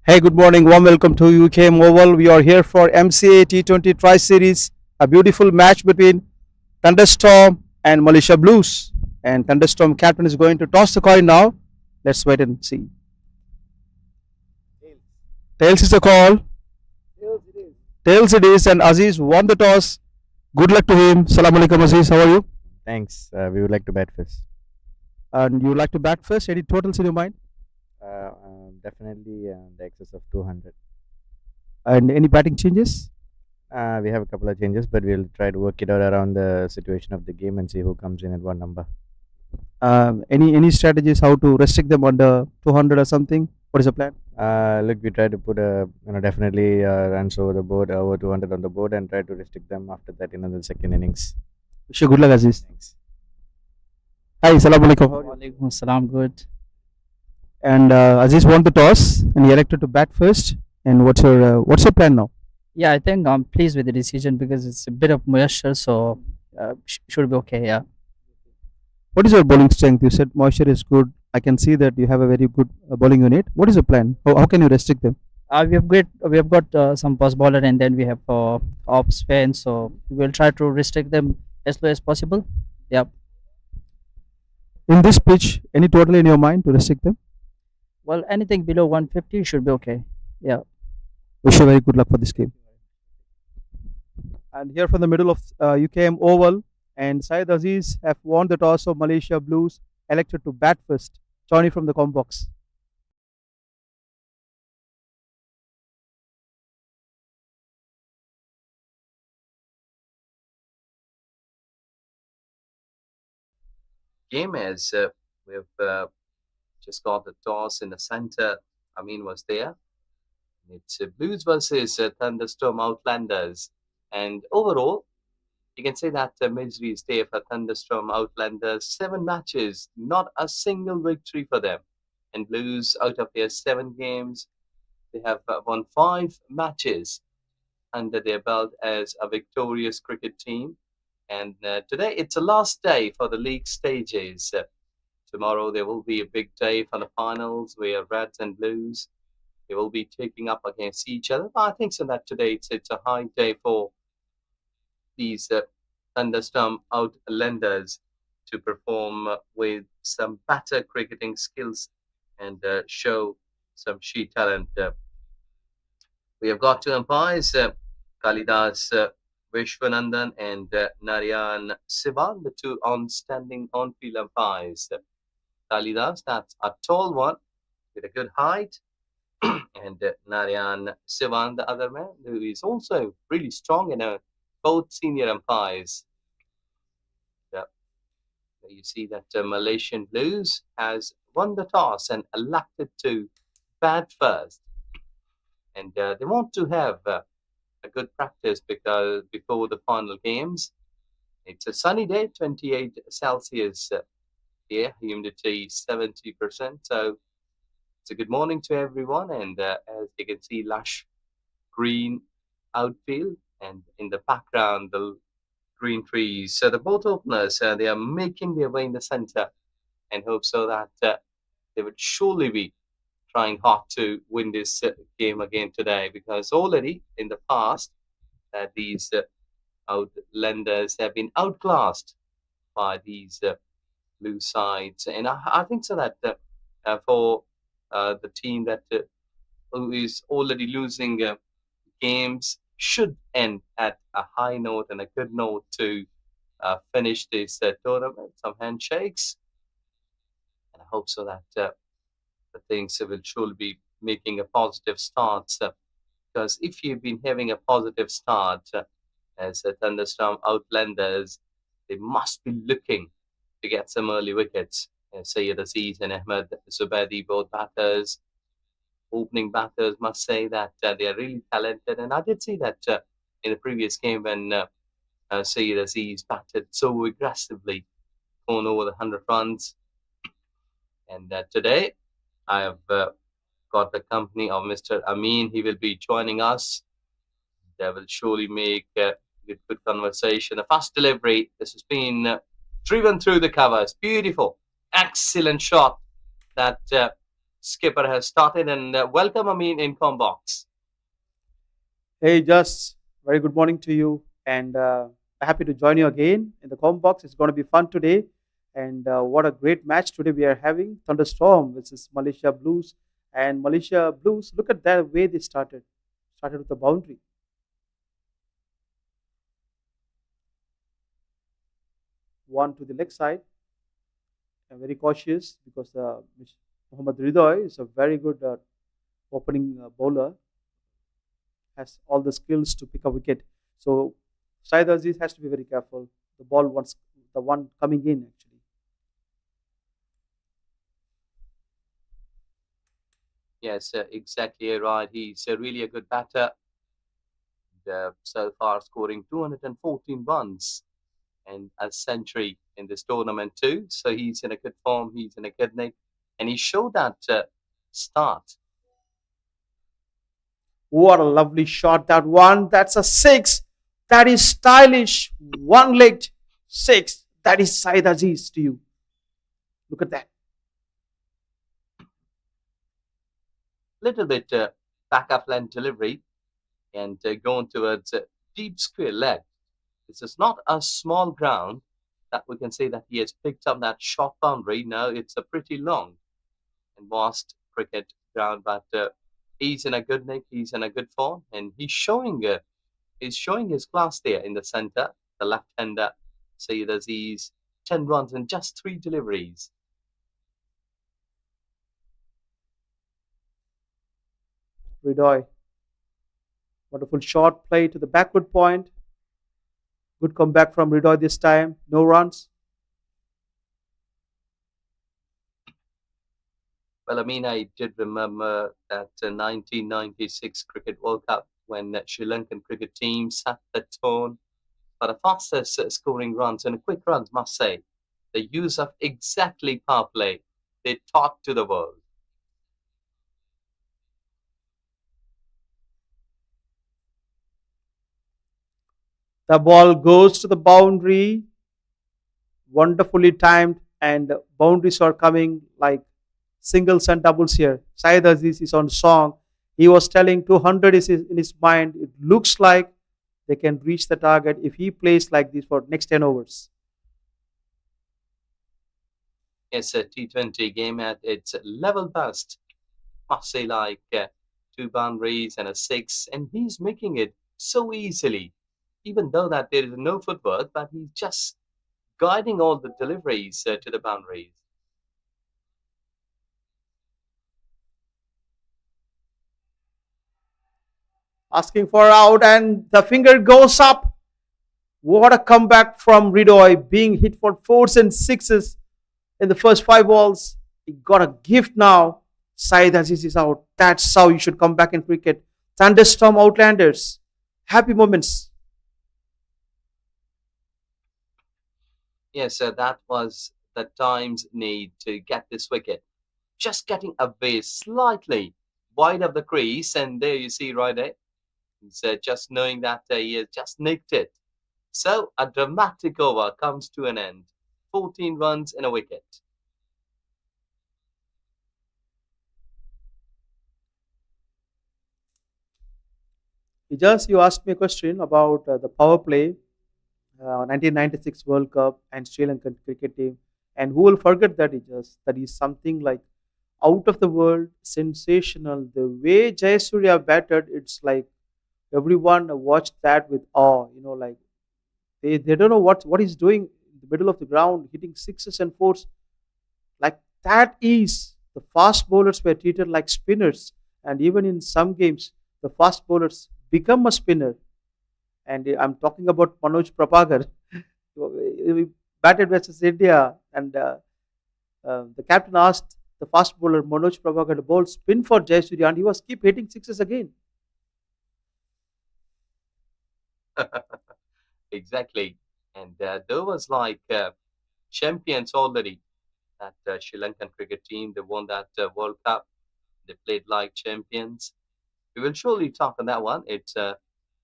Hey, good morning. Warm welcome to UKM Oval. We are here for MCA T20 Tri Series, a beautiful match between Thunderstorm and Malaysia Blues. And Thunderstorm captain is going to toss the coin now. Let's wait and see. Tails is the call. Tails it is, and Aziz won the toss. Good luck to him. Salam alaikum, Aziz. How are you? Thanks. We would like to bat first. And you like to bat first? Any totals in your mind? Definitely the excess of 200. And any batting changes? We have a couple of changes, but we'll try to work it out around the situation of the game and see who comes in at what number. Any strategies how to restrict them under 200 or something? What is the plan? Look, we try to put definitely runs over the board, over 200 on the board, and try to restrict them after that in the second innings. Wish you good luck, Aziz. Thanks. Hi, salam alaikum. Walaikum Assalam, good. And Aziz won the toss and he elected to bat first. And what's your plan now? Yeah, I think I'm pleased with the decision because it's a bit of moisture, so should be okay. Yeah. What is your bowling strength? You said moisture is good. I can see that you have a very good bowling unit. What is the plan? How can you restrict them? We have got some fast bowler and then we have off spin, so we'll try to restrict them as low as possible. Yeah. In this pitch, any total in your mind to restrict them? Well, anything below 150 should be okay. Yeah. Wish you very good luck for this game. And here from the middle of UKM Oval, and Syed Aziz have won the toss of Malaysia Blues, elected to bat first. Johnny from the com box. Game as we've just got the toss in the center. Amin was there. It's Blues versus Thunderstorm Outlanders. And overall, you can say that misery is there for Thunderstorm Outlanders. 7 matches, not a single victory for them. And Blues, out of their 7 games, they have won 5 matches under their belt as a victorious cricket team. And today it's the last day for the league stages. Tomorrow there will be a big day for the finals where Reds and Blues they will be taking up against each other. But I think so that today it's a high day for these Thunderstorm Outlanders to perform with some better cricketing skills and show some sheer talent. We have got 2 umpires, Kalidas Vishwanandan and Narayan Sivan, the 2 on-standing on-field umpires. Kalidas, that's a tall one with a good height, and Narayan Sivan, the other man, who is also really strong and both senior umpires. Yeah. You see that Malaysian Blues has won the toss and elected to bat first. And they want to have a good practice because before the final games, it's a sunny day, 28 Celsius here, humidity 70%. So it's a good morning to everyone. And as you can see, lush green outfield and in the background, the green trees. So the both openers, they are making their way in the center and hope so that they would surely be trying hard to win this game again today because already in the past these Outlanders have been outclassed by these blue sides, and I think so that for the team that who is already losing games should end at a high note and a good note to finish this tournament. Some handshakes, and I hope so that the things will surely be making a positive start. Because if you've been having a positive start as a Thunderstorm Outlanders, they must be looking to get some early wickets. Syed Aziz and Ahmed Zubaidi, both batters, opening batters, must say that they are really talented. And I did see that in the previous game when Syed Aziz batted so aggressively, going over the 100 runs. And today, I have got the company of Mr. Amin. He will be joining us. That will surely make good conversation. The fast delivery. This has been driven through the covers. Beautiful. Excellent shot that skipper has started. And welcome, Amin, in Combox. Hey, just very good morning to you, and happy to join you again in the com box. It's going to be fun today, and what a great match today we are having. Thunderstorm versus Malaysia Blues, and Malaysia Blues. Look at that way they started with the boundary, one to the leg side, and very cautious because Muhammad Ridoy is a very good opening bowler, has all the skills to pick a wicket. So Saeed Aziz has to be very careful. The ball wants the one coming in actually. Yes, exactly right. He's really a good batter. So far, scoring 214 runs and a century in this tournament too. So he's in a good form. He's in a good nick, and he showed that start. What a lovely shot that one. That's a six. That is stylish. One legged six. That is Saeed Aziz to you. Look at that. Little bit back upland delivery and going towards deep square leg. This is not a small ground that we can say that he has picked up that short boundary. No, it's a pretty long and vast cricket ground, but he's in a good nick. He's in a good form, and he's showing his class there in the center. The left-hander Sayed Aziz, 10 runs in just three deliveries. Ridoy. Wonderful short play to the backward point. Good comeback from Ridoy this time. No runs. Well, I mean, I did remember that 1996 Cricket World Cup when Sri Lankan cricket team set the tone for the fastest scoring runs and quick runs, must say. The use of exactly power play they taught to the world. The ball goes to the boundary. Wonderfully timed, and boundaries are coming like singles and doubles here. Syed Aziz is on song. He was telling 200 is in his mind. It looks like they can reach the target if he plays like this for next 10 overs. It's a T20 game at its level best. Must say, like two boundaries and a six, and he's making it so easily. Even though that there is no footwork, but he's just guiding all the deliveries to the boundaries. Asking for out, and the finger goes up. What a comeback from Ridoy, being hit for fours and sixes in the first five balls. He got a gift now. Syed Aziz is out. That's how you should come back in cricket. Thunderstorm Outlanders. Happy moments. Yes, that was the time's need to get this wicket. Just getting away slightly wide of the crease, and there you see right there. He's just knowing that he has just nicked it. So a dramatic over comes to an end. 14 runs in a wicket. Just you asked me a question about the power play, 1996 World Cup and Sri Lankan cricket team, and who will forget that? That is something like out of the world, sensational. The way Jayasuriya batted, it's like everyone watched that with awe. Like they don't know what he's doing in the middle of the ground, hitting sixes and fours like that. Is the fast bowlers were treated like spinners, and even in some games, the fast bowlers become a spinner. And I'm talking about Manoj Prabhakar. He batted versus India, and the captain asked the fast bowler Manoj Prabhakar to bowl spin for Jayasuriya, and he was keep hitting sixes again. Exactly. And there was like champions already. That Sri Lankan cricket team, they won that World Cup. They played like champions. We will surely talk on that one. It's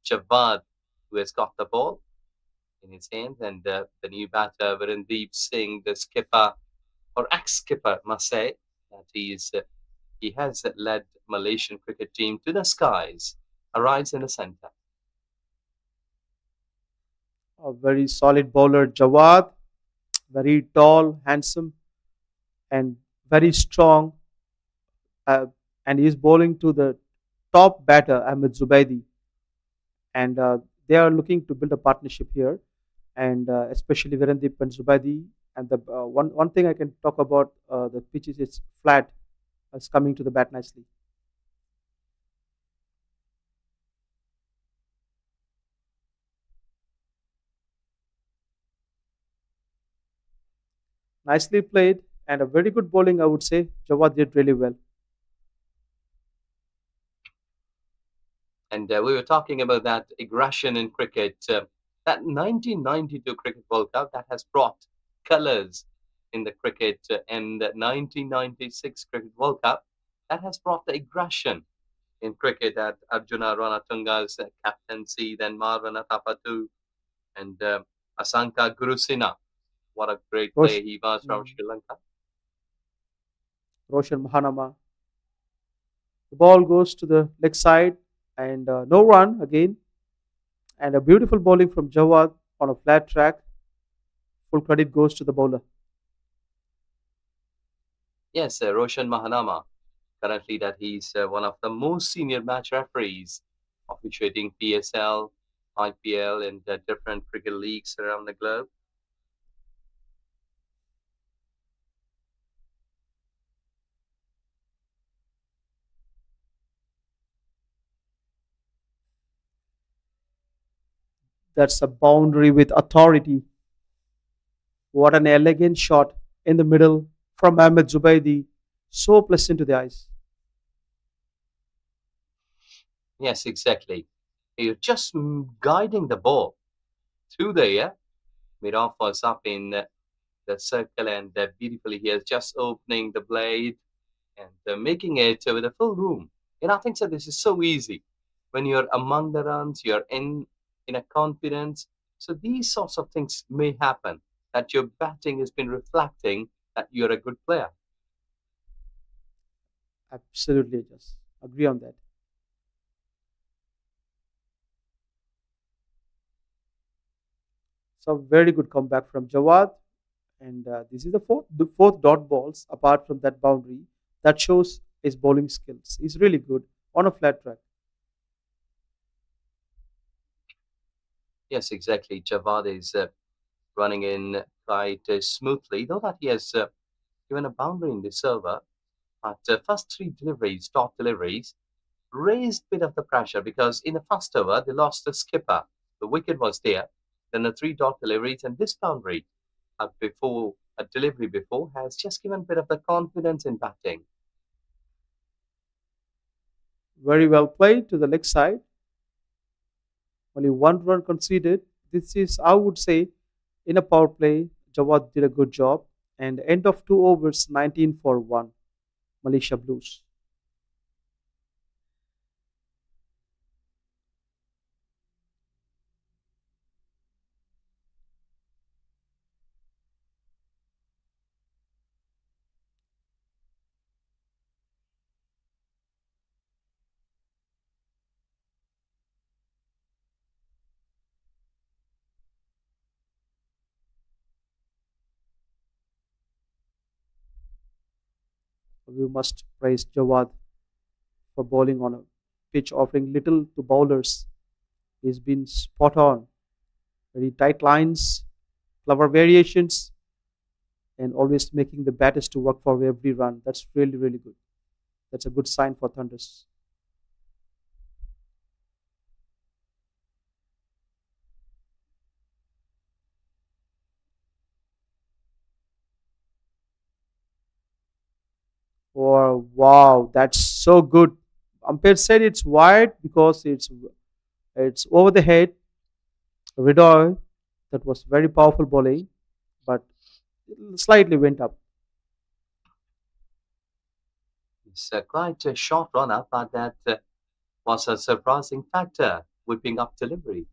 Javad who has got the ball in his hands, and the new batter, Virendeep Singh, the skipper, or ex skipper, must say, that he is He has led Malaysian cricket team to the skies. Arrives in the centre. A very solid bowler, Jawad, very tall, handsome, and very strong. Uh, and he's bowling to the top batter, Ahmed Zubaidi. And they are looking to build a partnership here, and especially Virendip and Zubaidi. And the one thing I can talk about the pitch is it's flat. It's coming to the bat nicely. Nicely played and a very good bowling, I would say. Jawad did really well. And we were talking about that aggression in cricket. That 1992 Cricket World Cup that has brought colours in the cricket, and the 1996 Cricket World Cup that has brought the aggression in cricket at Arjuna Ranatunga's captaincy, then Marvana Tapatu and Asanka Gurusina. What a great player Rosh, he was from mm, Sri Lanka. Roshan Mahanama. The ball goes to the leg side and no run again. And a beautiful bowling from Jawad on a flat track. Full credit goes to the bowler. Yes, Roshan Mahanama. Currently, that he's one of the most senior match referees, officiating PSL, IPL, and different cricket leagues around the globe. That's a boundary with authority. What an elegant shot in the middle from Ahmed Zubaidi. So pleasant to the eyes. Yes, exactly. You're just guiding the ball through the air. Mid-off was up in the circle, and beautifully he is just opening the blade and making it with a full room. And I think so. This is so easy when you're among the runs, you're in a confidence. So these sorts of things may happen that your batting has been reflecting that you're a good player. Absolutely, just agree on that. So very good comeback from Jawad. And this is the fourth dot balls apart from that boundary that shows his bowling skills. He's really good on a flat track. Yes, exactly. Javad is running in quite smoothly, though that he has given a boundary in the server. But first three deliveries, top deliveries, raised bit of the pressure because in the first over they lost the skipper. The wicket was there. Then the three dot deliveries and this boundary before a delivery before has just given a bit of the confidence in batting. Very well played to the leg side. Only one run conceded. This is, I would say, in a power play, Jawad did a good job. And end of 2 overs, 19 for 1, Malaysia Blues. We must praise Jawad for bowling on a pitch offering little to bowlers. He's been spot on. Very tight lines, clever variations, and always making the batters to work for every run. That's really, really good. That's a good sign for Thunders. Oh, wow, that's so good. Umpire said it's wide because it's over the head. Ridoy, that was very powerful bowling, but slightly went up. It's quite a short run up, but that was a surprising factor, whipping up delivery.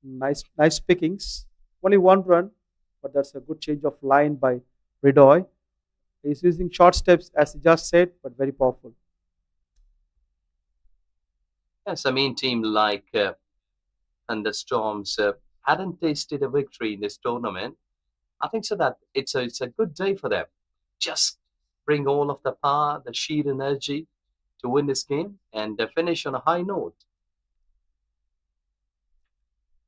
Nice pickings. Only one run. but that's a good change of line by Ridoy. He's using short steps as he just said, but very powerful. Yes, I mean, team like Thunderstorms hadn't tasted a victory in this tournament. I think so that it's a good day for them. Just bring all of the power, the sheer energy to win this game and finish on a high note.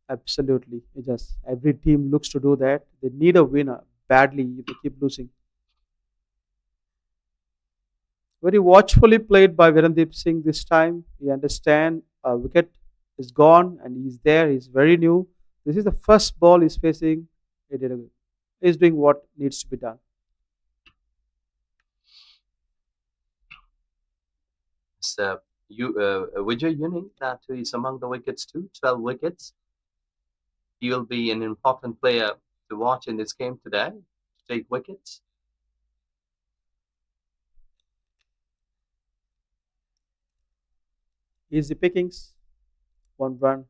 Absolutely. It just every team looks to do that. They need a winner badly if they keep losing. Very watchfully played by Virendeep Singh this time. He understands a wicket is gone and he's there. He's very new. This is the first ball he's facing. He did a, he's doing what needs to be done. So Vijay Unique, that is among the wickets too, 12 wickets. He will be an important player to watch in this game today to take wickets. Easy pickings. One run.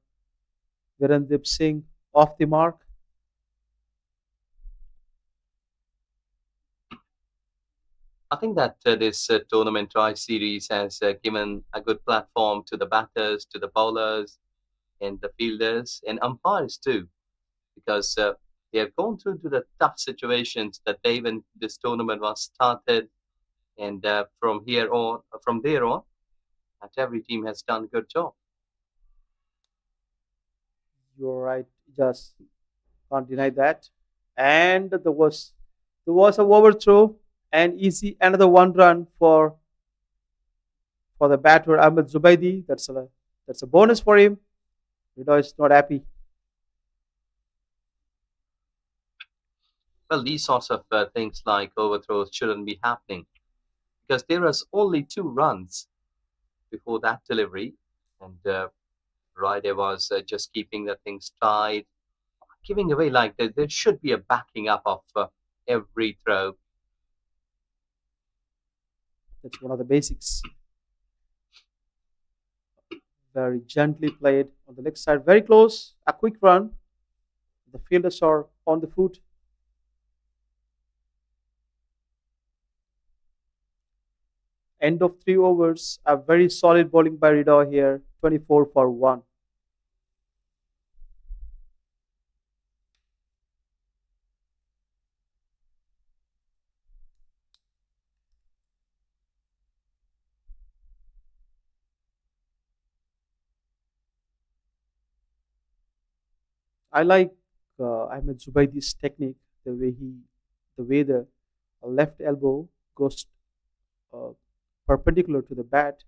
Virendeep Singh off the mark. I think that this tournament try series has given a good platform to the batters, to the bowlers, and the fielders and umpires too, because they have gone through to the tough situations that day when this tournament was started, and from there on, that every team has done a good job. You're right. Just can't deny that. And there was a overthrow and easy another one run for the batter Ahmed Zubaidi. That's a bonus for him. Rido is not happy. Well, these sorts of things like overthrows shouldn't be happening because there was only 2 runs before that delivery, and Ryder was just keeping the things tight, giving away like there should be a backing up of every throw. That's one of the basics. Very gently played on the leg side. Very close. A quick run. The fielders are on the foot. End of 3 overs. A very solid bowling by Rido here. 24 for 1. I like Ahmed Zubaidi's technique, the way the left elbow goes uh, perpendicular to the bat,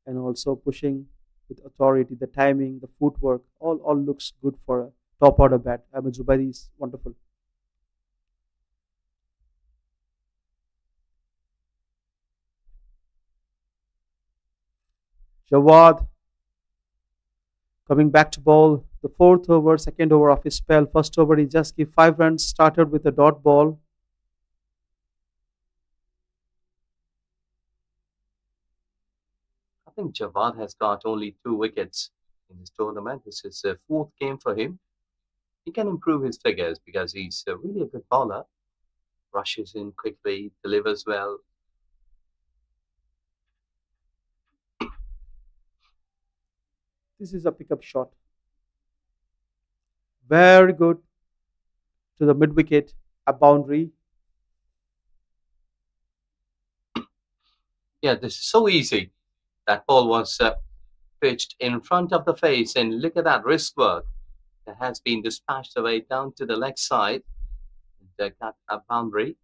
and also pushing with authority, the timing, the footwork, all looks good for a top order bat. Ahmed Zubaidi is wonderful. Jawad coming back to bowl. The fourth over, second over of his spell. First over, he just gave 5 runs. Started with a dot ball. I think Javad has got only 2 wickets in this tournament. This is a fourth game for him. He can improve his figures because he's really a good bowler. Rushes in quickly, delivers well. This is a pickup shot. Very good to the mid wicket, a boundary. Yeah, this is so easy. That ball was pitched in front of the face, and look at that wrist work that has been dispatched away down to the leg side. They got a boundary.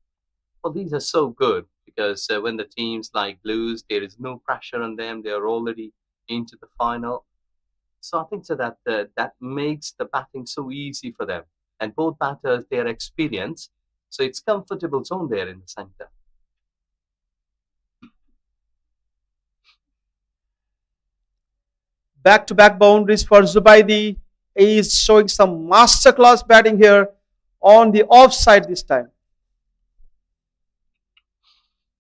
Well, these are so good because when the teams like lose, there is no pressure on them. They are already into the final. So I think so that that makes the batting so easy for them. And both batters, they are experienced, so it's comfortable zone there in the center. Back to back boundaries for Zubaidi. He is showing some masterclass batting here on the offside this time.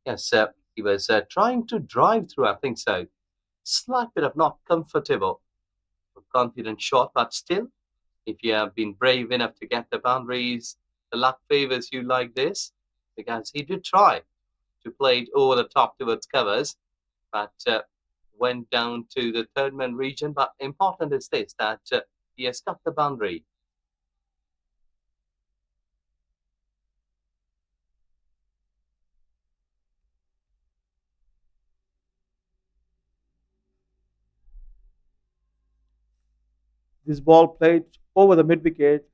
Yes, he was trying to drive through. I think so. Slight bit of not comfortable, confident shot, but still, if you have been brave enough to get the boundaries, the luck favors you like this because he did try to play it over the top towards covers, but went down to the third man region. But important is this that he has cut the boundary. This ball played over the mid wicket.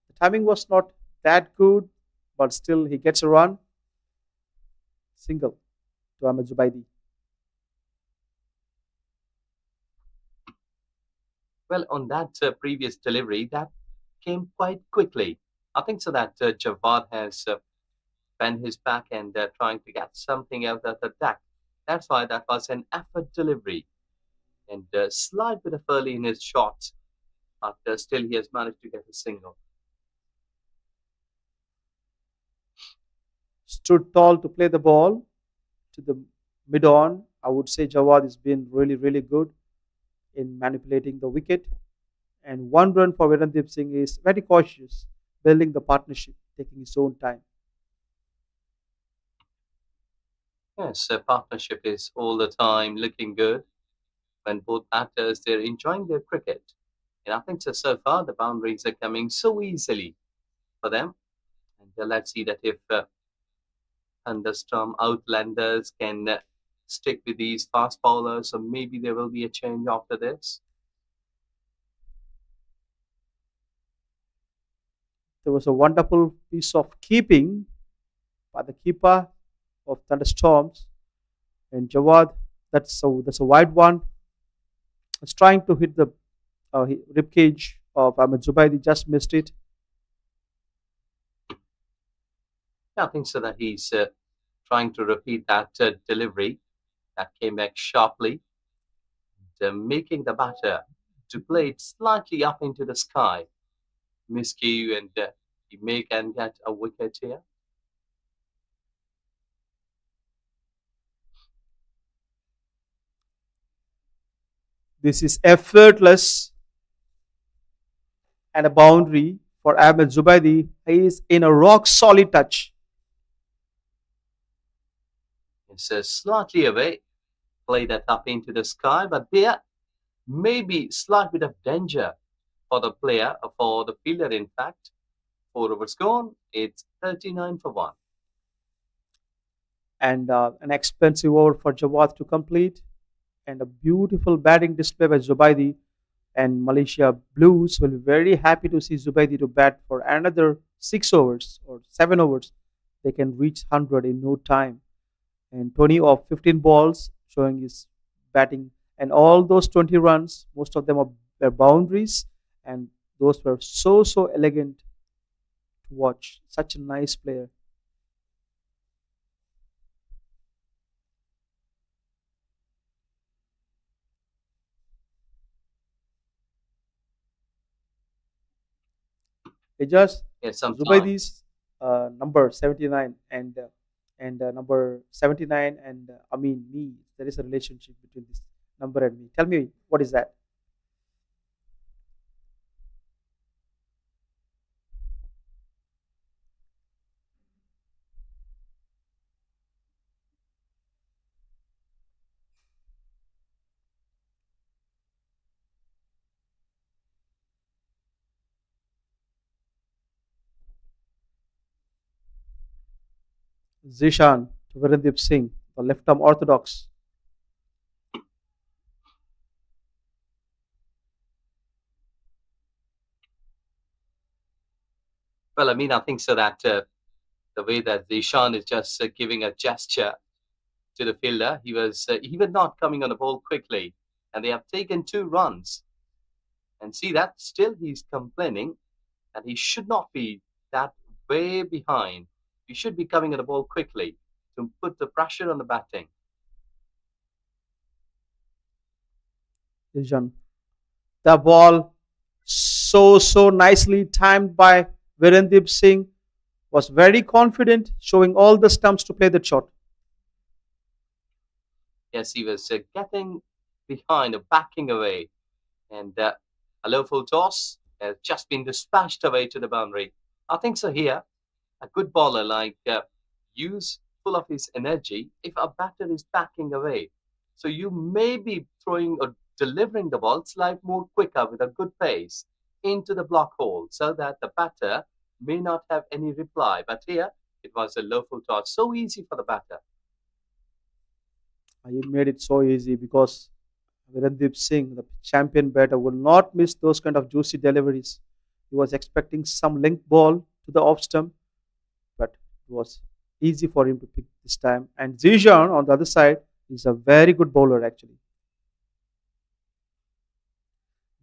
The timing was not that good, but still he gets a run. Single to Ahmed Zubaidi. Well, on that previous delivery, that came quite quickly. I think so that Javad has bent his back and trying to get something out of the deck. That's why that was an effort delivery and slight bit of early in his shots, but still he has managed to get a single. Stood tall to play the ball to the mid on. I would say Jawad has been really, really good in manipulating the wicket. And one run for Verandeep Singh is very cautious, building the partnership, taking his own time. Yes, partnership is all the time looking good when both batters they're enjoying their cricket. And I think so far the boundaries are coming so easily for them. And let's see that if Thunderstorm Outlanders can stick with these fast bowlers, or maybe there will be a change after this. There was a wonderful piece of keeping by the keeper of Thunderstorms and Jawad. That's a wide one. Was trying to hit the rib cage of Ahmed Zubaidi, just missed it. Yeah, I think so that he's trying to repeat that delivery that came back sharply, making the batter to play it slightly up into the sky. Miscue and he may can get a wicket here. This is effortless and a boundary for Ahmed Zubaidi. He is in a rock solid touch. It's slightly away, play that up into the sky, but there may be slight bit of danger for the player, for the fielder in fact. 4 overs gone, it's 39 for 1. And an expensive over for Jawad to complete. And a beautiful batting display by Zubaidi. And Malaysia Blues will be very happy to see Zubaidi to bat for another 6 overs or 7 overs. They can reach 100 in no time. And 20 of 15 balls showing his batting. And all those 20 runs, most of them were boundaries. And those were so elegant to watch. Such a nice player. Just Yes, sometimes. Zubaidi's number 79 and number 79 and Amin me. There is a relationship between this number and me. Tell me what is that? Zishan to Virendip Singh, the left arm orthodox. Well, I mean, I think so that the way that Zishan is just giving a gesture to the fielder, he was not coming on the ball quickly, and they have taken 2 runs. And see that still he's complaining that he should not be that way behind. He should be coming on the ball quickly to put the pressure on the batting. Zishan. The ball so nicely timed by Virendip Singh was very confident, showing all the stumps to play the shot. Yes, he was getting behind or backing away, and a low full toss has just been dispatched away to the boundary. I think so here. A good bowler like use full of his energy if a batter is backing away. So you may be throwing or delivering the ball slightly more quicker with a good pace into the block hole so that the batter may not have any reply. But here it was a low full toss, so easy for the batter. He made it so easy because Virendeep Singh, the champion batter, will not miss those kind of juicy deliveries. He was expecting some link ball to the off stump, but it was easy for him to pick this time. And Zijan on the other side is a very good bowler actually.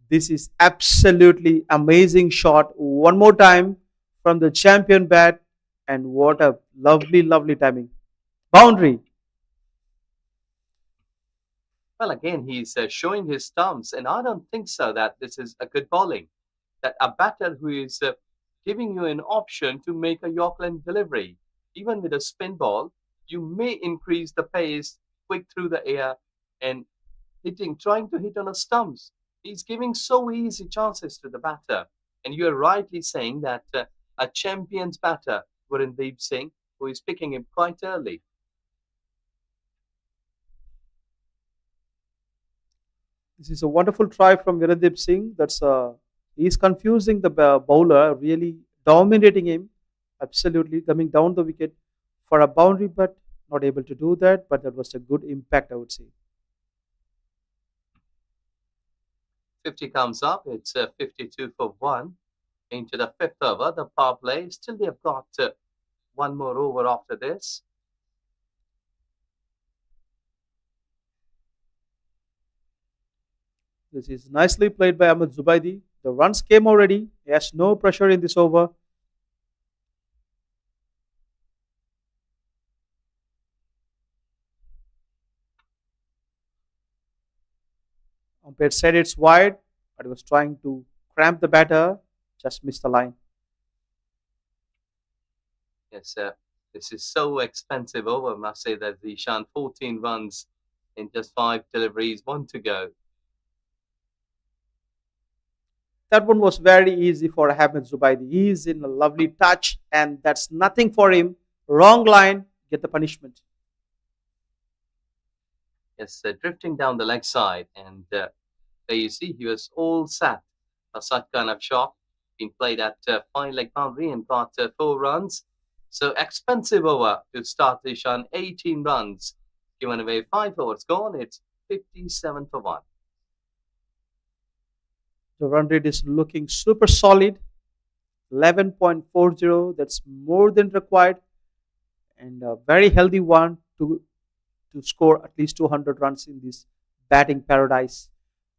This is absolutely amazing shot. One more time from the champion bat, and what a lovely, lovely timing. Boundary. Well, again, he's showing his stumps, and I don't think so that this is a good bowling. That a batter who is giving you an option to make a Yorkland delivery, even with a spin ball, you may increase the pace quick through the air and trying to hit on a stumps. He's giving so easy chances to the batter. And you're rightly saying that a champion's batter, Deep Singh, who is picking him quite early. This is a wonderful try from Virendeep Singh. He's confusing the bowler, really dominating him, absolutely coming down the wicket for a boundary, but not able to do that. But that was a good impact, I would say. 50 comes up. It's 52 for 1 into the fifth over. The power play. Still, they've got one more over after this. This is nicely played by Ahmed Zubaidi. The runs came already. He has no pressure in this over. Umpire said it's wide, but he was trying to cramp the batter, just missed the line. Yes, this is so expensive over. I must say that Zishan 14 runs in just 5 deliveries, 1 to go. That one was very easy for Ahmed Zubaidi. He is in a lovely touch, and that's nothing for him. Wrong line, get the punishment. Yes, drifting down the leg side, and there you see he was all set for such kind of shot. Been played at 5 leg boundary and got 4 runs. So expensive over to start Zishan, 18 runs. Given away 5 overs gone, it's 57 for 1. The run rate is looking super solid. 11.40, that's more than required, and a very healthy one to score at least 200 runs in this batting paradise.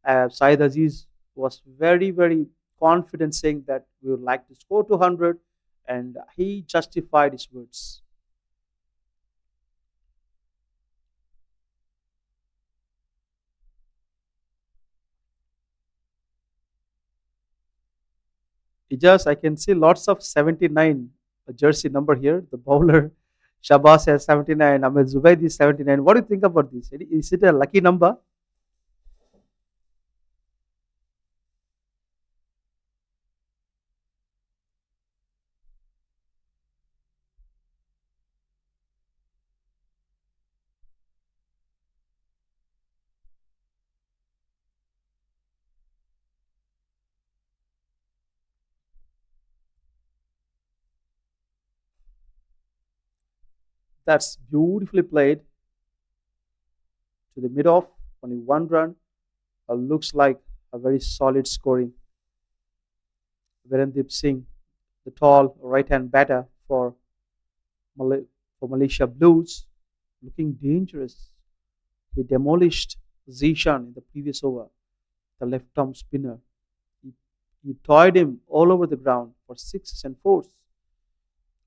Saeed Aziz was very, very confident saying that we would like to score 200, and he justified his words. Ijaz, I can see lots of 79 jersey number here. The bowler Shabazz has 79, Ahmed Zubaidi is 79. What do you think about this? Is it a lucky number? That's beautifully played to the mid off. Only one run. Looks like a very solid scoring. Virendeep Singh, the tall right hand batter for Malaysia Blues, looking dangerous. He demolished Zishan in the previous over, the left arm spinner. He, he toyed him all over the ground for sixes and fours.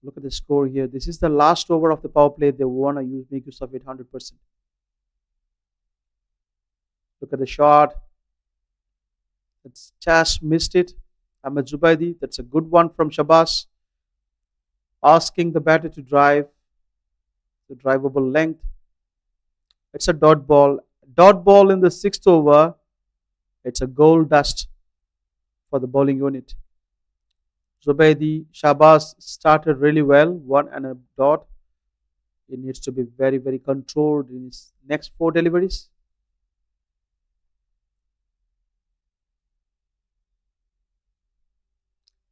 Look at the score here. This is the last over of the power play. They want to make use of it 100%. Look at the shot. It's just missed it. Ahmed Zubaidi. That's a good one from Shabazz. Asking the batter to drive the drivable length. It's a dot ball. Dot ball in the sixth over. It's a goal dust for the bowling unit. Zubaidi Shabazz started really well, one and a dot. He needs to be very, very controlled in his next four deliveries.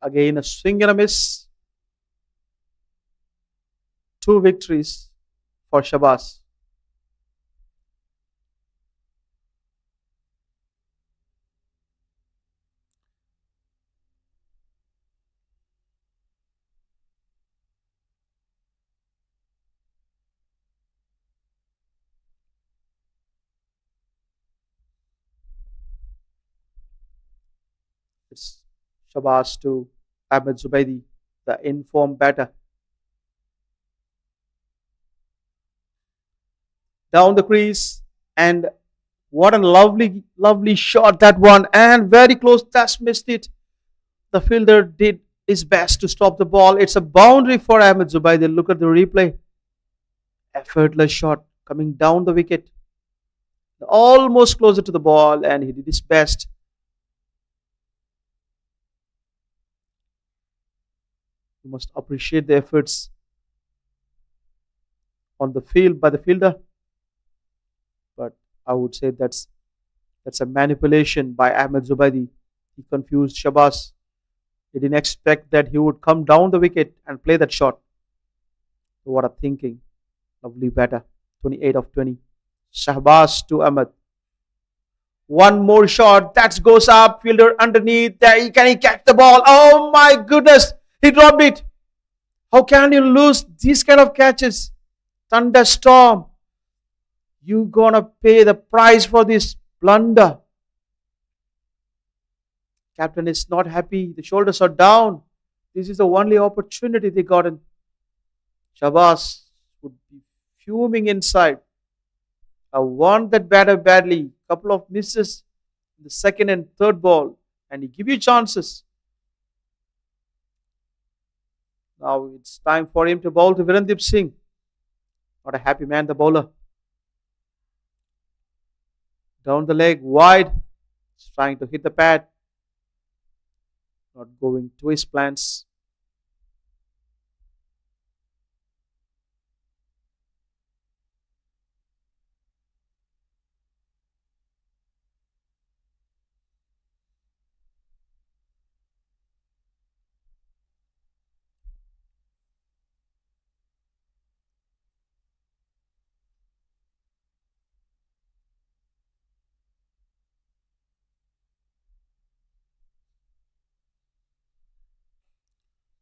Again, a swing and a miss. Two victories for Shabazz. It's Shabazz to Ahmed Zubaidi, the informed batter. Down the crease, and what a lovely, lovely shot that one, and very close, just missed it. The fielder did his best to stop the ball. It's a boundary for Ahmed Zubaidi. Look at the replay. Effortless shot coming down the wicket. Almost closer to the ball, and he did his best. You must appreciate the efforts on the field by the fielder. But I would say that's a manipulation by Ahmed Zubaidi. He confused Shabazz. He didn't expect that he would come down the wicket and play that shot. What a thinking. Lovely batter. 28 of 20. Shahbaz to Ahmed. One more shot. That goes up. Fielder underneath. There. Can he catch the ball? Oh my goodness. He dropped it. How can you lose these kind of catches? Thunderstorm. You gonna pay the price for this blunder. Captain is not happy. The shoulders are down. This is the only opportunity they got in. Shabazz would be fuming inside. I want that batter badly. Couple of misses in the second and third ball, and he give you chances. Now it's time for him to bowl to Virendip Singh. Not a happy man, the bowler. Down the leg, wide. He's trying to hit the pad. Not going to his plans.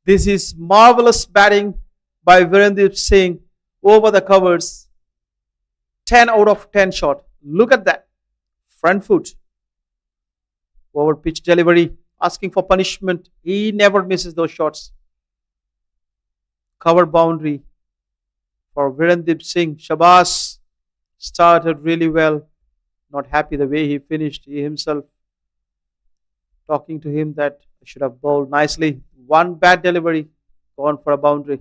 This is marvelous batting by Virendip Singh over the covers. 10 out of 10 shot. Look at that. Front foot. Over pitch delivery. Asking for punishment. He never misses those shots. Cover boundary for Virendip Singh. Shabazz started really well. Not happy the way he finished. He himself talking to him that I should have bowled nicely. One bad delivery, gone for a boundary.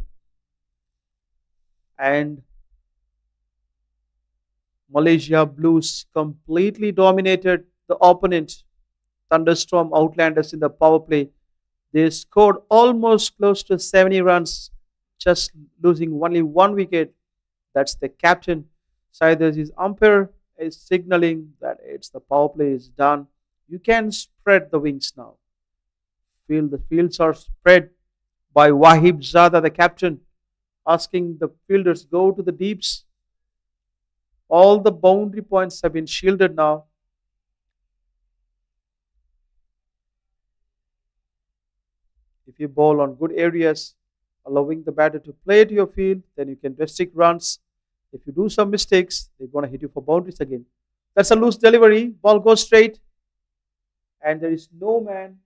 And Malaysia Blues completely dominated the opponent, Thunderstorm Outlanders, in the power play. They scored almost close to 70 runs, just losing only one wicket. That's the captain. Saiders, his umpire, is signaling that it's the power play is done. You can spread the wings now. The fields are spread by Wahib Zada, the captain, asking the fielders go to the deeps. All the boundary points have been shielded now. If you bowl on good areas, allowing the batter to play to your field, then you can restrict runs. If you do some mistakes, they're going to hit you for boundaries again. That's a loose delivery. Ball goes straight. And there is no man.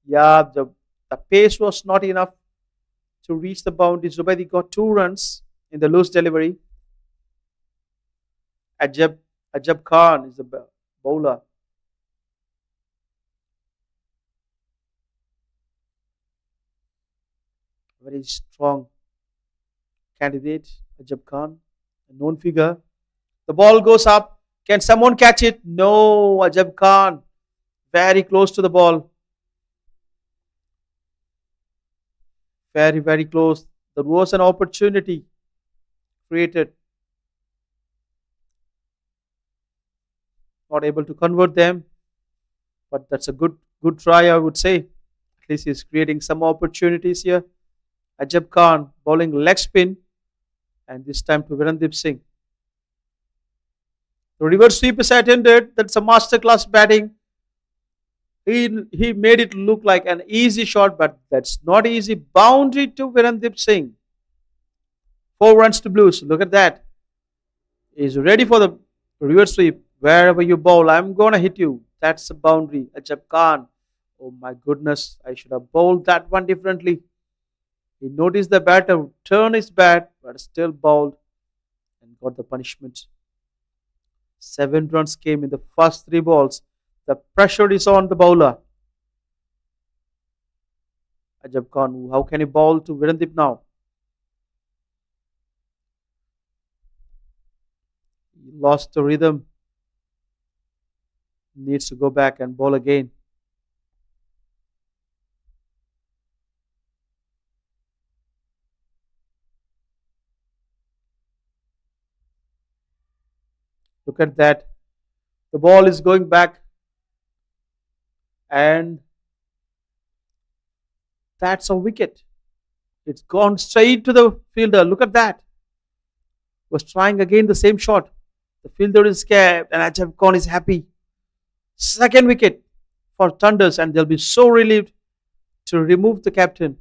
Yeah, the pace was not enough to reach the boundary. Zubaidi got 2 runs in the loose delivery. Ajab Khan is the bowler. Very strong candidate, Ajab Khan, a known figure. The ball goes up. Can someone catch it? No, Ajab Khan. Very close to the ball. Very, very close. There was an opportunity created, not able to convert them, but that's a good try, I would say. At least he's creating some opportunities here. Ajab Khan bowling leg spin, and this time to Virendip Singh. The reverse sweep is attended. That's a masterclass batting. He made it look like an easy shot, but that's not easy. Boundary to Virendip Singh. 4 runs to Blues. Look at that. He's ready for the reverse sweep. Wherever you bowl, I'm gonna hit you. That's a boundary. Ajab Khan. Oh my goodness, I should have bowled that one differently. He noticed the batter turn his bat, but still bowled and got the punishment. 7 runs came in the first 3 balls. The pressure is on the bowler. Ajab Khan, how can he bowl to Virendip now? He lost the rhythm. Needs to go back and bowl again. Look at that. The ball is going back, and that's a wicket. It's gone straight to the fielder. Look at that. Was trying again the same shot. The fielder is scared, and Ajab Khan is happy. Second wicket for Thunders, and they'll be so relieved to remove the captain.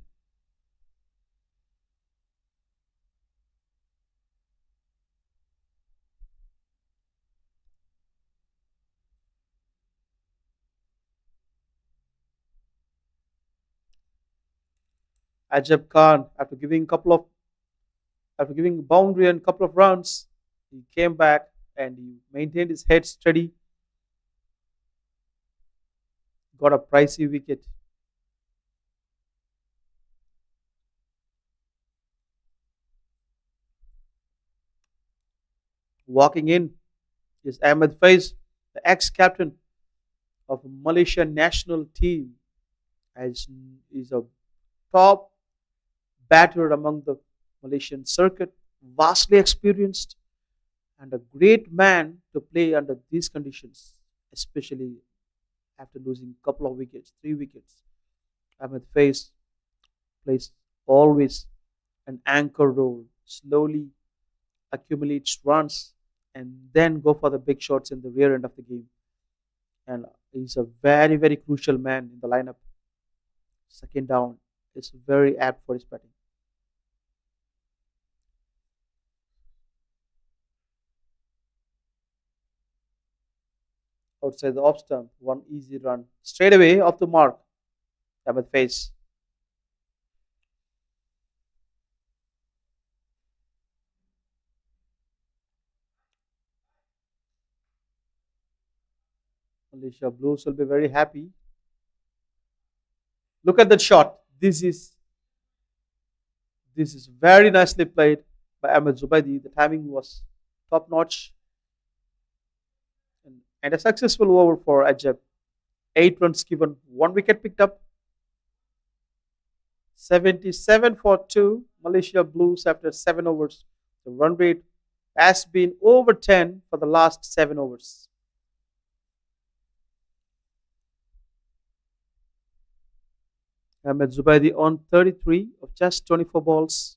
Ajab Khan, after giving a boundary and a couple of runs, he came back and he maintained his head steady. Got a pricey wicket. Walking in is Ahmed Faiz, the ex-captain of Malaysia national team, as is a top batter among the Malaysian circuit, vastly experienced and a great man to play under these conditions, especially after losing a couple of wickets, 3 wickets. Ahmed Faiz plays always an anchor role, slowly accumulates runs and then go for the big shots in the rear end of the game. And he's a very, very crucial man in the lineup. Second down is very apt for his batting. Outside the off stump, one easy run. Straight away off the mark. Ahmed Faiz. Malaysia Blues will be very happy. Look at that shot. This is very nicely played by Ahmed Zubaidi. The timing was top notch and a successful over for Ajab. 8 runs given, 1 wicket picked up. 77 for 2. Malaysia Blues after 7 overs. The run rate has been over 10 for the last 7 overs. Ahmed Zubaidi on 33 of just 24 balls.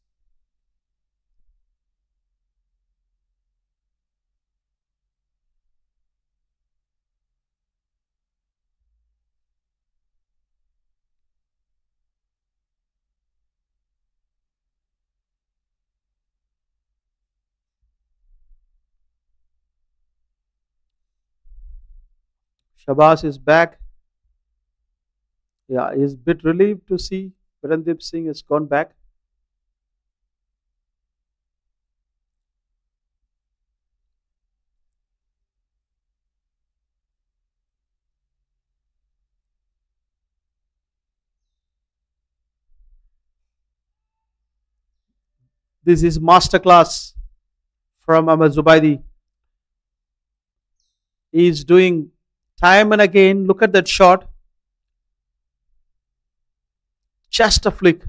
Shabazz is back. Yeah, he's a bit relieved to see Virendip Singh has gone back. This is masterclass from Ahmed Zubaidi. He's doing time and again. Look at that shot. Just a flick.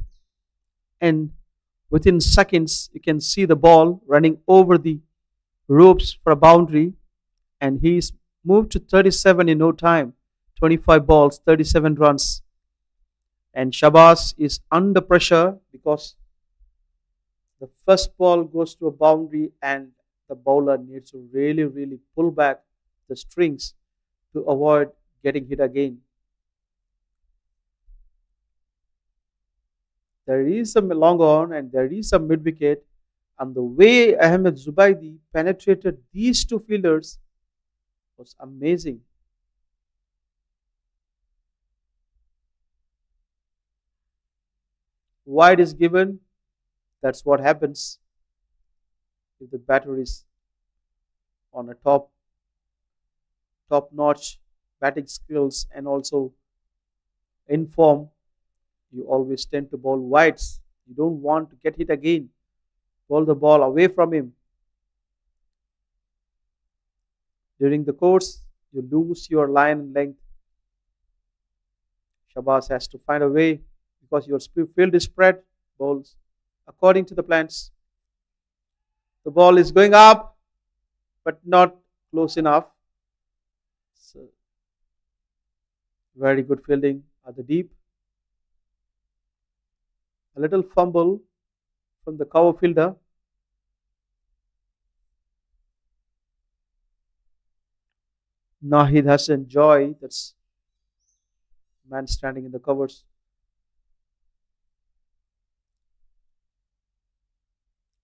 and within seconds you can see the ball running over the ropes for a boundary, and he's moved to 37 in no time. 25 balls, 37 runs, and Shabazz is under pressure because the first ball goes to a boundary and the bowler needs to really pull back the strings to avoid getting hit again. There is some long on and there is some mid wicket, and the way Ahmed Zubaidi penetrated these two fielders was amazing. Wide is given. That's what happens if the batter is on a top notch batting skills and also in form. You always tend to bowl wides. You don't want to get hit again. Bowl the ball away from him. During the course, you lose your line and length. Shabazz has to find a way because your field is spread. Bowls according to the plans. The ball is going up, but not close enough. So, very good fielding at the deep. A little fumble from the cover fielder. Nahid Hassan Joy, that's man standing in the covers.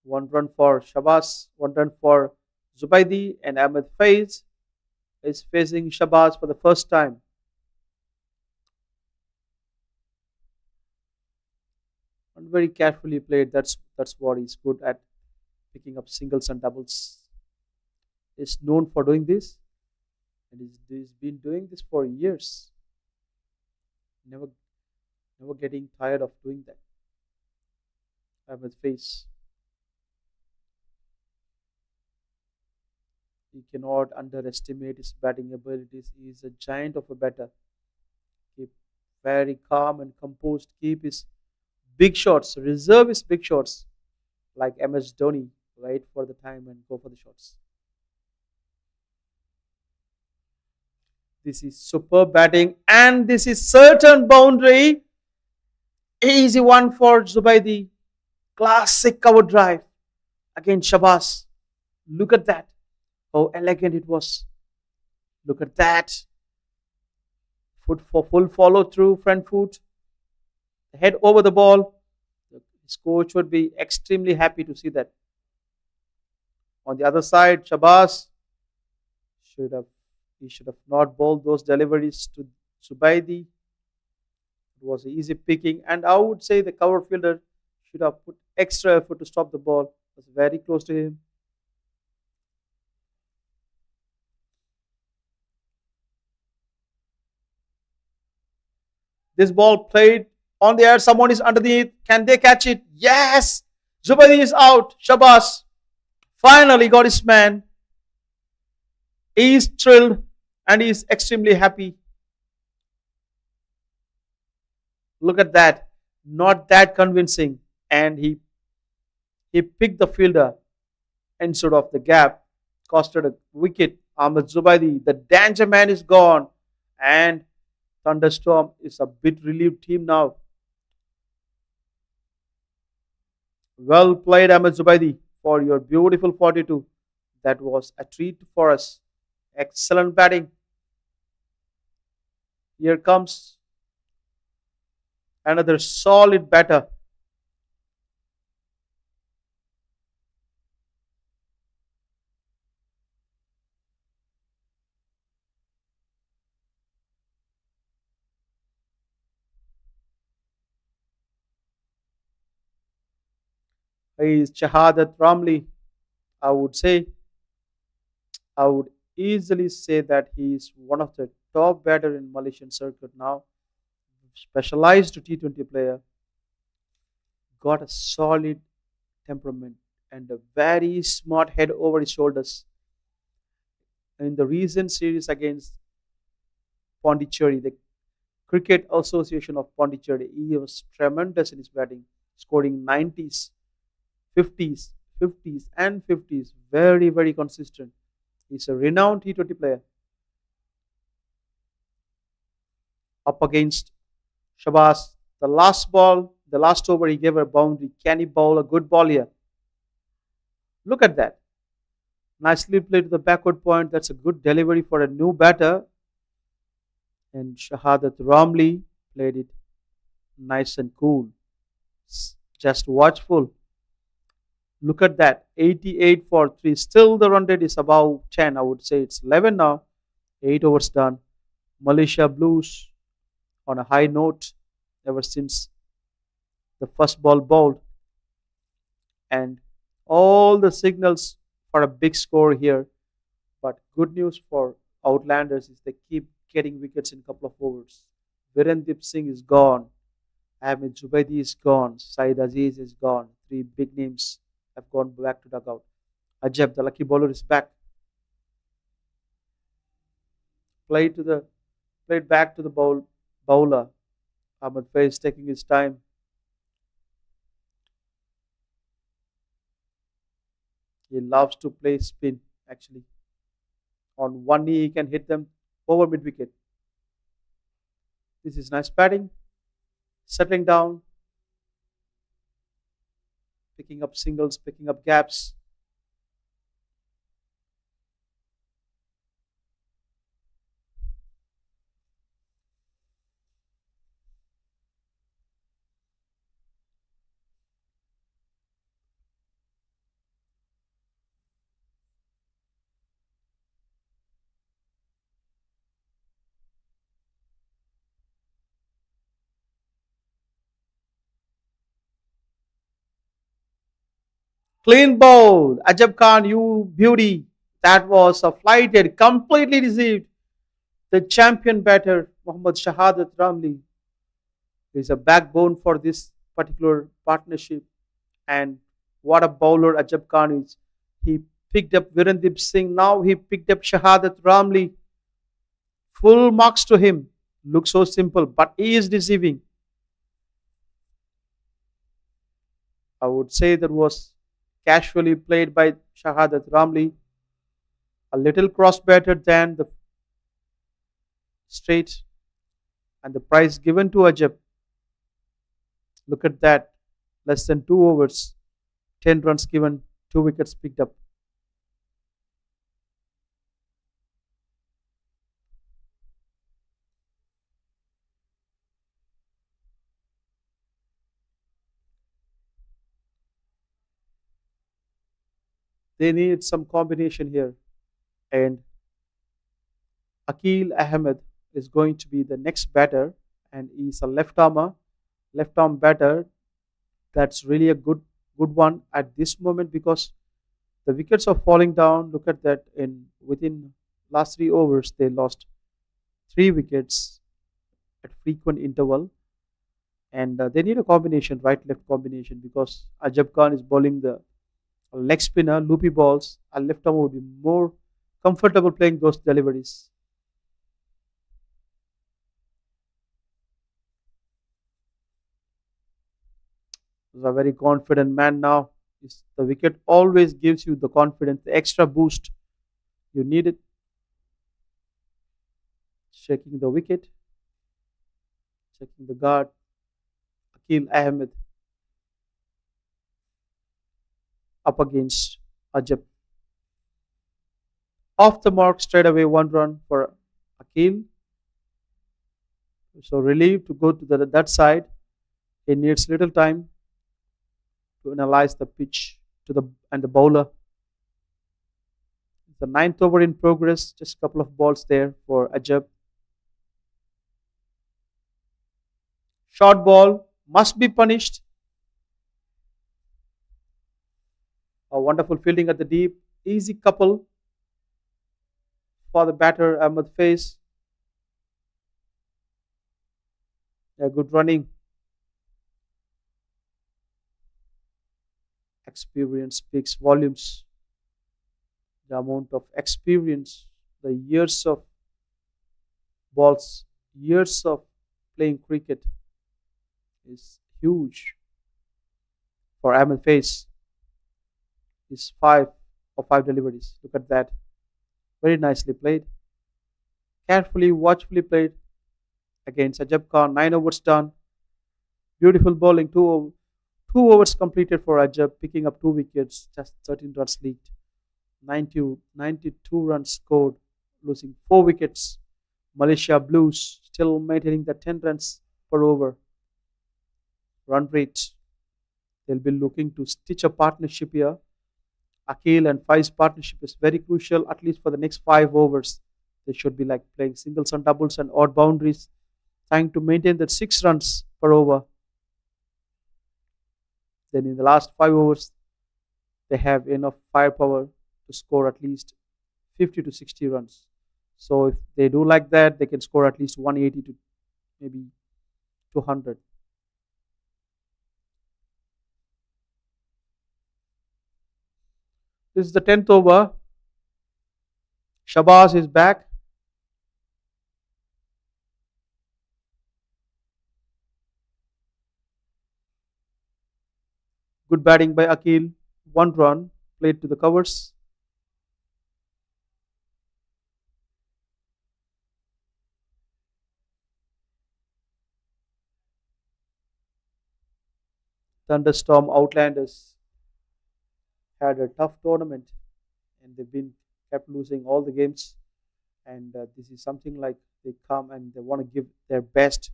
One run for Shabazz, one run for Zubaidi, and Ahmed Faiz is facing Shabazz for the first time. And very carefully played. That's what he's good at, picking up singles and doubles. Is known for doing this, and he's been doing this for years. Never never getting tired of doing that. Ahmed Faiz. You cannot underestimate his batting abilities. He is a giant of a batter. Keep very calm and composed. Keep his big shots. Reserve his big shots like MS Dhoni. Wait for the time and go for the shots. This is superb batting and this is certain boundary. Easy one for Zubaidi. Classic cover drive against Shabazz. Look at that. How elegant it was. Look at that. Foot for full follow through, front foot. Head over the ball. His coach would be extremely happy to see that. On the other side, Shabazz should have he should have not bowled those deliveries to Zubaidi. It was easy picking, and I would say the cover fielder should have put extra effort to stop the ball. It was very close to him. This ball played on the air. Someone is underneath. Can they catch it? Yes. Zubaidi is out. Shabazz finally got his man. He is thrilled and he is extremely happy. Look at that. Not that convincing. And he picked the fielder instead of the gap. Costed a wicket. Ahmed Zubaidi, the danger man, is gone. And Thunderstorm is a bit relieved team now. Well played, Ahmed Zubaidi, for your beautiful 42. That was a treat for us. Excellent batting. Here comes another solid batter. He is Shahadat Ramli. I would say, I would easily say that he is one of the top batter in Malaysian circuit now. Specialized T20 player, got a solid temperament and a very smart head over his shoulders. In the recent series against Pondicherry, the Cricket Association of Pondicherry, he was tremendous in his batting. scoring 90s, 50s, 50s, and 50s. Very, very consistent. He's a renowned T20 player. Up against Shabazz. The last ball, the last over, he gave a boundary. Can he bowl a good ball here? Look at that. Nicely played to the backward point. That's a good delivery for a new batter. And Shahadat Ramli played it nice and cool. Just watchful. Look at that. 88 for 3. Still the run rate is above 10. I would say it's 11 now. 8 overs done. Malaysia Blues on a high note ever since the first ball bowled. And all the signals for a big score here. But good news for Outlanders is they keep getting wickets in a couple of overs. Virendip Singh is gone. Ahmed Zubaidi is gone. Saeed Aziz is gone. Three big names have gone back to dugout. Ajab, the lucky bowler, is back. Played back to the bowler. Ahmed Faiz taking his time. He loves to play spin actually. On one knee he can hit them over mid wicket. This is nice batting. Settling down. Picking up singles, picking up gaps. Clean bowl. Ajab Khan, you beauty. That was a flighted, completely deceived. The champion batter, Mohammad Shahadat Ramli, is a backbone for this particular partnership. And what a bowler Ajab Khan is. He picked up Virendip Singh. Now he picked up Shahadat Ramli. Full marks to him. Looks so simple, but he is deceiving. I would say that was casually played by Shahadat Ramli. A little cross better than the straight, and the prize given to Ajab. Look at that. Less than 2 overs. 10 runs given. 2 wickets picked up. They need some combination here. And Akil Ahmed is going to be the next batter, and he's a left arm batter. That's really a good one at this moment because the wickets are falling down. Look at that. In within last 3 overs, they lost 3 wickets at frequent interval, and they need a combination, right-left combination, because Ajab Khan is bowling the leg spinner, loopy balls. A left arm would be more comfortable playing those deliveries. He's a very confident man now. The wicket always gives you the confidence, the extra boost you need it. Shaking the wicket, checking the guard. Akil Ahmed up against Ajab. Off the mark straight away, 1 run for Akil. So relieved to go to that side. He needs little time to analyze the pitch to the bowler. The ninth over in progress. Just a couple of balls there for Ajab. Short ball must be punished. A wonderful fielding at the deep. Easy couple for the batter Ahmed Faiz. Yeah, good running. Experience speaks volumes. The amount of experience, the years of balls, years of playing cricket is huge. for Ahmed Face is 5 of 5 deliveries. Look at that. Very nicely played. Carefully, watchfully played against Ajab Khan. 9 overs done. Beautiful bowling. Two overs completed for Ajab, picking up 2 wickets, just 13 runs leaked. 92 runs scored, losing 4 wickets. Malaysia Blues still maintaining the 10 runs per over run rate. They'll be looking to stitch a partnership here. Akil and Fai's partnership is very crucial, at least for the next 5 overs. They should be like playing singles and doubles and odd boundaries, trying to maintain that 6 runs per over. Then in the last 5 overs, they have enough firepower to score at least 50 to 60 runs. So if they do like that, they can score at least 180 to maybe 200. This is the 10th over. Shabazz is back. Good batting by Akil. 1 run played to the covers. Thunderstorm Outlanders had a tough tournament and they've been kept losing all the games. And this is something like they come and they want to give their best.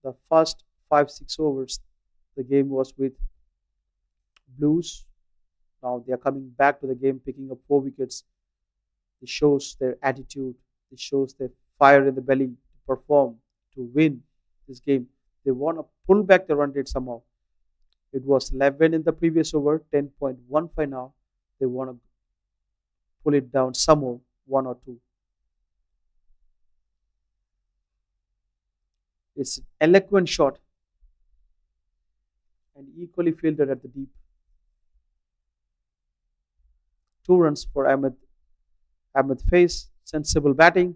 The first 5 6 overs, the game was with Blues. Now they are coming back to the game, picking up 4 wickets. This shows their attitude. This shows their fire in the belly to perform, to win this game. They want to pull back the run rate somehow. It was 11 in the previous over, 10.15 now. They want to pull it down some more, 1 or 2. It's an eloquent shot and equally fielded at the deep. 2 runs for Ahmed Face. Sensible batting.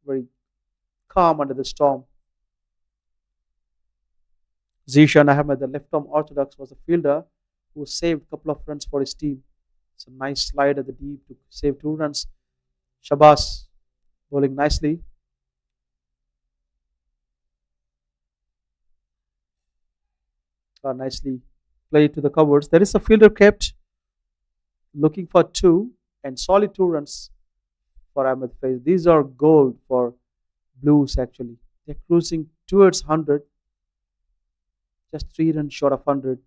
Very calm under the storm. Zishan Ahmed, the left-arm orthodox, was a fielder who saved a couple of runs for his team. It's a nice slide at the deep to save 2 runs. Shabazz bowling nicely. Nicely played to the covers. There is a fielder kept looking for 2 and solid 2 runs for Ahmed Faiz. These are gold for Blues actually. They're cruising towards 100. Just 3 runs short of 100.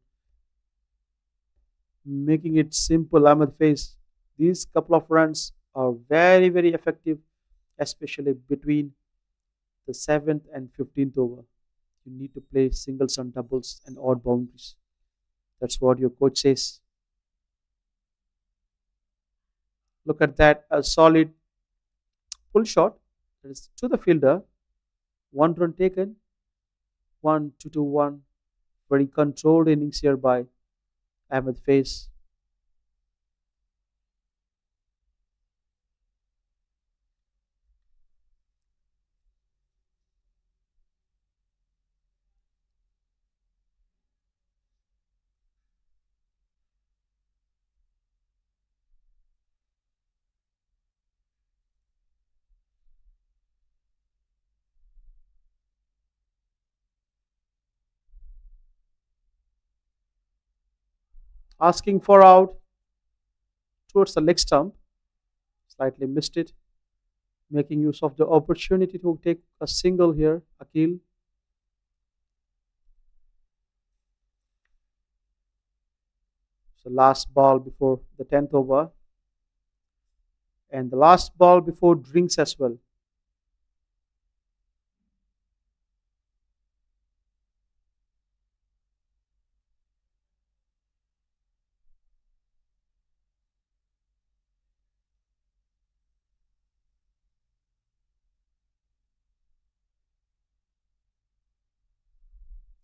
Making it simple, Ahmed Faiz. These couple of runs are very, very effective, especially between the 7th and 15th over. You need to play singles and doubles and odd boundaries. That's what your coach says. Look at that, a solid pull shot. That is to the fielder. 1 run taken. 1 2 2 1. Very controlled innings here by Ahmed Faiz. Asking for out towards the leg stump. Slightly missed it. Making use of the opportunity to take a single here, Akil. So last ball before the 10th over. And the last ball before drinks as well.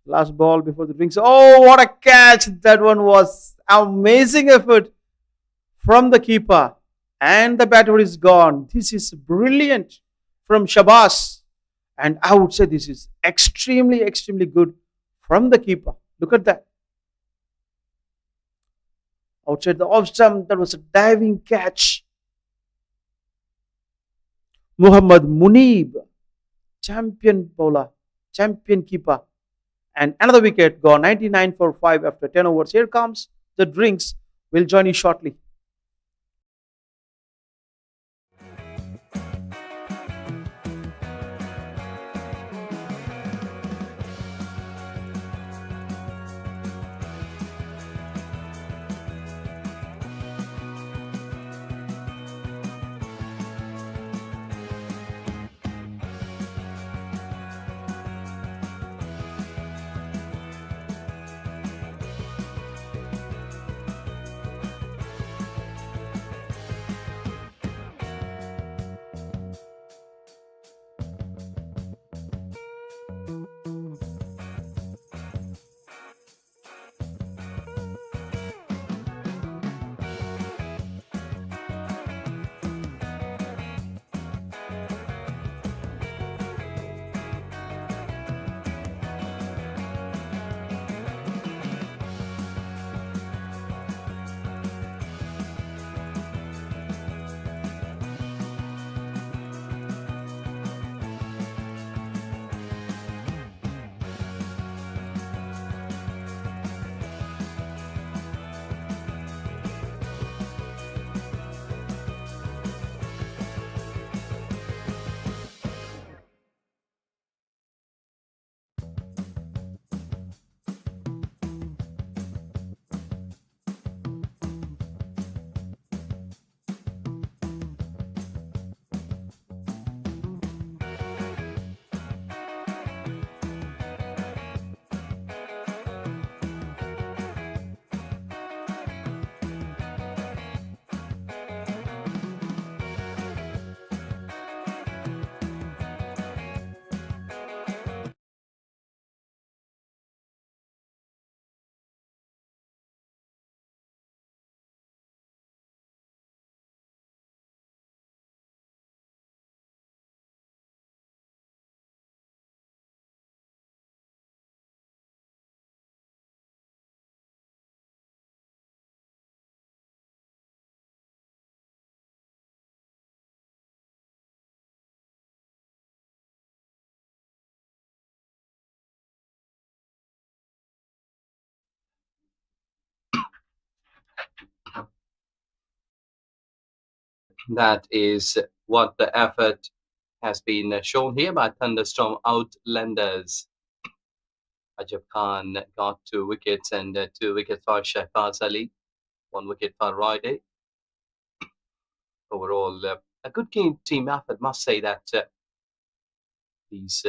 Last ball before the drinks. Oh, what a catch! That one was amazing effort from the keeper. And the batter is gone. This is brilliant from Shabazz. And I would say this is extremely, extremely good from the keeper. Look at that. Outside the off stump, that was a diving catch. Muhammad Munib, champion bowler, champion keeper. And another wicket gone 99 for 5 after 10 overs. Here comes the drinks. We'll join you shortly. That is what the effort has been shown here by Thunderstorm Outlanders. Ajab Khan got 2 wickets and 2 wickets for Shahbaz Ali, 1 wicket for Roy. Overall, a good team effort. Must say that these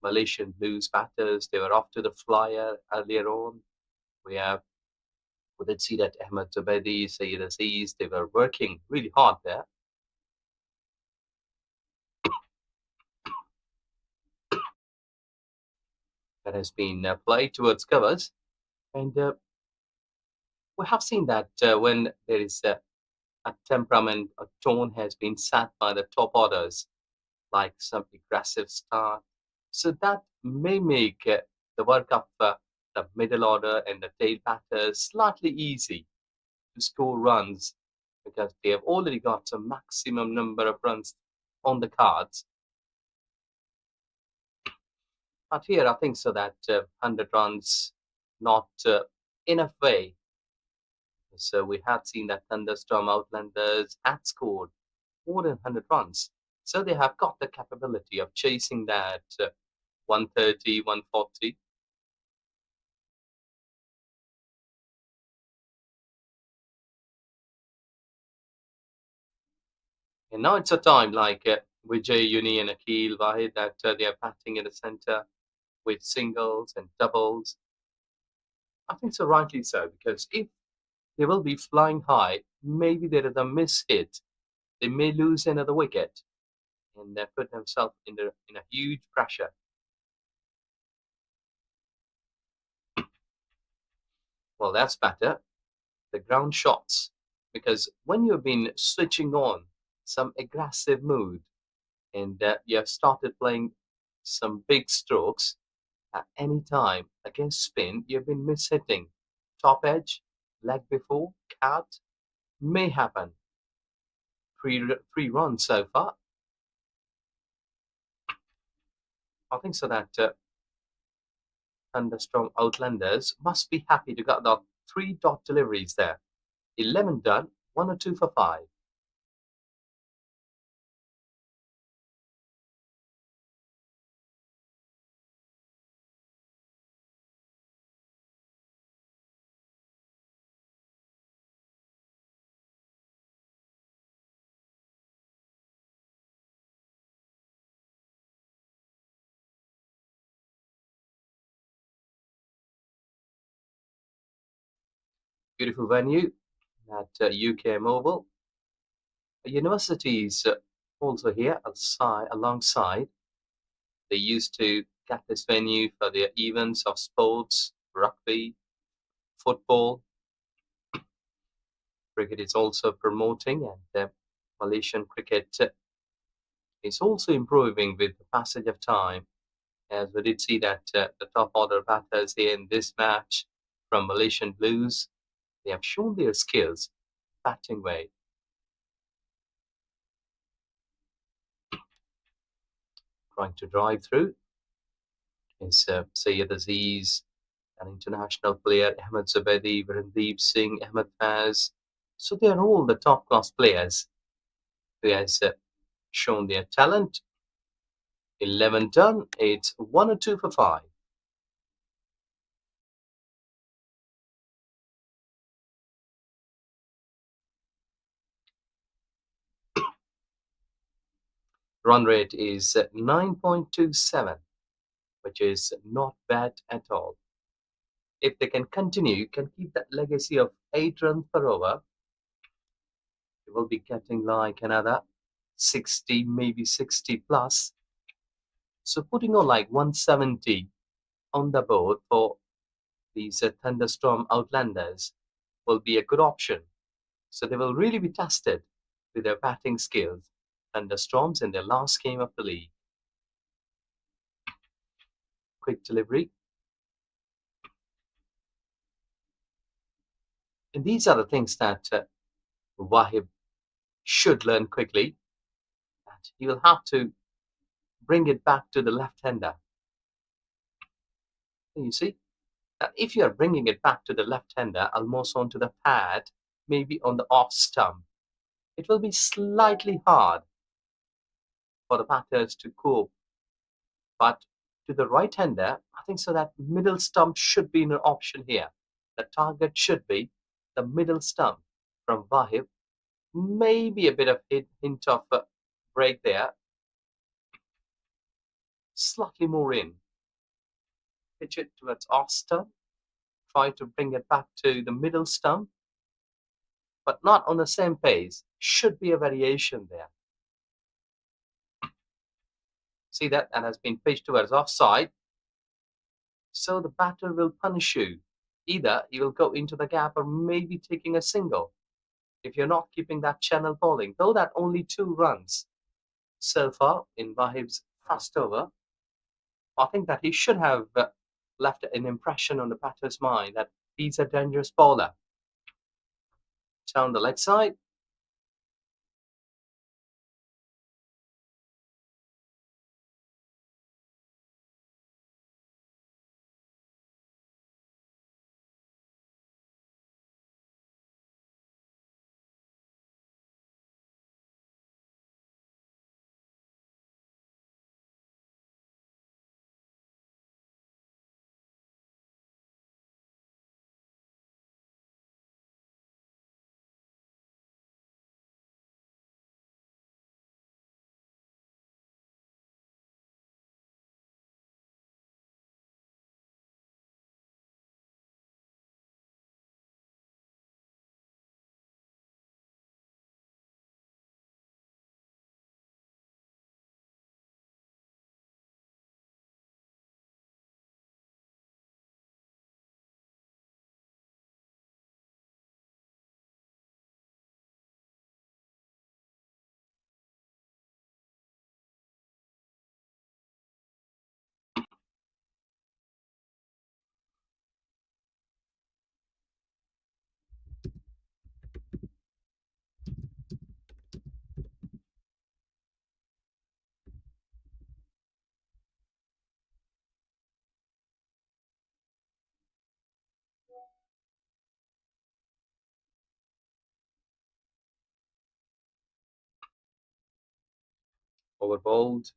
Malaysian Blues batters, they were off to the flyer earlier on. We did see that Ahmed Zubedi, Sayyid Aziz, they were working really hard there. That has been played towards covers. And we have seen that when there is a temperament, a tone has been set by the top orders, like some aggressive start. So that may make the work of the middle order and the tail batters slightly easy to score runs because they have already got a maximum number of runs on the cards. But here I think so that 100 runs not enough way. So we had seen that Thunderstorm Outlanders had scored more than 100 runs. So they have got the capability of chasing that 130, 140. And now it's a time like Vijay, Uni, and Akhil Wahid that they are batting in the center with singles and doubles. I think so, rightly so, because if they will be flying high, maybe there is a miss hit. They may lose another wicket and put themselves in a huge pressure. Well, that's better. The ground shots, because when you've been switching on some aggressive mood and you have started playing some big strokes at any time against spin. You've been mishitting top edge, leg before, cat, may happen. Three runs so far. I think so that Thunderstorm Outlanders must be happy to get the 3 dot deliveries there. 11 done, 1 or 2 for 5. Beautiful venue at UKM Oval. Universities also here alongside. They used to get this venue for their events of sports, rugby, football. Cricket is also promoting, and Malaysian cricket is also improving with the passage of time. As we did see that the top order batters here in this match from Malaysian Blues, they have shown their skills batting way. Trying to drive through is Syed Aziz, an international player, Ahmed Zabedi, Virendeep Singh, Ahmed Faz. So they are all the top class players who has shown their talent. 11 done, it's 1 or 2 for 5. Run rate is 9.27, which is not bad at all. If they can continue, can keep that legacy of 8 runs per over, they will be getting like another 60, maybe 60 plus. So putting on like 170 on the board for these Thunderstorm Outlanders will be a good option. So they will really be tested with their batting skills. Thunderstorms in their last game of the league. Quick delivery. And these are the things that Wahib should learn quickly. That he will have to bring it back to the left-hander. You see, that if you are bringing it back to the left-hander, almost onto the pad, maybe on the off stump, it will be slightly hard for the batters to cope. But to the right-hander, I think so that middle stump should be an option here. The target should be the middle stump from Wahib. Maybe a bit of hint of a break there. Slightly more in. Pitch it towards off stump. Try to bring it back to the middle stump. But not on the same pace. Should be a variation there. See that? And has been pitched towards offside. So the batter will punish you. Either you will go into the gap or maybe taking a single. If you're not keeping that channel bowling, though that only 2 runs so far in Wahib's first over, I think that he should have left an impression on the batter's mind that he's a dangerous bowler. Down the leg side. over bowled.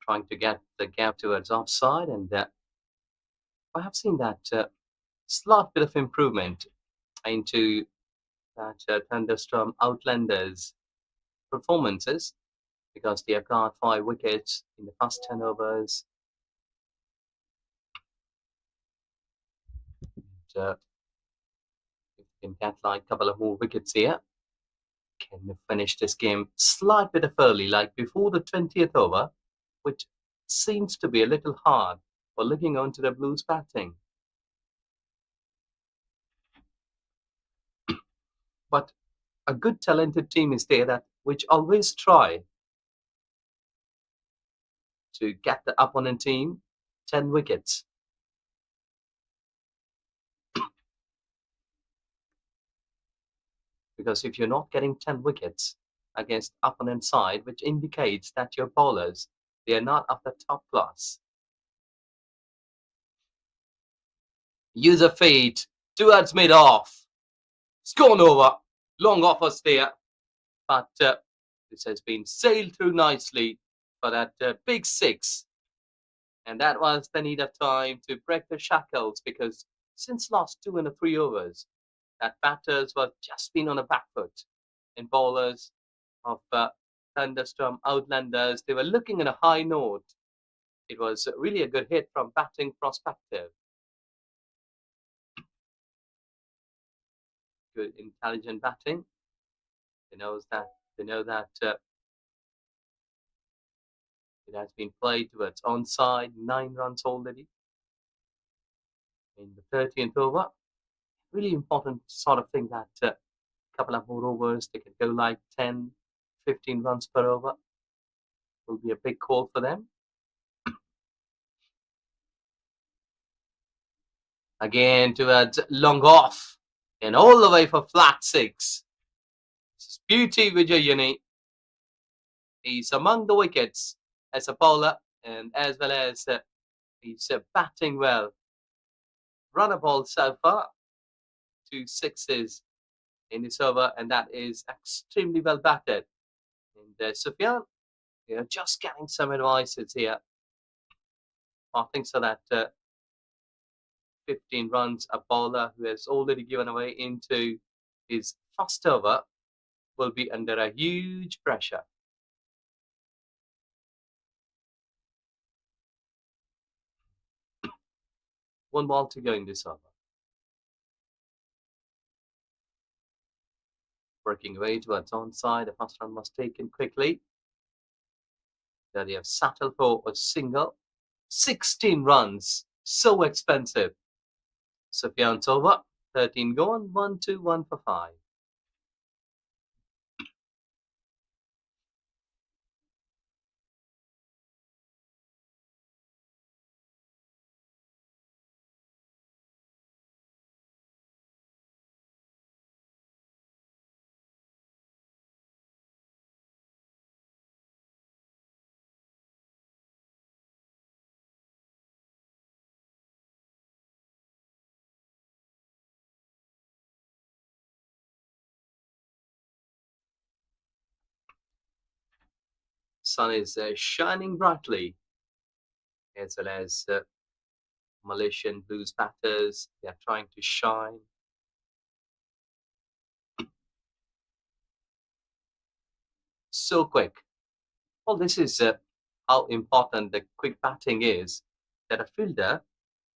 Trying to get the gap towards offside, and I have seen that slight bit of improvement into that Thunderstorm Outlanders performances, because they have got 5 wickets in the first 10 overs. And, if you can get like a couple of more wickets here, can finish this game slight bit of early, like before the 20th over, which seems to be a little hard for looking onto the Blues batting. But a good talented team is there that which always try to get the opponent team 10 wickets. Because if you're not getting 10 wickets against opponent side, which indicates that your bowlers, they are not of the top class. Use a feed towards mid off. It's gone over. Long offers there. But this has been sailed through nicely for that big 6. And that was the need of time to break the shackles, because since last 2 and 3 overs, that batters were just been on a back foot, and bowlers of Thunderstorm Outlanders, they were looking at a high note. It was really a good hit from batting perspective. Good intelligent batting. They know that it has been played towards onside, 9 runs already in the 13th over. Really important sort of thing that couple of more overs, they can go like 10, 15 runs per over. Will be a big call for them. Again towards long off and all the way for flat 6. This is beauty Vijayani. He's among the wickets as a bowler, and as well as he's batting well. Run a ball so far, 2 sixes in this over, and that is extremely well batted. And Sufyan, just getting some advices here. I think so that 15 runs, a bowler who has already given away into his first over will be under a huge pressure. One ball to go in this over. Working away towards onside, the first run was taken quickly. There they have settled for a single. 16 runs, so expensive. Sufyan's over, 13 gone, 1-2, 1 for 5. Sun is shining brightly, as well as Malaysian Blues batters. They are trying to shine. So quick. Well, this is how important the quick batting is, that a fielder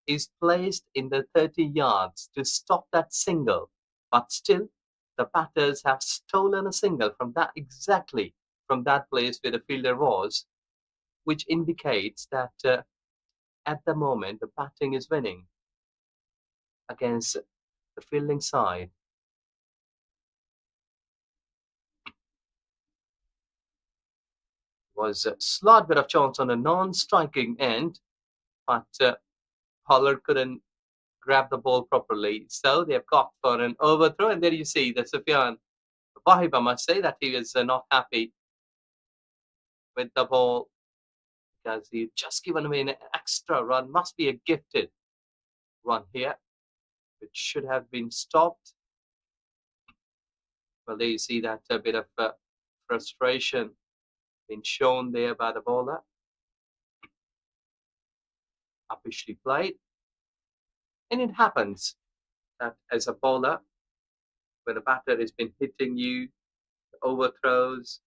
is placed in the 30 yards to stop that single, but still the batters have stolen a single from that exactly from that place where the fielder was, which indicates that at the moment the batting is winning against the fielding side. Was a slight bit of chance on a non-striking end, but Pollard couldn't grab the ball properly. So they've got for an overthrow, and there you see that Sufyan Wahib, I must say that he was not happy with the ball, because he just given away an extra run. Must be a gifted run here. which should have been stopped. Well, there you see that a bit of frustration being shown there by the bowler. Upishly played. And it happens that as a bowler, when a batter has been hitting you, the overthrows,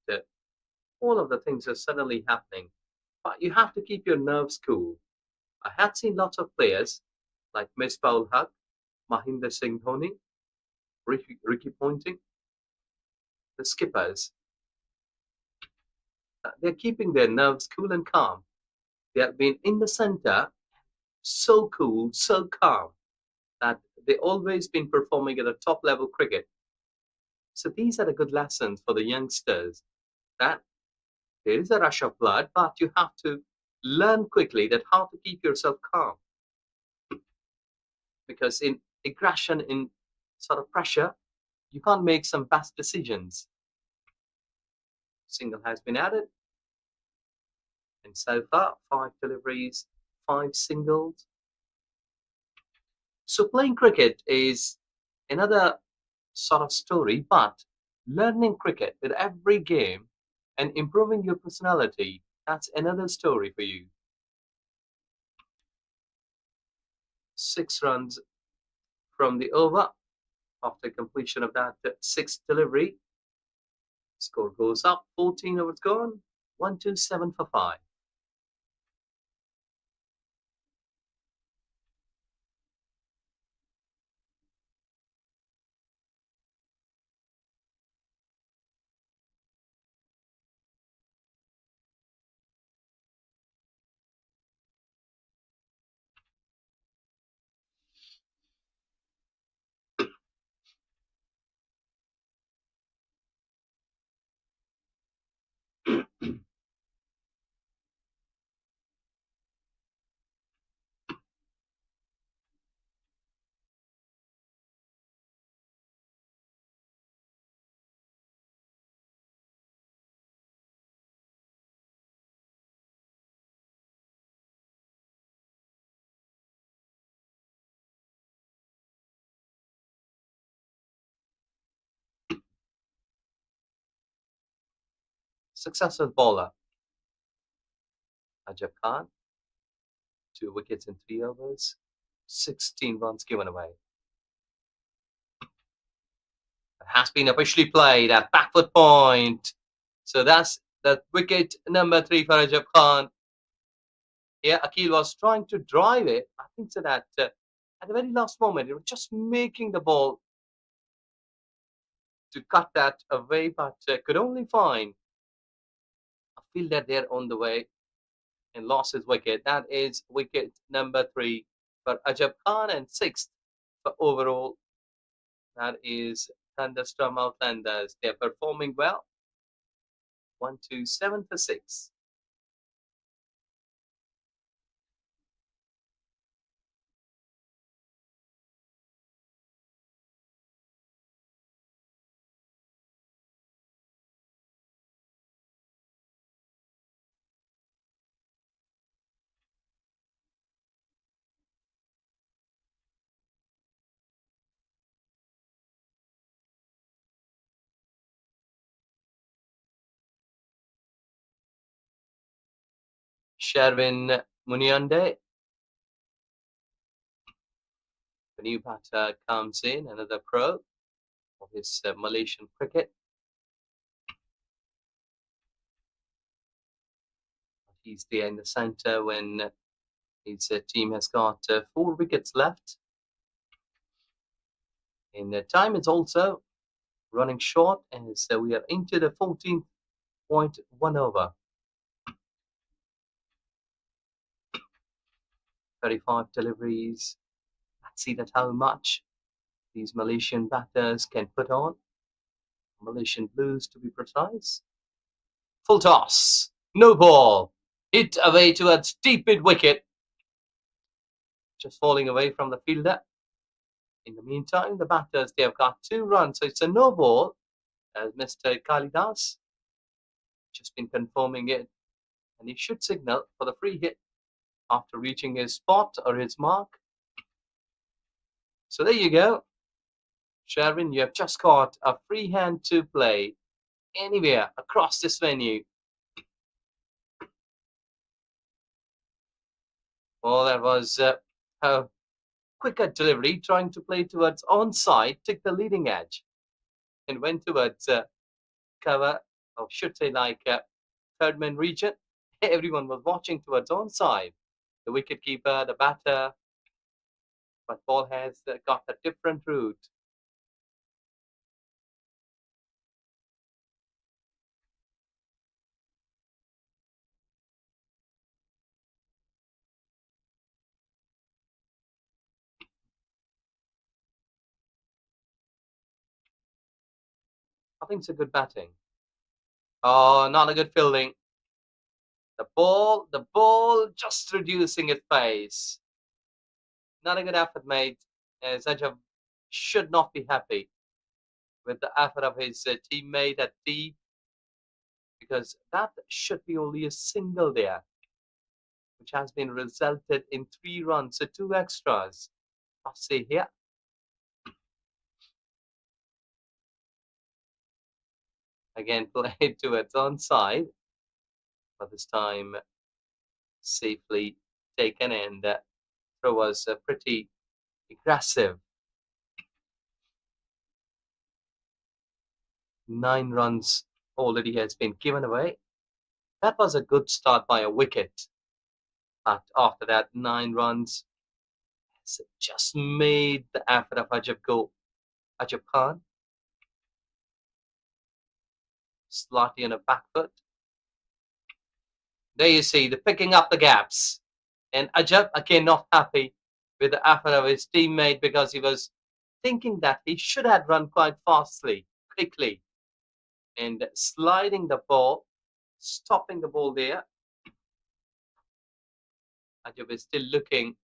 the, all of the things are suddenly happening. But you have to keep your nerves cool. I had seen lots of players like Misbah-ul Haq, Mahinder Singh Dhoni, Ricky Ponting, the skippers. They're keeping their nerves cool and calm. They have been in the centre, so cool, so calm, that they've always been performing at a top level cricket. So these are the good lessons for the youngsters, that there is a rush of blood, but you have to learn quickly that how to keep yourself calm. Because in aggression, in sort of pressure, you can't make some fast decisions. Single has been added, and so far 5 deliveries, 5 singles. So playing cricket is another sort of story, but learning cricket with every game and improving your personality, that's another story for you. 6 runs from the over after completion of that 6th delivery. Score goes up, 14 overs gone, 127 for 5. Successful bowler, Ajab Khan, 2 wickets in 3 overs, 16 runs given away. It has been officially played at back foot point. So that's the wicket number 3 for Ajab Khan. Yeah, Akil was trying to drive it. I think so that at the very last moment, he was just making the ball to cut that away, but could only find a fielder there on the way and lost his wicket. That is wicket number 3 for Ajab Khan, and 6th for overall. That is Thunderstorm Outlanders. They're performing well. 127 for 6. Sherwin Muniande, the new batter, comes in, another pro of his Malaysian cricket. He's there in the centre when his team has got 4 wickets left. And the time is also running short, and so we are into the 14.1 over. 35 deliveries. Let's see that how much these Malaysian batters can put on. Malaysian Blues, to be precise. Full toss. No ball. Hit away towards deep mid wicket. Just falling away from the fielder. In the meantime, the batters, they have got 2 runs. So it's a no ball, as Mr. Kalidas just been confirming it. And he should signal for the free hit after reaching his spot or his mark. So there you go. Sherwin, you have just got a free hand to play anywhere across this venue. Well, that was a quicker delivery, trying to play towards onside, took the leading edge and went towards cover, or should say like third man region. Everyone was watching towards onside. The wicket keeper, the batter, but ball has got a different route. I think it's a good batting. Oh, not a good fielding. The ball just reducing its pace. Not a good effort made. Sajab should not be happy with the effort of his teammate at deep, because that should be only a single there, which has been resulted in 3 runs, so 2 extras. I see here. Again, played to its own side, but this time safely taken, and throw was pretty aggressive. 9 runs already has been given away. That was a good start by a wicket. But after that, 9 runs has just made the effort of Ajab go. Ajab Khan slightly on a back foot. There you see the picking up the gaps. And Ajab again not happy with the effort of his teammate, because he was thinking that he should have run quite fastly, quickly, and sliding the ball, stopping the ball there. Ajab is still looking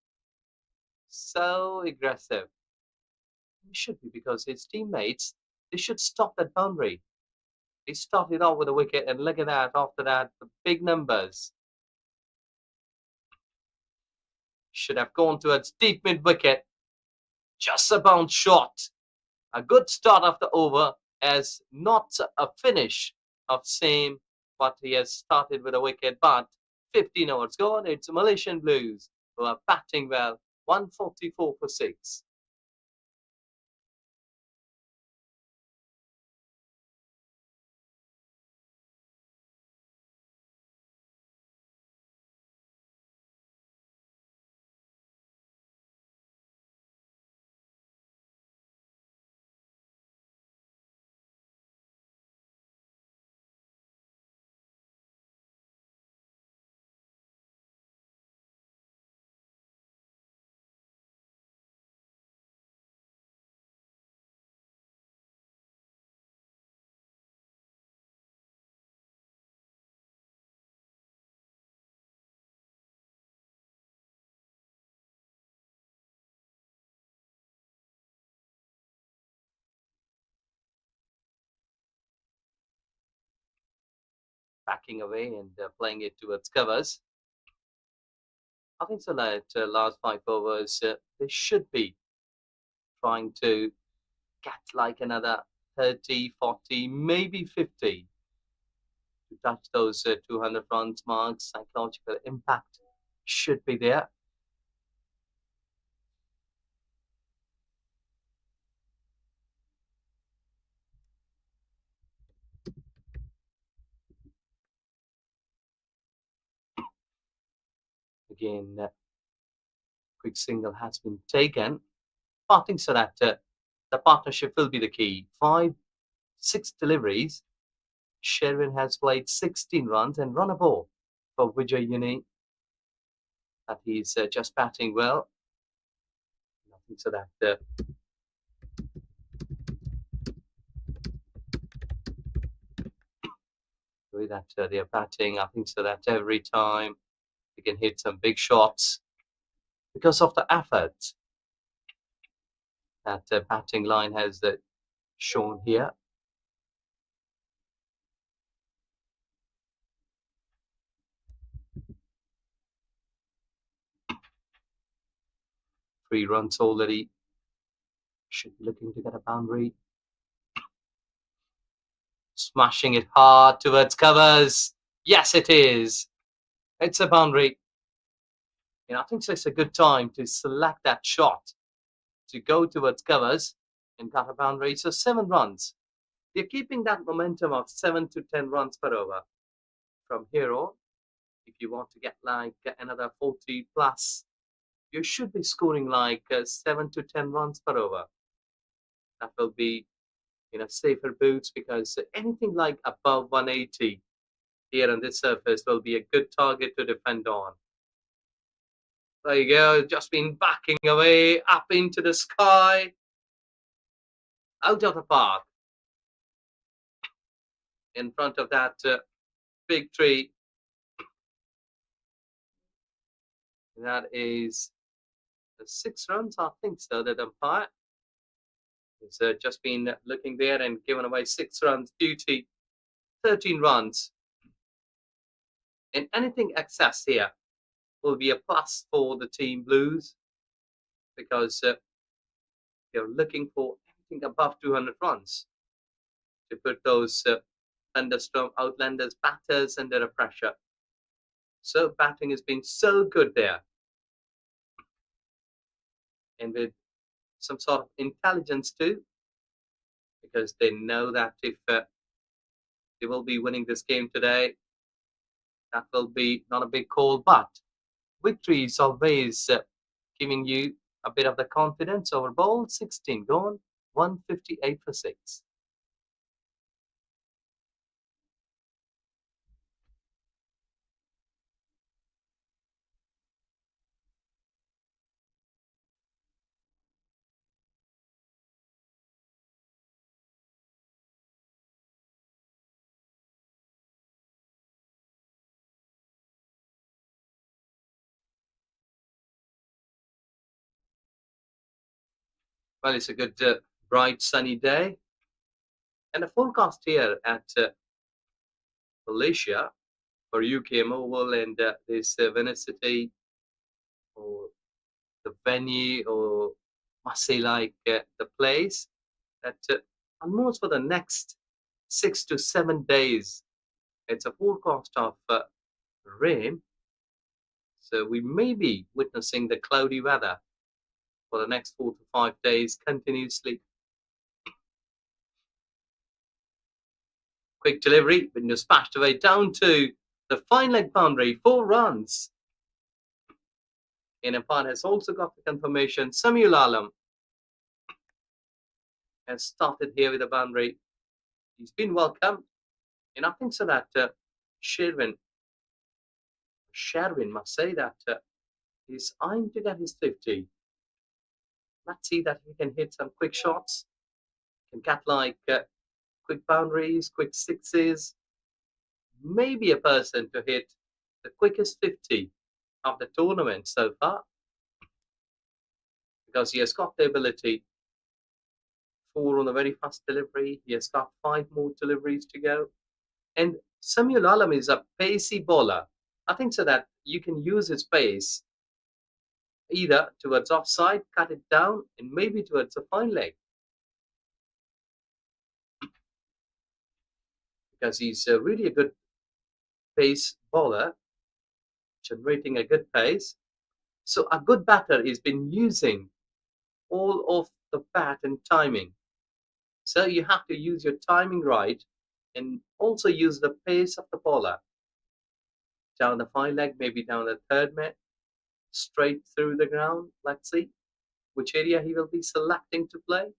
so aggressive. He should be, because his teammates, they should stop that boundary. He started off with a wicket, and look at that. After that, the big numbers. Should have gone towards deep mid wicket. Just a bounce shot. A good start of the over, as not a finish of same what he has started with a wicket, but 15 overs gone. It's Malaysian Blues who are batting well, 144 for 6. Backing away and playing it towards covers. I think so that last 5 overs, they should be trying to get like another 30, 40, maybe 50 to touch those 200 runs marks. Psychological impact should be there. Again, quick single has been taken. I think so that the partnership will be the key. 6 deliveries. Sherwin has played 16 runs and run a ball for Vijay Uni. That he's just batting well. I think so that the way that they are batting, I think so that every time they can hit some big shots because of the effort that batting line has shown here. Three runs already Should be looking to get a boundary. Smashing it hard towards covers. Yes, it is. It's a boundary. I think so it's a good time to select that shot to go towards covers and cut a boundary. So 7 runs. They're keeping that momentum of 7 to 10 runs per over from here on. If you want to get like another 40 plus, you should be scoring like 7 to 10 runs per over. That will be safer boots, because anything like above 180 here on this surface will be a good target to defend on. There you go, just been backing away up into the sky, out of the park, in front of that big tree. That is 6 runs, I think so. That umpire has just been looking there and given away 6 runs. Duty 13 runs. And anything excess here will be a plus for the team Blues, because they're looking for anything above 200 runs to put those Thunderstorm Outlanders batters under pressure. So batting has been so good there, and with some sort of intelligence too, because they know that if they will be winning this game today, that will be not a big call, but victory is always giving you a bit of the confidence. Over ball 16 gone, 158 for 6. Well, it's a good, bright, sunny day. And the forecast here at Malaysia for UKM Oval and this Venice City, or the venue, or must say like the place, that almost for the next 6 to 7 days, it's a forecast of rain. So we may be witnessing the cloudy weather for the next 4 to 5 days continuously. Quick delivery, but just smashed away down to the fine leg boundary, 4 runs. And umpire has also got the confirmation. Samuel Alam has started here with a boundary. He's been welcomed. And I think so that Sherwin must say that he's eyeing to get his 50. Let's see that he can hit some quick shots, can get like quick boundaries, quick sixes. Maybe a person to hit the quickest 50 of the tournament so far, because he has got the ability. 4 on the very first delivery. He has got 5 more deliveries to go. And Samuel Alam is a pacey bowler. I think so that you can use his pace either towards offside, cut it down, and maybe towards a fine leg, because he's really a good pace bowler, generating a good pace. So a good batter has been using all of the bat and timing. So you have to use your timing right, and also use the pace of the bowler. Down the fine leg, maybe down the third man, straight through the ground. Let's see which area he will be selecting to play.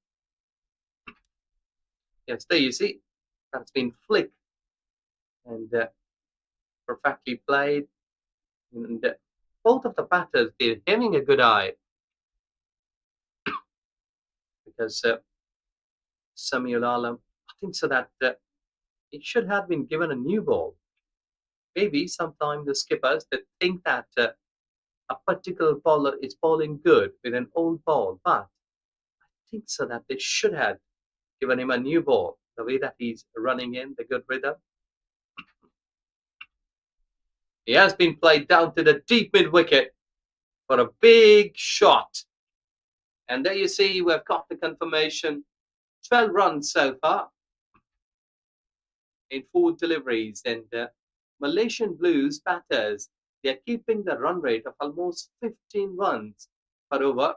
Yes, there you see, that's been flicked and perfectly played. And both of the batters, they're having a good eye, because Samuel Alam, I think so that it should have been given a new ball. Maybe sometime the skippers, they think that a particular bowler is bowling good with an old ball, but I think so that they should have given him a new ball, the way that he's running in, the good rhythm. He has been played down to the deep mid wicket for a big shot. And there you see, we've got the confirmation. 12 runs so far in 4 deliveries. And Malaysian Blues batters, they're keeping the run rate of almost 15 runs per over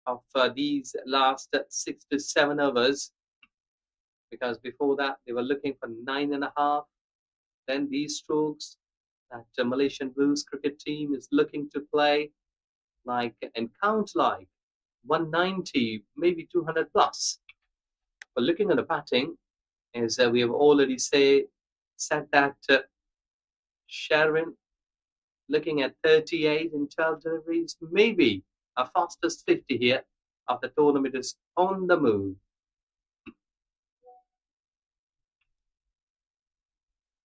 of these last 6 to 7 overs. Because before that, they were looking for 9.5. Then these strokes that the Malaysian Blues cricket team is looking to play like and count like 190, maybe 200 plus. But looking at the batting, as we have already said that Sherwin looking at 38 in 12 deliveries, maybe a fastest 50 here of the tournament is on the move.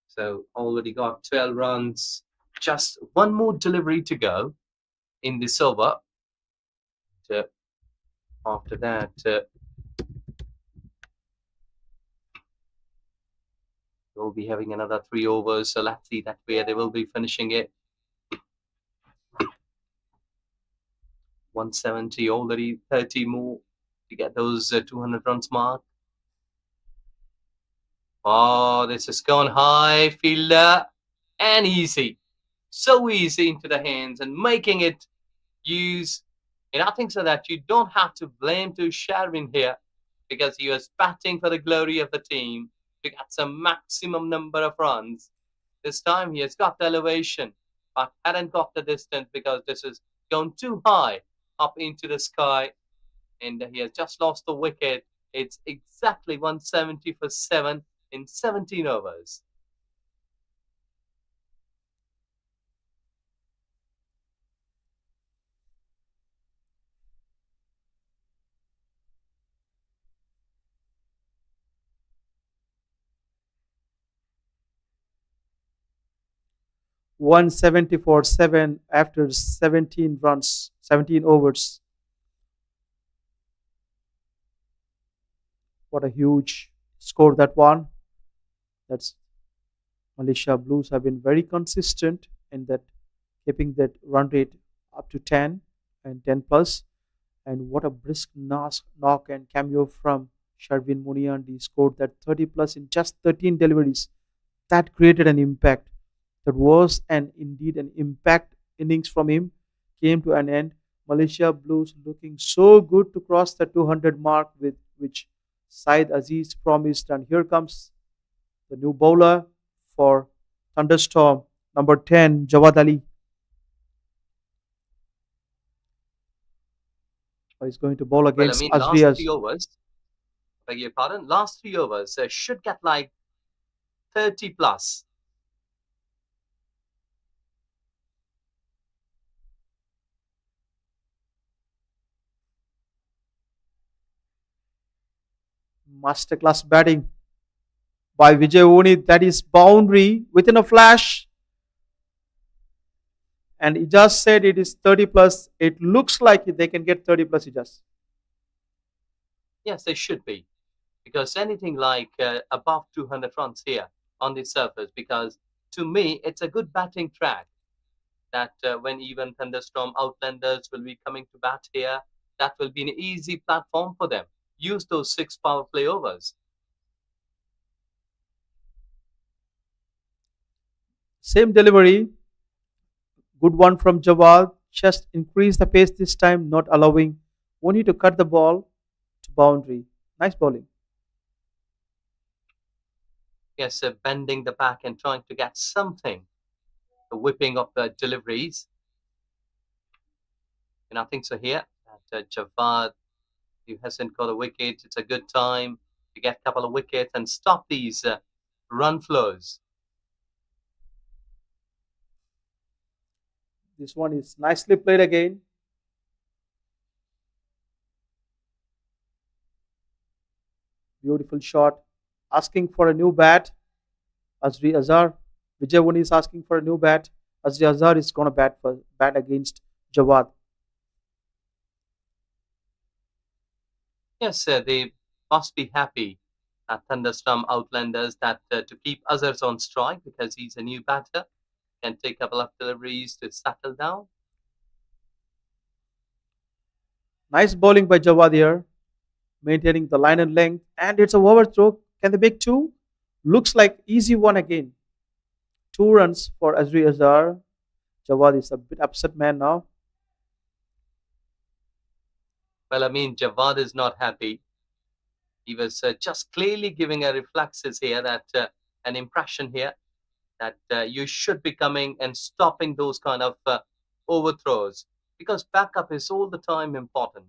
So already got 12 runs, just one more delivery to go in this over. After that, we'll be having another 3 overs. So let's see that where they will be finishing it. 170 already, 30 more to get those 200 runs mark. Oh, this has gone high, fielder, and easy. So easy into the hands and making it use. And I think so that you don't have to blame to Sherwin here because he was batting for the glory of the team to get some maximum number of runs. This time he has got the elevation, but hadn't got the distance because this has gone too high up into the sky, and he has just lost the wicket. It's exactly 170 for 7 in 17 overs. One seventy for 7 after 17 runs, 17 overs. What a huge score that one. That's Malaysia Blues have been very consistent in that keeping that run rate up to 10 and 10 plus. And what a brisk knock and cameo from Sharvin Muniandi scored that 30 plus in just 13 deliveries. That created an impact. That was an indeed an impact innings from him came to an end. Malaysia Blues looking so good to cross the 200 mark with which Said Aziz promised. And here comes the new bowler for Thunderstorm, number 10, Jawad Ali. Is going to bowl Well, I against mean, last Azrias. 3 overs, beg your pardon, last 3 overs should get like 30 plus. Masterclass batting by Vijay Oni. That is boundary within a flash. And he just said it is 30 plus. It looks like they can get 30 plus. He just. Yes, they should be. Because anything like above 200 runs here on the surface, because to me, it's a good batting track that when even Thunderstorm Outlanders will be coming to bat here, that will be an easy platform for them. Use those 6 power play overs. Same delivery. Good one from Jawad. Just increase the pace this time, not allowing Oni to cut the ball to boundary. Nice bowling. Yes, bending the back and trying to get something, the whipping of the deliveries. And I think so here that Javad, who hasn't got a wicket, it's a good time to get a couple of wickets and stop these run flows. This one is nicely played again. Beautiful shot. Asking for a new bat. Azri Azhar. Vijay Oni is asking for a new bat. Azri Azhar is going to bat against Jawad. Yes, they must be happy at Thunderstorm Outlanders that to keep others on strike because he's a new batter, can take a couple of deliveries to settle down. Nice bowling by Jawad here, maintaining the line and length, and it's a overthrow. Can they make two? Looks like easy one again. 2 runs for Azri Azhar. Jawad is a bit upset man now. Well, I mean, Javad is not happy. He was just clearly giving a reflexes here that an impression here that you should be coming and stopping those kind of overthrows because backup is all the time important.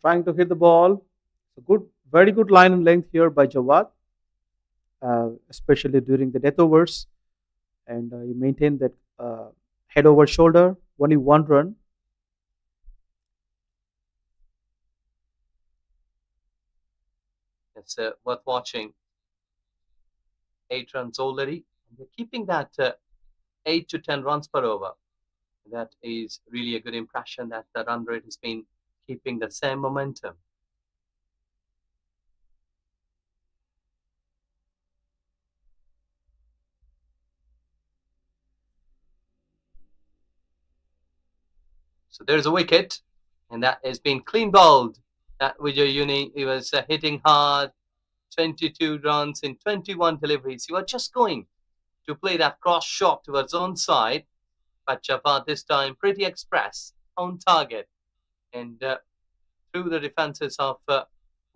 Trying to hit the ball. It's a good, very good line and length here by Jawad, especially during the death overs, and he maintained that head over shoulder. Only 1 run. It's worth watching. 8 runs already. They're keeping that 8 to 10 runs per over. That is really a good impression that the run rate has been keeping the same momentum. So there's a wicket, and that has been clean bowled. That Vijay Uni, he was hitting hard, 22 runs in 21 deliveries. You are just going to play that cross shot towards own side, but Jafar this time pretty express, on target, and through the defences of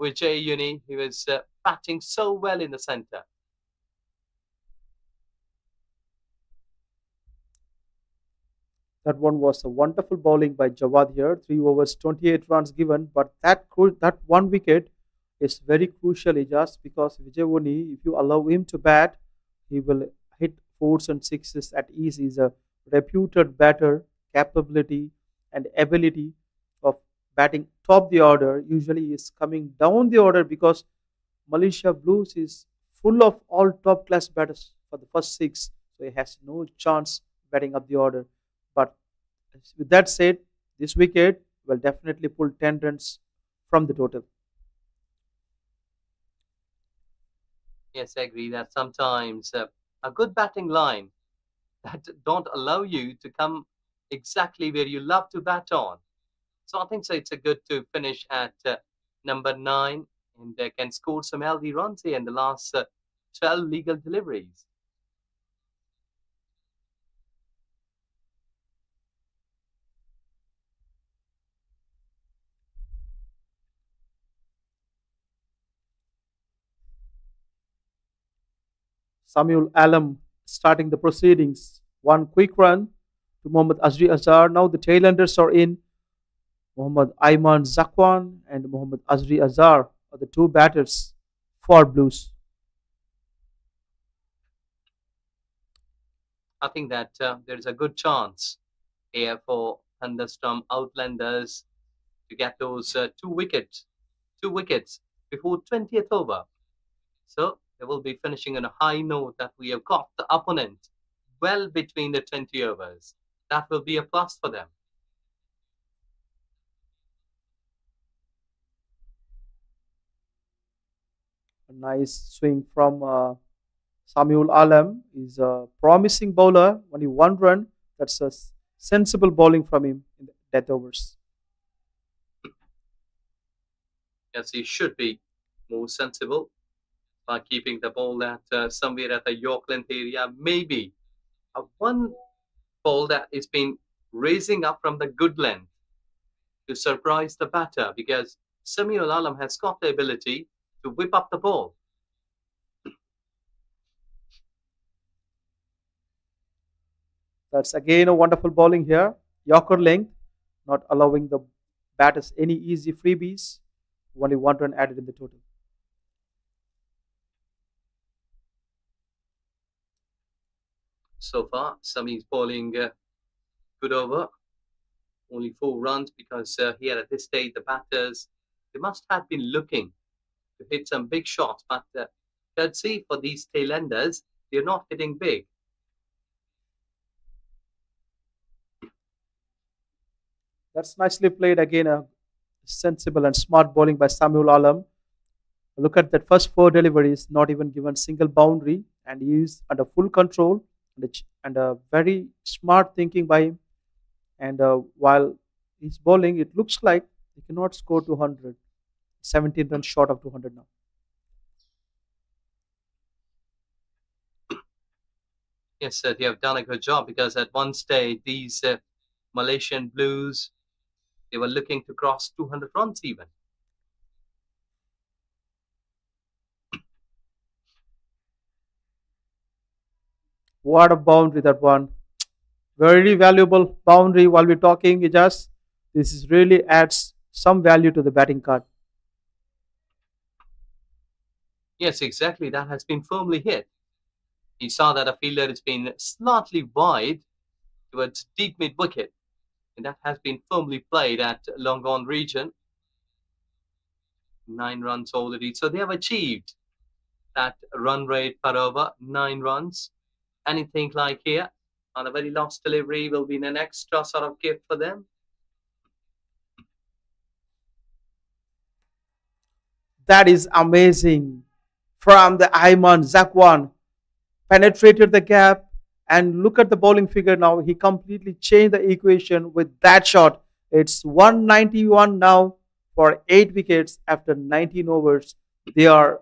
Vijay Uni, he was batting so well in the centre. That one was a wonderful bowling by Jawad here. 3 overs, 28 runs given, but that one wicket is very crucial, just because Vijay Voni, if you allow him to bat, he will hit fours and sixes at ease. He's a reputed batter, capability and ability of batting top the order. Usually, is coming down the order because Malaysia Blues is full of all top class batters for the first six, so he has no chance batting up the order. But with that said, this wicket will definitely pull 10 runs from the total. Yes, I agree that sometimes a good batting line that don't allow you to come exactly where you love to bat on. So I think so. It's a good to finish at number 9 and can score some healthy runs here in the last 12 legal deliveries. Samuel Alam starting the proceedings. One quick run to Mohammad Azri Azhar. Now the tailenders are in. Mohammad Ayman Zakwan and Mohammad Azri Azhar are the two batters for Blues. I think that there is a good chance here for Thunderstorm Outlanders to get those two wickets before 20th over. So they will be finishing on a high note that we have got the opponent well between the 20 overs. That will be a plus for them. A nice swing from Samuel Alam. Is a promising bowler. Only 1 run. That's a sensible bowling from him in the death overs. Yes, he should be more sensible by keeping the ball at somewhere at the York length area. Maybe a one ball that is been raising up from the good length to surprise the batter because Samuel Alam has got the ability to whip up the ball. That's again a wonderful bowling here. Yorker length, not allowing the batters any easy freebies. Only 1 run added in the total. So far, Sami is bowling good over, only 4 runs because here at this stage the batters they must have been looking to hit some big shots, but let's see for these tailenders they're not hitting big. That's nicely played again. A sensible and smart bowling by Samuel Alam. Look at that first four deliveries, not even given single boundary, and he is under full control and a very smart thinking by him. And while he's bowling, it looks like he cannot score 200. 17 runs short of 200 now. Yes, they have done a good job because at one stage these Malaysian Blues they were looking to cross 200 runs even. What a boundary that one. Very valuable boundary while we're talking. It just this is really adds some value to the batting card. Yes, exactly. That has been firmly hit. He saw that a fielder has been slightly wide towards deep mid wicket, and that has been firmly played at long on region. 9 runs already. So they have achieved that run rate per over, 9 runs. Anything like here on a very last delivery will be an extra sort of gift for them. That is amazing. From the Ayman Zakwan penetrated the gap and look at the bowling figure now. He completely changed the equation with that shot. It's 191 now for 8 wickets after 19 overs. They are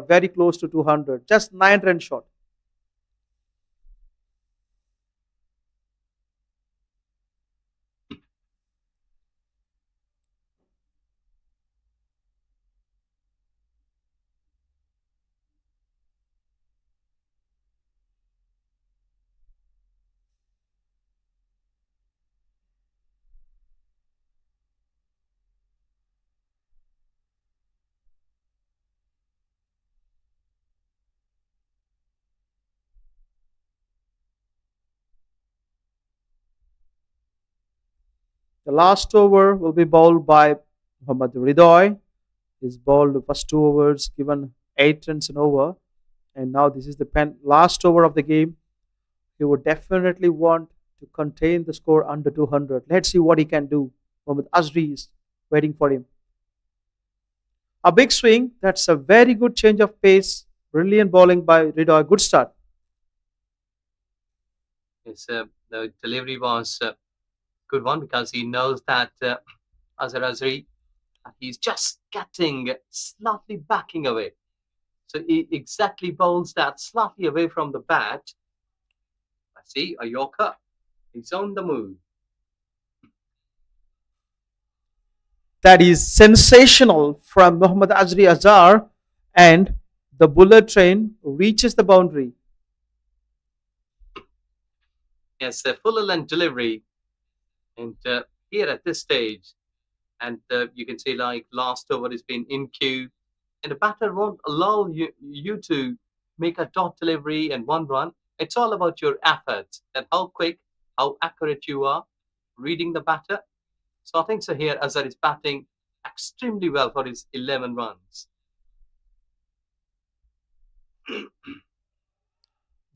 very close to 200. Just 9 runs short. The last over will be bowled by Muhammad Ridoy. He's bowled the first 2 overs, given 8 runs an over, and now this is the last over of the game. He would definitely want to contain the score under 200. Let's see what he can do. Mohammad Azri is waiting for him. A big swing. That's a very good change of pace. Brilliant bowling by Ridoy. Good start. Yes, the delivery was a good one because he knows that Azhar Azri, he's just getting slightly backing away. So he exactly bowls that slightly away from the bat. I see a Yorker. He's on the move. That is sensational from Muhammad Azri Azhar, and the bullet train reaches the boundary. Yes, a full length delivery. And here at this stage, and you can see like last over has been in queue, and the batter won't allow you to make a dot delivery and 1 run. It's all about your efforts and how quick, how accurate you are reading the batter. So I think so here Azhar is batting extremely well for his 11 runs.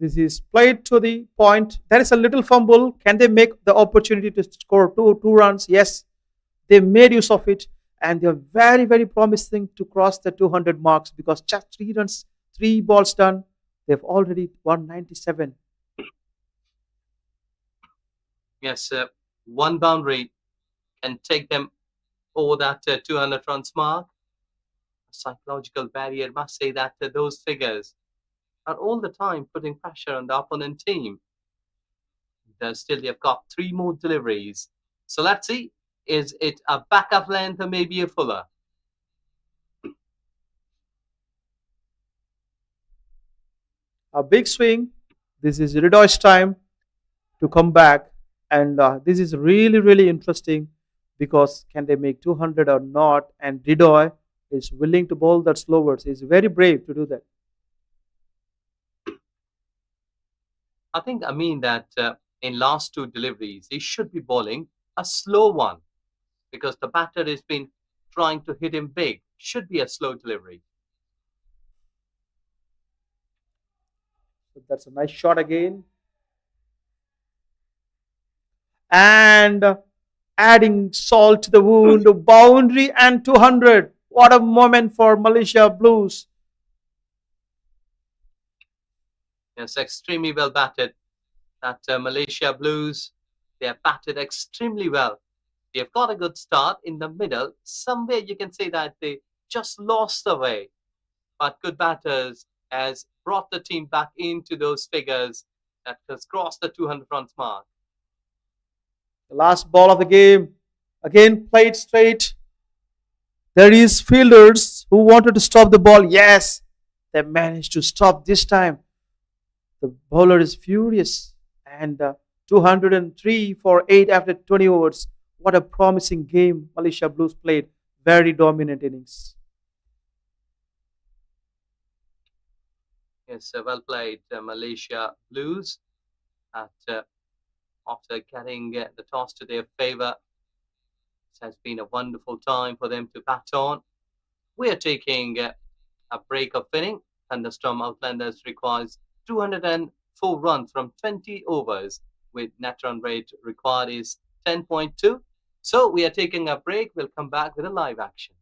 This is played to the point. There is a little fumble. Can they make the opportunity to score two runs? Yes, they made use of it, and they're very, very promising to cross the 200 marks because just 3 runs, 3 balls done. They've already won 97. Yes, one boundary can take them over that 200 runs mark. A psychological barrier must say that those figures are all the time putting pressure on the opponent team. Still, they've got 3 more deliveries. So let's see, is it a backup length or maybe a fuller? A big swing. This is Ridoy's time to come back, and this is really, really interesting because can they make 200 or not? And Ridoy is willing to bowl that slowers. He's very brave to do that. I think I mean that in last 2 deliveries, he should be bowling a slow one because the batter has been trying to hit him big. Should be a slow delivery. So that's a nice shot again. And adding salt to the wound, boundary and 200. What a moment for Malaysia Blues. Yes, extremely well batted. That Malaysia Blues, they have batted extremely well. They have got a good start in the middle. Somewhere you can say that they just lost the way. But good batters has brought the team back into those figures that has crossed the 200 runs mark. The last ball of the game, again played straight. There is fielders who wanted to stop the ball. Yes, they managed to stop this time. The bowler is furious. And 203 for 8 after 20 overs. What a promising game Malaysia Blues played. Very dominant innings. Yes, well played, Malaysia Blues. At, after getting the toss to their favour, it has been a wonderful time for them to bat on. We are taking a break of inning. Thunderstorm Outlanders requires 204 runs from 20 overs, with net run rate required is 10.2. So we are taking a break. We'll come back with a live action.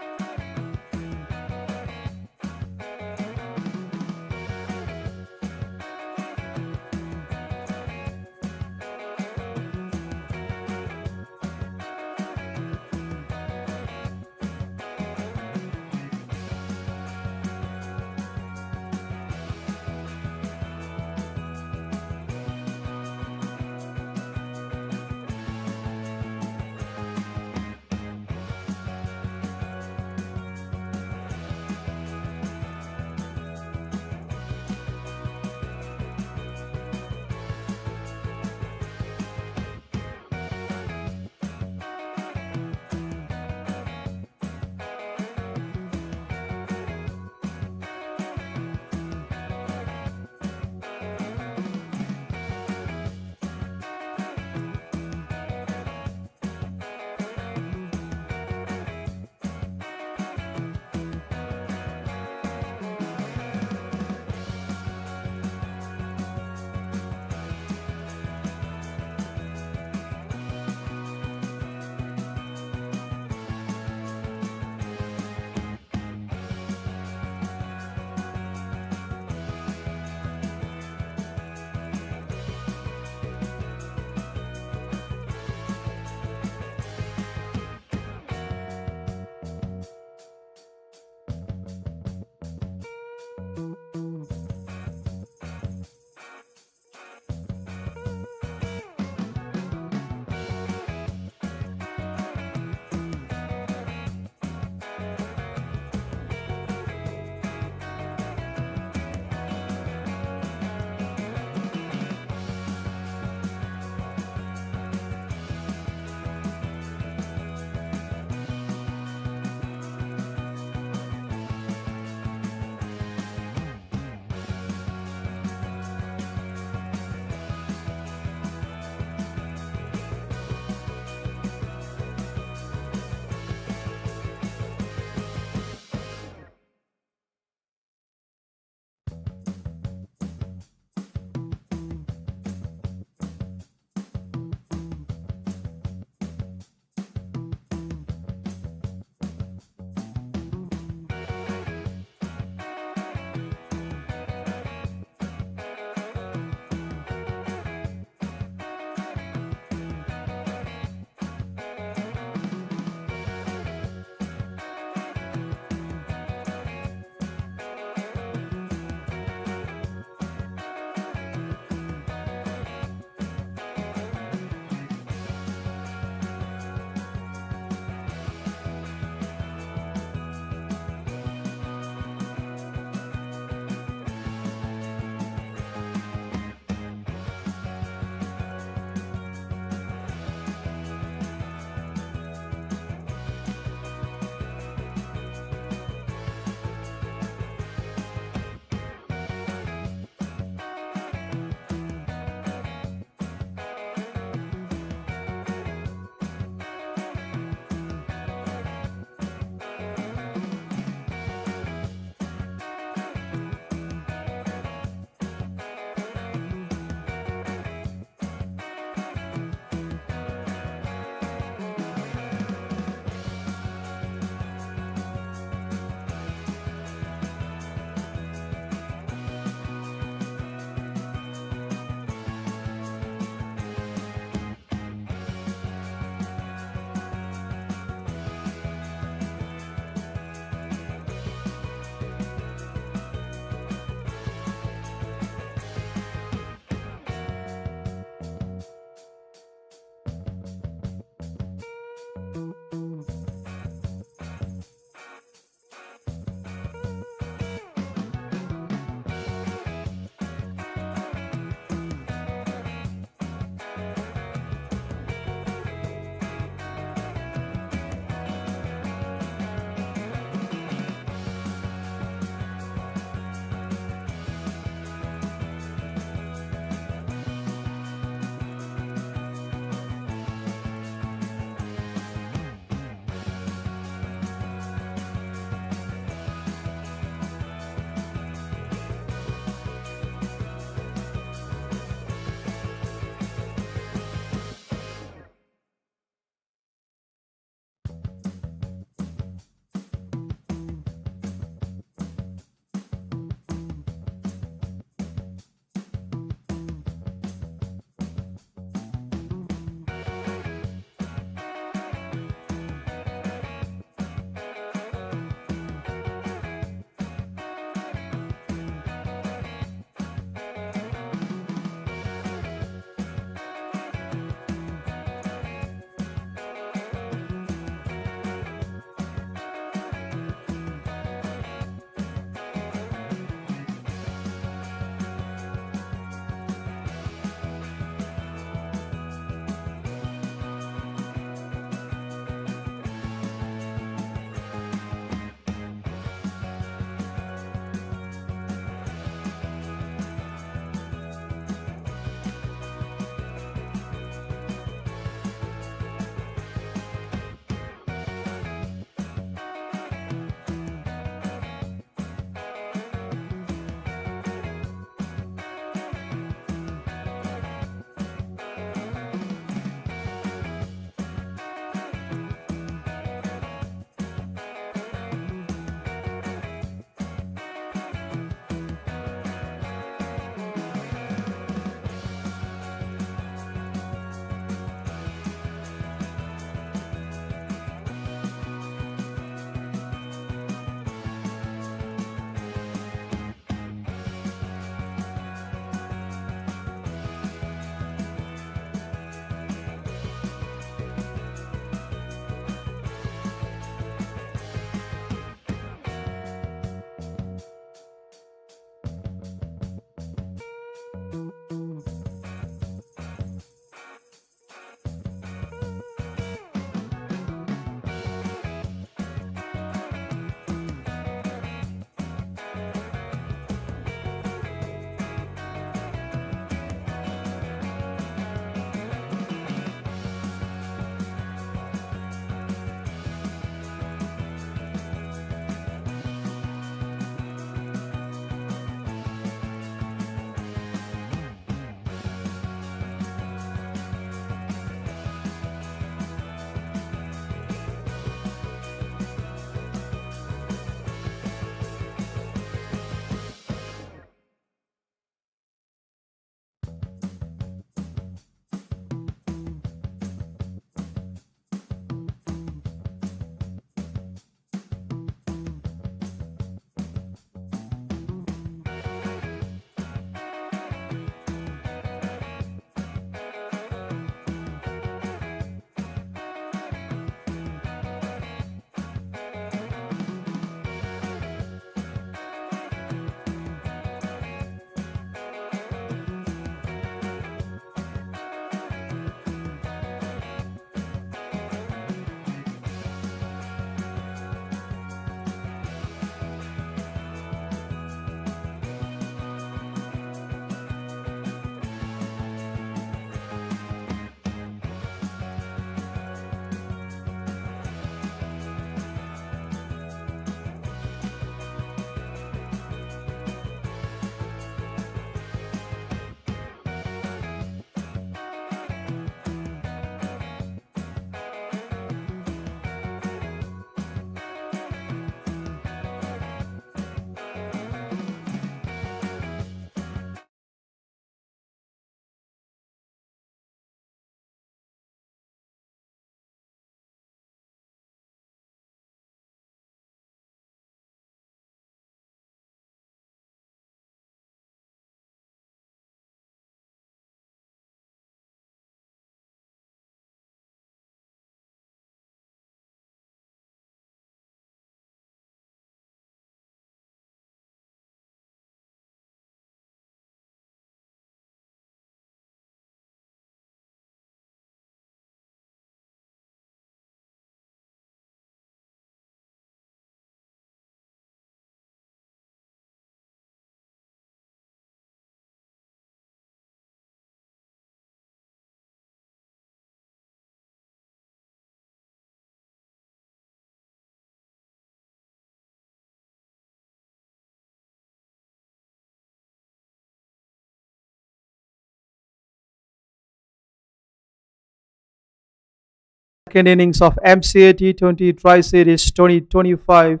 second innings of MCA T20 Tri Series 2025.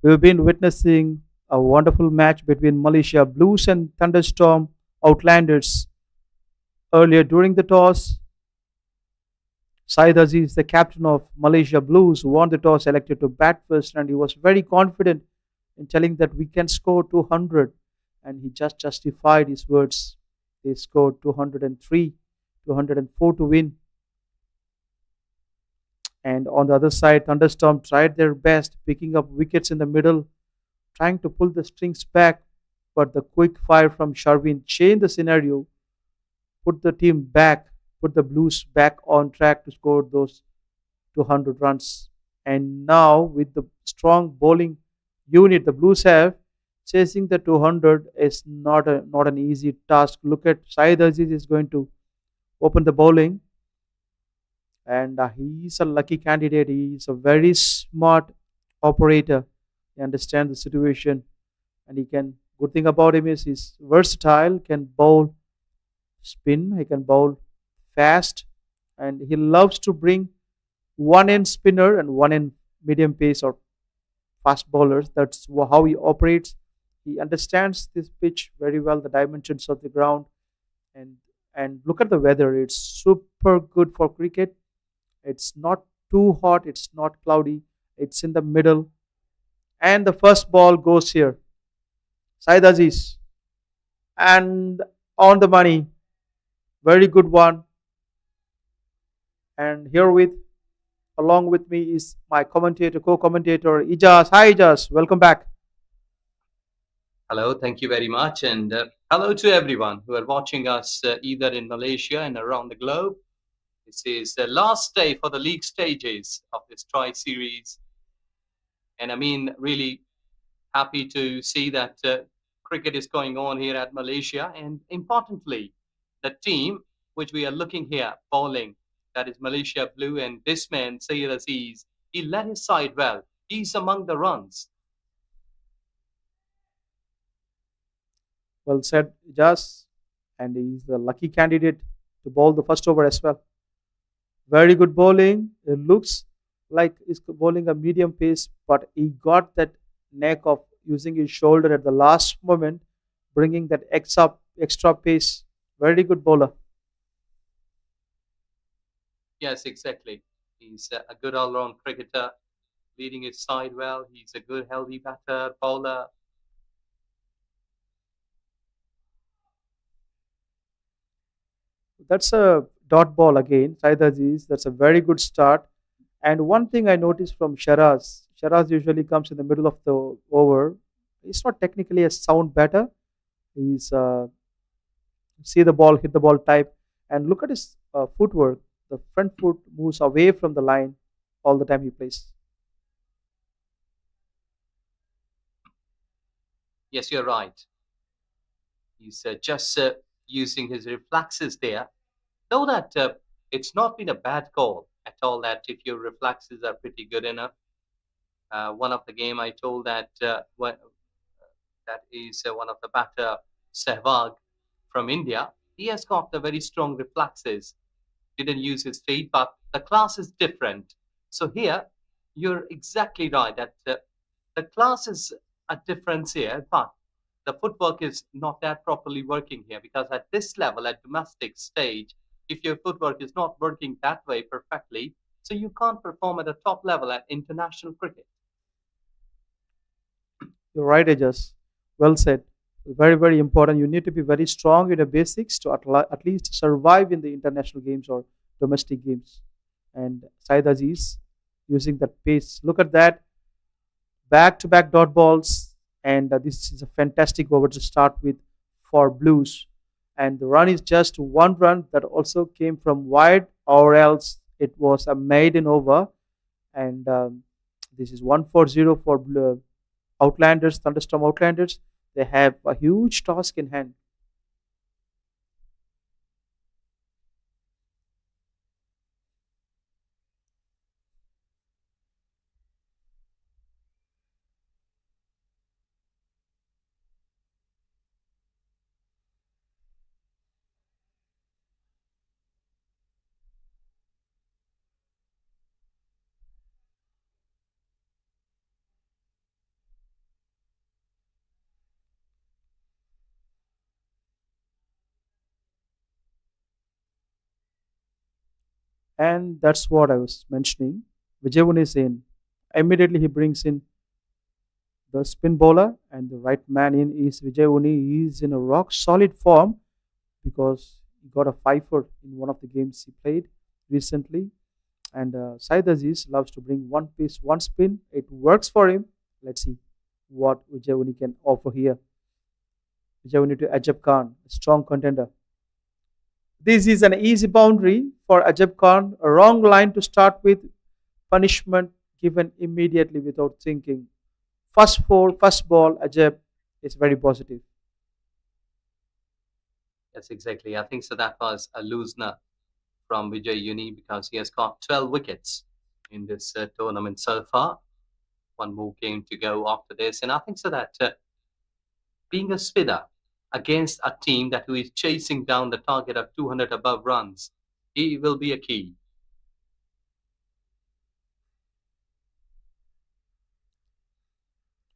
We've been witnessing a wonderful match between Malaysia Blues and Thunderstorm Outlanders. Earlier during the toss, Saeed Aziz, the captain of Malaysia Blues, won the toss, elected to bat first, and he was very confident in telling that we can score 200, and he just justified his words. They scored 203, 204 to win. And on the other side, Thunderstorm tried their best, picking up wickets in the middle, trying to pull the strings back. But the quick fire from Sharvin changed the scenario, put the team back, put the Blues back on track to score those 200 runs. And now, with the strong bowling unit the Blues have, chasing the 200 is not an easy task. Look at Saeed Aziz is going to open the bowling, and he's a lucky candidate. He's a very smart operator. He understands the situation, and he can. Good thing about him is he's versatile. Can bowl spin. He can bowl fast, and he loves to bring one end spinner and one end medium pace or fast bowlers. That's how he operates. He understands this pitch very well, the dimensions of the ground, and look at the weather. It's super good for cricket. It's not too hot, it's not cloudy, it's in the middle. And the first ball goes here. Saeed Aziz. And on the money. Very good one. And here with along with me is my commentator, co-commentator Ijaz. Hi Ijaz, welcome back. Hello, thank you very much. And hello to everyone who are watching us either in Malaysia and around the globe. This is the last day for the league stages of this Tri Series. And I mean, really happy to see that cricket is going on here at Malaysia. And importantly, the team which we are looking here bowling, that is Malaysia Blue, and this man, Sayyid Aziz, he led his side well. He's among the runs. Well said, Ijaz. And he's a lucky candidate to bowl the first over as well. Very good bowling. It looks like he's bowling a medium pace, but he got that neck of using his shoulder at the last moment, bringing that extra pace. Very good bowler. Yes, exactly. He's a good all-round cricketer, leading his side well. He's a good, healthy batter, bowler. That's a dot ball again. Saeed Aziz. That's a very good start. And one thing I noticed from Sharaz usually comes in the middle of the over. He's not technically a sound batter. He's see the ball, hit the ball type, and look at his footwork. The front foot moves away from the line all the time he plays. Yes, you're right. He's just using his reflexes there. Though that it's not been a bad call at all. That if your reflexes are pretty good enough. One of the game I told that that is one of the batter Sehwag from India. He has got the very strong reflexes. Didn't use his feet, but the class is different. So here, you're exactly right that the class is a difference here, but the footwork is not that properly working here because at this level, at domestic stage, if your footwork is not working that way perfectly, so you can't perform at a top level at international cricket. You're right, Ajas. Well said. Very, very important. You need to be very strong in the basics to at least survive in the international games or domestic games. And Saeed Aziz using that pace. Look at that. Back to back dot balls. And this is a fantastic over to start with for Blues. And the run is just one run that also came from wide, or else it was a maiden over. And this is 140 for Outlanders, Thunderstorm Outlanders. They have a huge task in hand. And that's what I was mentioning. Vijayun is in. Immediately he brings in the spin bowler, and the right man in is Vijayuni. He is in a rock solid form because he got a fifer in one of the games he played recently. And Said Aziz loves to bring one piece, one spin. It works for him. Let's see what Vijayuni can offer here. Vijayuni to Ajab Khan, a strong contender. This is an easy boundary for Ajab Khan. A wrong line to start with. Punishment given immediately without thinking. First four, first ball, Ajab is very positive. Yes, exactly. I think so. That was a loosener from Vijay Uni because he has got 12 wickets in this tournament so far. One more game to go after this, and I think so that being a spinner against a team that who is chasing down the target of 200 above runs, he will be a key.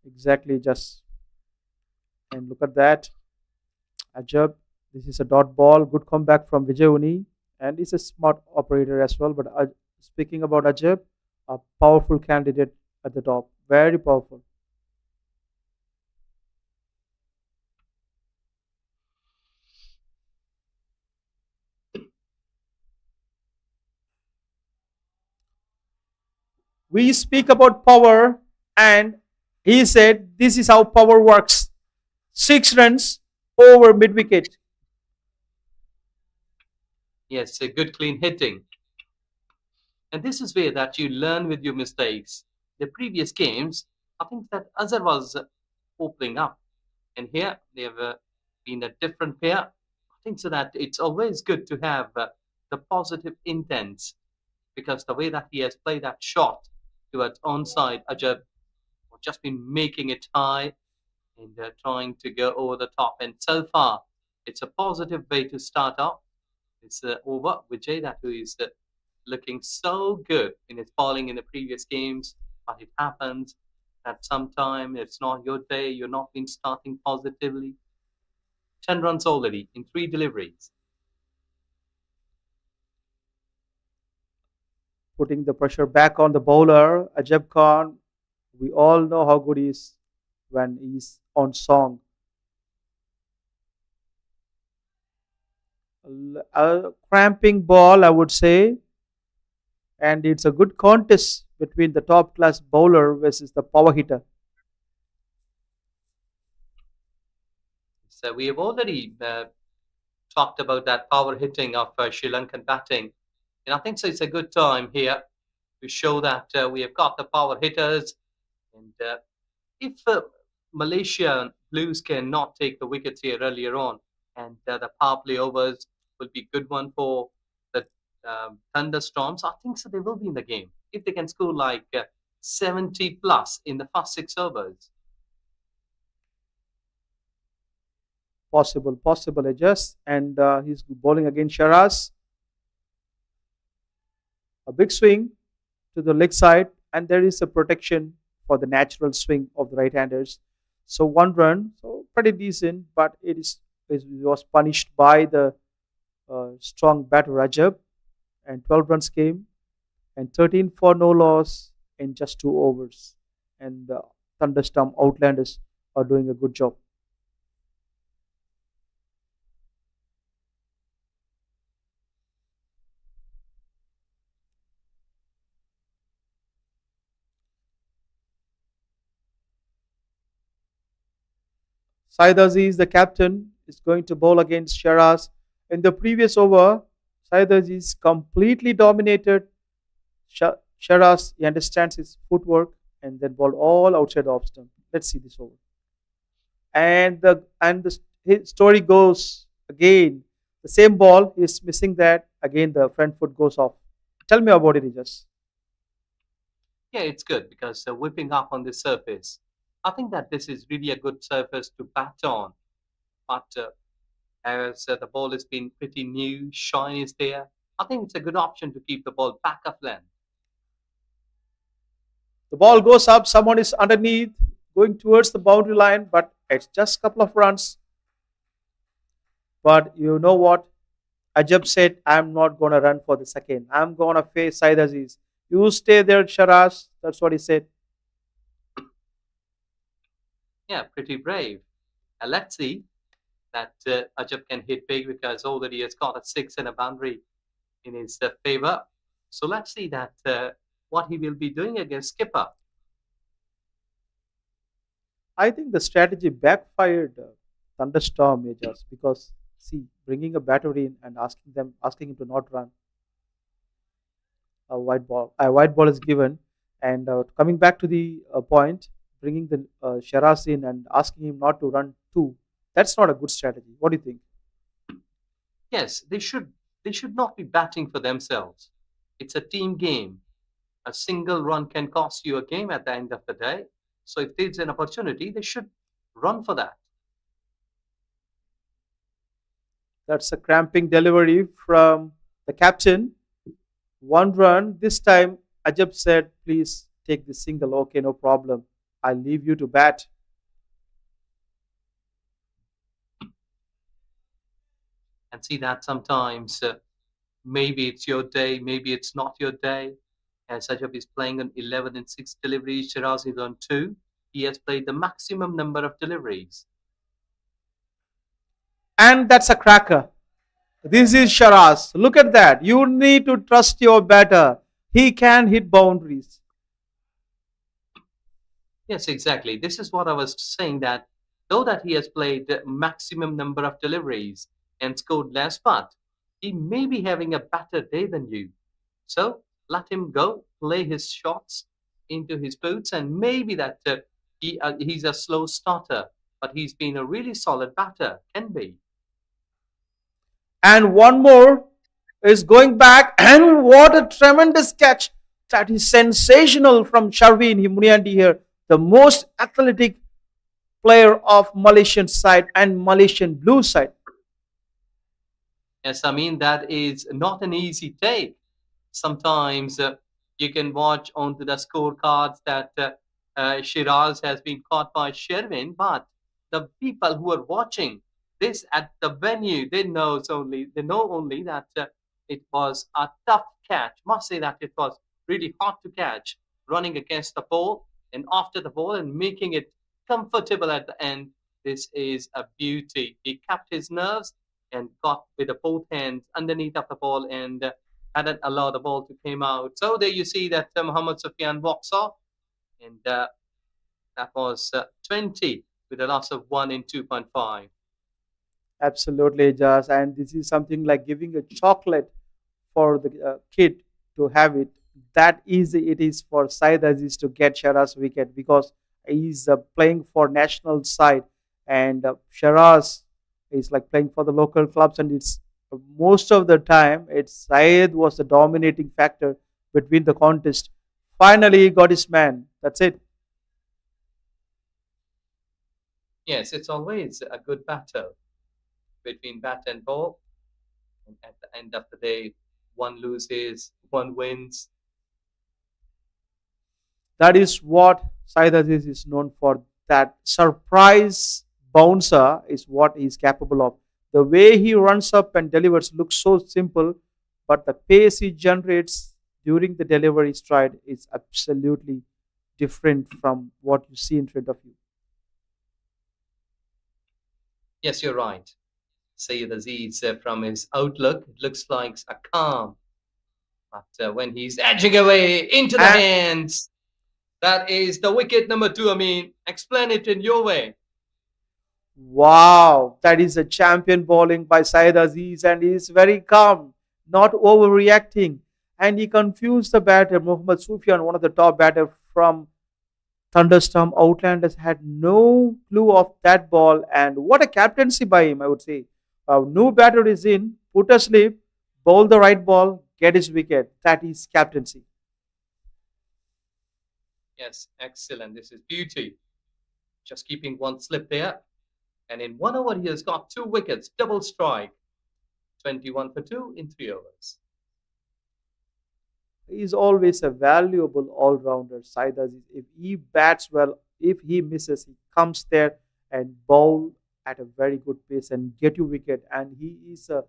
Exactly, just and look at that. Ajab, this is a dot ball. Good comeback from Vijay Uni, and he's a smart operator as well. But speaking about Ajab, a powerful candidate at the top, very powerful. We speak about power, and he said this is how power works. 6 runs over mid wicket. Yes, a good clean hitting. And this is where that you learn with your mistakes. The previous games, I think that Azhar was opening up. And here they have been a different pair. I think so that it's always good to have the positive intents because the way that he has played that shot towards onside, Ajab just been making it high and trying to go over the top. And so far, it's a positive way to start off. It's over Vijay that who is looking so good in his bowling in the previous games, but it happens that sometime it's not your day. You're not been starting positively. 10 runs already in three deliveries. Putting the pressure back on the bowler, Ajab Khan. We all know how good he is when he's on song. A cramping ball, I would say, and it's a good contest between the top class bowler versus the power hitter. So we have already talked about that power hitting of Sri Lankan batting. And I think so it's a good time here to show that we have got the power hitters. And if Malaysia Blues cannot take the wickets here earlier on, and the power play overs will be good one for the Thunderstorms, I think so they will be in the game if they can score like 70 plus in the first 6 overs. Possible, possible adjust. And he's bowling against Sharaz. A big swing to the leg side, and there is a protection for the natural swing of the right-handers. So 1 run, so pretty decent, but it was punished by the strong batter Rajab, and 12 runs came, and 13 for no loss in just 2 overs. And the Thunderstorm Outlanders are doing a good job. Saeed Aziz, the captain, is going to bowl against Sharaz. In the previous over, Saeed Aziz completely dominated Sharaz. He understands his footwork and then bowled all outside the off stump. Let's see this over. And the story goes again. The same ball is missing that again. The front foot goes off. Tell me about it, Ijas. Yeah, it's good because whipping up on this surface, I think that this is really a good surface to bat on. But as the ball has been pretty new, shine is there. I think it's a good option to keep the ball back of length. The ball goes up. Someone is underneath, going towards the boundary line, but it's just a couple of runs. But you know what? Ajab said, I'm not going to run for the second. I'm going to face Said Aziz. You stay there, Sharaz. That's what he said. Yeah, pretty brave. And let's see that Ajab can hit big because already has got a six and a boundary in his favor. So let's see that what he will be doing against Skipper. I think the strategy backfired Thunderstorm Majors because, see, bringing a batter in and asking him to not run, a white ball is given. And coming back to the point, bringing the Sharaz in and asking him not to run two, that's not a good strategy. What do you think? Yes, they should not be batting for themselves. It's a team game. A single run can cost you a game at the end of the day. So if there's an opportunity, they should run for that. That's a cramping delivery from the captain. One run. This time, Ajab said, please take the single. Okay, no problem. I'll leave you to bat. And see that sometimes maybe it's your day, maybe it's not your day. As Sajab is playing on 11 and 6 deliveries, Shiraz is on 2. He has played the maximum number of deliveries. And that's a cracker. This is Sharaz. Look at that. You need to trust your batter. He can hit boundaries. Yes, exactly. This is what I was saying that though that he has played the maximum number of deliveries and scored less, but he may be having a better day than you. So let him go, play his shots into his boots, and maybe that he's a slow starter, but he's been a really solid batter. Can be. And one more is going back. And what a tremendous catch. That is sensational from Sharvin Muniandi here. The most athletic player of Malaysian side and Malaysian blue side. Yes, I mean that is not an easy take. Sometimes you can watch onto the scorecards that Shiraz has been caught by Sherwin, but the people who are watching this at the venue, they know only that it was a tough catch. Must say that it was really hard to catch, running against the pole and after the ball and making it comfortable at the end. This is a beauty. He kept his nerves and got with the both hands underneath of the ball and hadn't allowed the ball to come out. So there you see that Muhammad Sufyan walks off, and that was 20 with a loss of 1 in 2.5. Absolutely, Jas. And this is something like giving a chocolate for the kid to have it. That easy it is for Said Aziz to get Sharaz wicket because he's playing for national side, and Sharaz is like playing for the local clubs, and it's most of the time it's Said was the dominating factor between the contest. Finally, he got his man. That's it. Yes, it's always a good battle between bat and ball. And at the end of the day, one loses, one wins. That is what Said Aziz is known for. That surprise bouncer is what he's capable of. The way he runs up and delivers looks so simple, but the pace he generates during the delivery stride is absolutely different from what you see in front of you. Yes, you're right. Sayyid Aziz, from his outlook, it looks like a calm. But when he's edging away into the And hands, that is the wicket number 2. I mean, explain it in your way. wow, that is a champion bowling by Said Aziz, and he is very calm, not overreacting. And he confused the batter, Muhammad Sufyan, one of the top batters from Thunderstorm Outlanders, had no clue of that ball, and what a captaincy by him, I would say. A new batter is in, put asleep, bowl the right ball, get his wicket. That is captaincy. Yes, excellent. This is beauty. Just keeping one slip there. And in 1 over, he has got 2 wickets, double strike, 21 for 2 in 3 overs. He is always a valuable all-rounder. Said Aziz, if he bats well, if he misses, he comes there and bowl at a very good pace and get you wicket. And he is a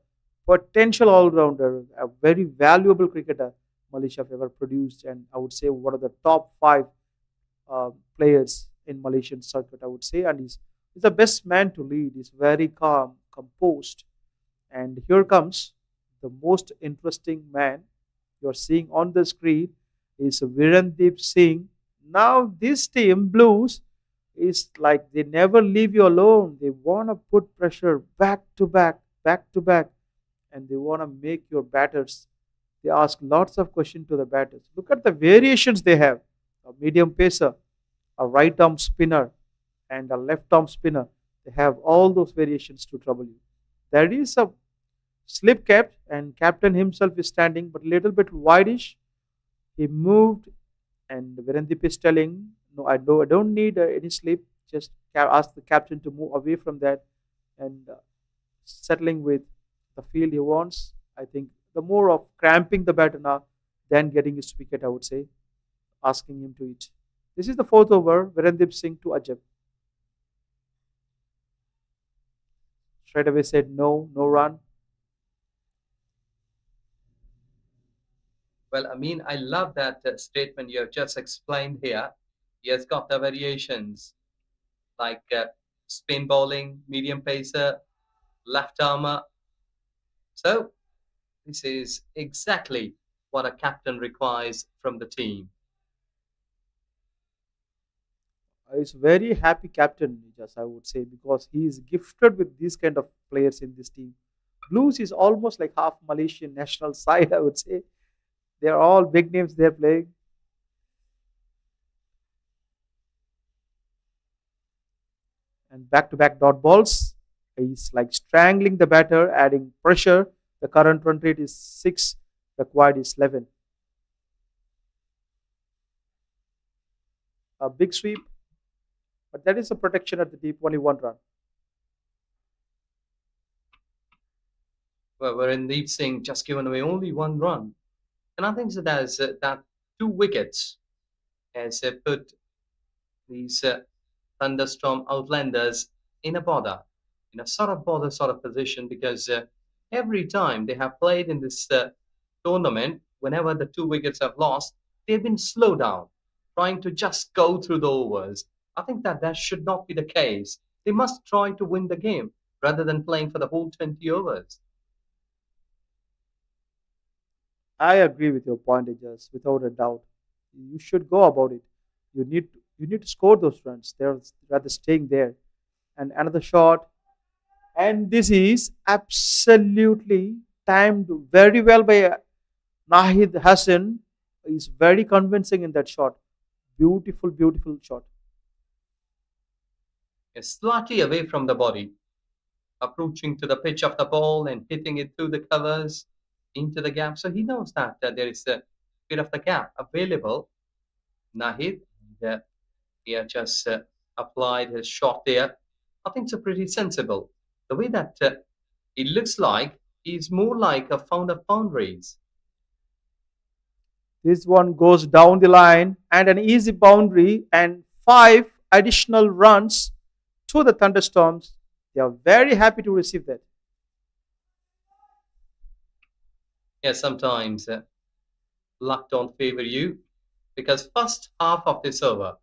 potential all-rounder, a very valuable cricketer Malaysia have ever produced, and I would say one of the top five players in Malaysian circuit. I would say, and he's the best man to lead. He's very calm, composed, and here comes the most interesting man you're seeing on the screen is Virendeep Singh. Now this team Blues is like they never leave you alone. They want to put pressure back to back, and they want to make your batters. They ask lots of questions to the batters. Look at the variations they have: a medium pacer, a right arm spinner, and a left arm spinner. They have all those variations to trouble you. There is a slip kept, and captain himself is standing, but a little bit wideish. He moved, and Virendip is telling, "No, I don't need any slip. Just ask the captain to move away from that and settling with the field he wants." I think the more of cramping the batter now than getting his wicket, I would say, asking him to eat. This is the fourth over. Virendip Singh to Ajab. Straight away said no, no run. Well, I mean, I love that statement you have just explained here. He has got the variations like spin bowling, medium pacer, left armour. So this is exactly what a captain requires from the team. He's very happy captain, just I would say, because he is gifted with these kind of players in this team. Blues is almost like half Malaysian national side, I would say. They're all big names they're playing. And back to back dot balls. He's like strangling the batter, adding pressure. The current run rate is 6, required is 11. A big sweep, but that is a protection at the deep, only one run. Well, we're in Deep Singh just given away only one run. And I think that there's that two wickets has put these Thunderstorm Outlanders in a bother, in a sort of bother sort of position because every time they have played in this tournament, whenever the two wickets have lost, they've been slow down, trying to just go through the overs. I think that that should not be the case. They must try to win the game rather than playing for the whole 20 overs. I agree with your point, Ajas, without a doubt. You should go about it. You need to score those runs. They're rather staying there. And another shot. And this is absolutely timed very well by Nahid Hassan. He's very convincing in that shot. Beautiful, beautiful shot. It's slightly away from the body, approaching to the pitch of the ball and hitting it through the covers into the gap. So he knows that there is a bit of the gap available. Nahid, uh, he had just applied his shot there. I think it's pretty sensible. The way that it looks like he's more like a found of boundaries. This one goes down the line and an easy boundary and 5 additional runs to the Thunderstorms. They are very happy to receive that. Yeah, sometimes luck don't favor you because first half of this over,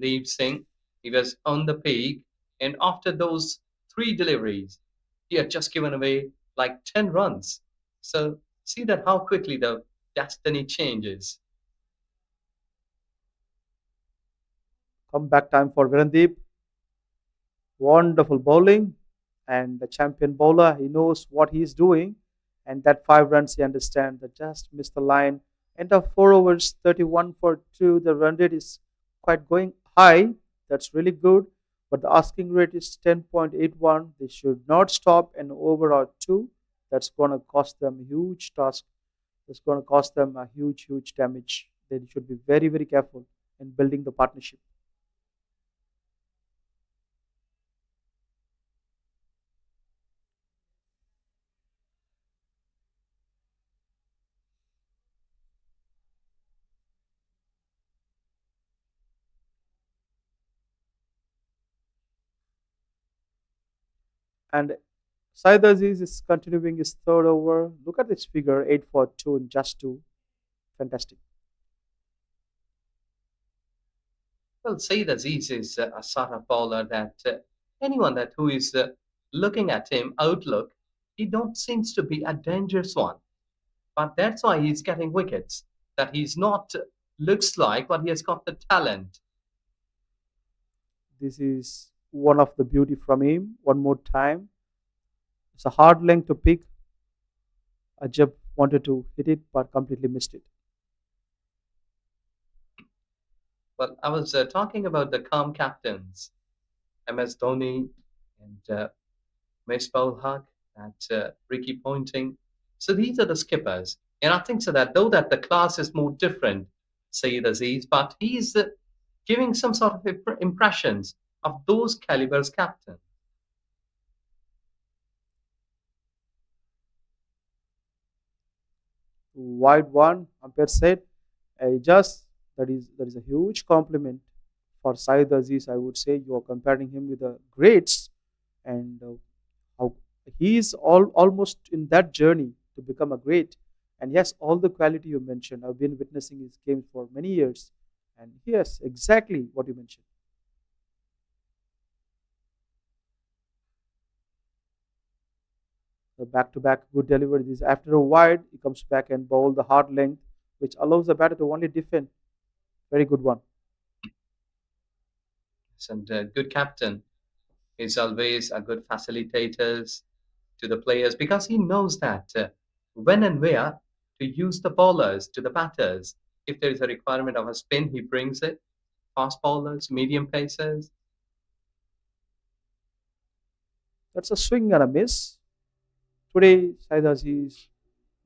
Deep Singh, he was on the peak, and after those three deliveries, he had just given away like 10 runs. So see that how quickly the destiny changes. Comeback time for Virandeep. Wonderful bowling. And the champion bowler, he knows what he's doing. And that 5 runs, he understands. That just missed the line. End of 4 overs, 31 for 2. The run rate is quite going high. That's really good. But the asking rate is 10.81. They should not stop an over or two. That's going to cost them a huge task. That's going to cost them a huge, huge damage. They should be very, very careful in building the partnership. And Syed Aziz is continuing his third over. Look at this figure 8 for 2 in just 2. Fantastic. Well, Saeed Aziz is a sort of bowler that anyone that who is looking at him outlook, he don't seems to be a dangerous one. But that's why he's getting wickets. That he's not looks like, but he has got the talent. This is one of the beauty from him. One more time. It's a hard length to pick. Ajab wanted to hit it but completely missed it. Well, I was talking about the calm captains, MS Dhoni and Misbah Haq, and Ricky Ponting. So these are the skippers. And I think so that though that the class is more different, Saeed Aziz, but he's giving some sort of impressions of those calibers captain. Wide one, umpire said. Just that is a huge compliment for Syed Aziz. I would say you are comparing him with the greats, and how he is almost in that journey to become a great. And yes, all the quality you mentioned. I've been witnessing his games for many years, and yes, exactly what you mentioned. The back-to-back good deliveries. After a wide, he comes back and bowl the hard length, which allows the batter to only defend. Very good one. And good captain is always a good facilitator to the players because he knows that when and where to use the bowlers to the batters. If there is a requirement of a spin, he brings it. Fast bowlers, medium pacers. That's a swing and a miss. Today, Saidas is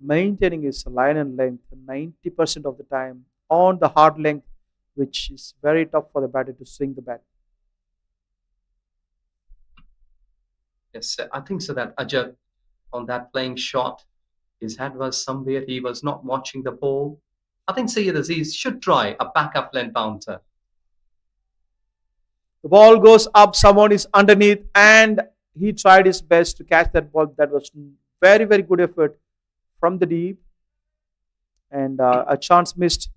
maintaining his line and length 90% of the time on the hard length, which is very tough for the batter to swing the bat. Yes, I think so that Ajab on that playing shot, his head was somewhere. He was not watching the ball. I think Syed Aziz should try a backup length bouncer. The ball goes up, someone is underneath, and he tried his best to catch that ball. That was very, very good effort from the deep, and a chance missed.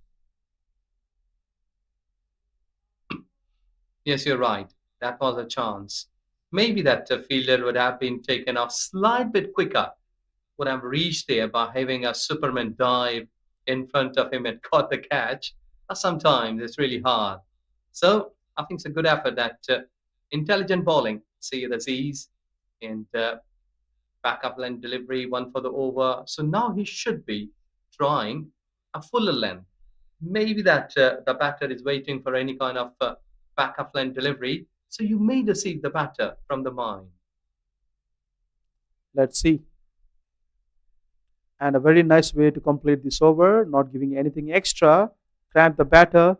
Yes, you're right. That was a chance. Maybe that fielder would have been taken off slight bit quicker, would have reached there by having a Superman dive in front of him and caught the catch. Sometimes it's really hard. So I think it's a good effort that intelligent bowling, Syed Aziz, and backup length delivery, one for the over. So now he should be trying a fuller length. Maybe that the batter is waiting for any kind of backup length delivery. So you may deceive the batter from the mind. Let's see. And a very nice way to complete this over, not giving anything extra. Cramp the batter,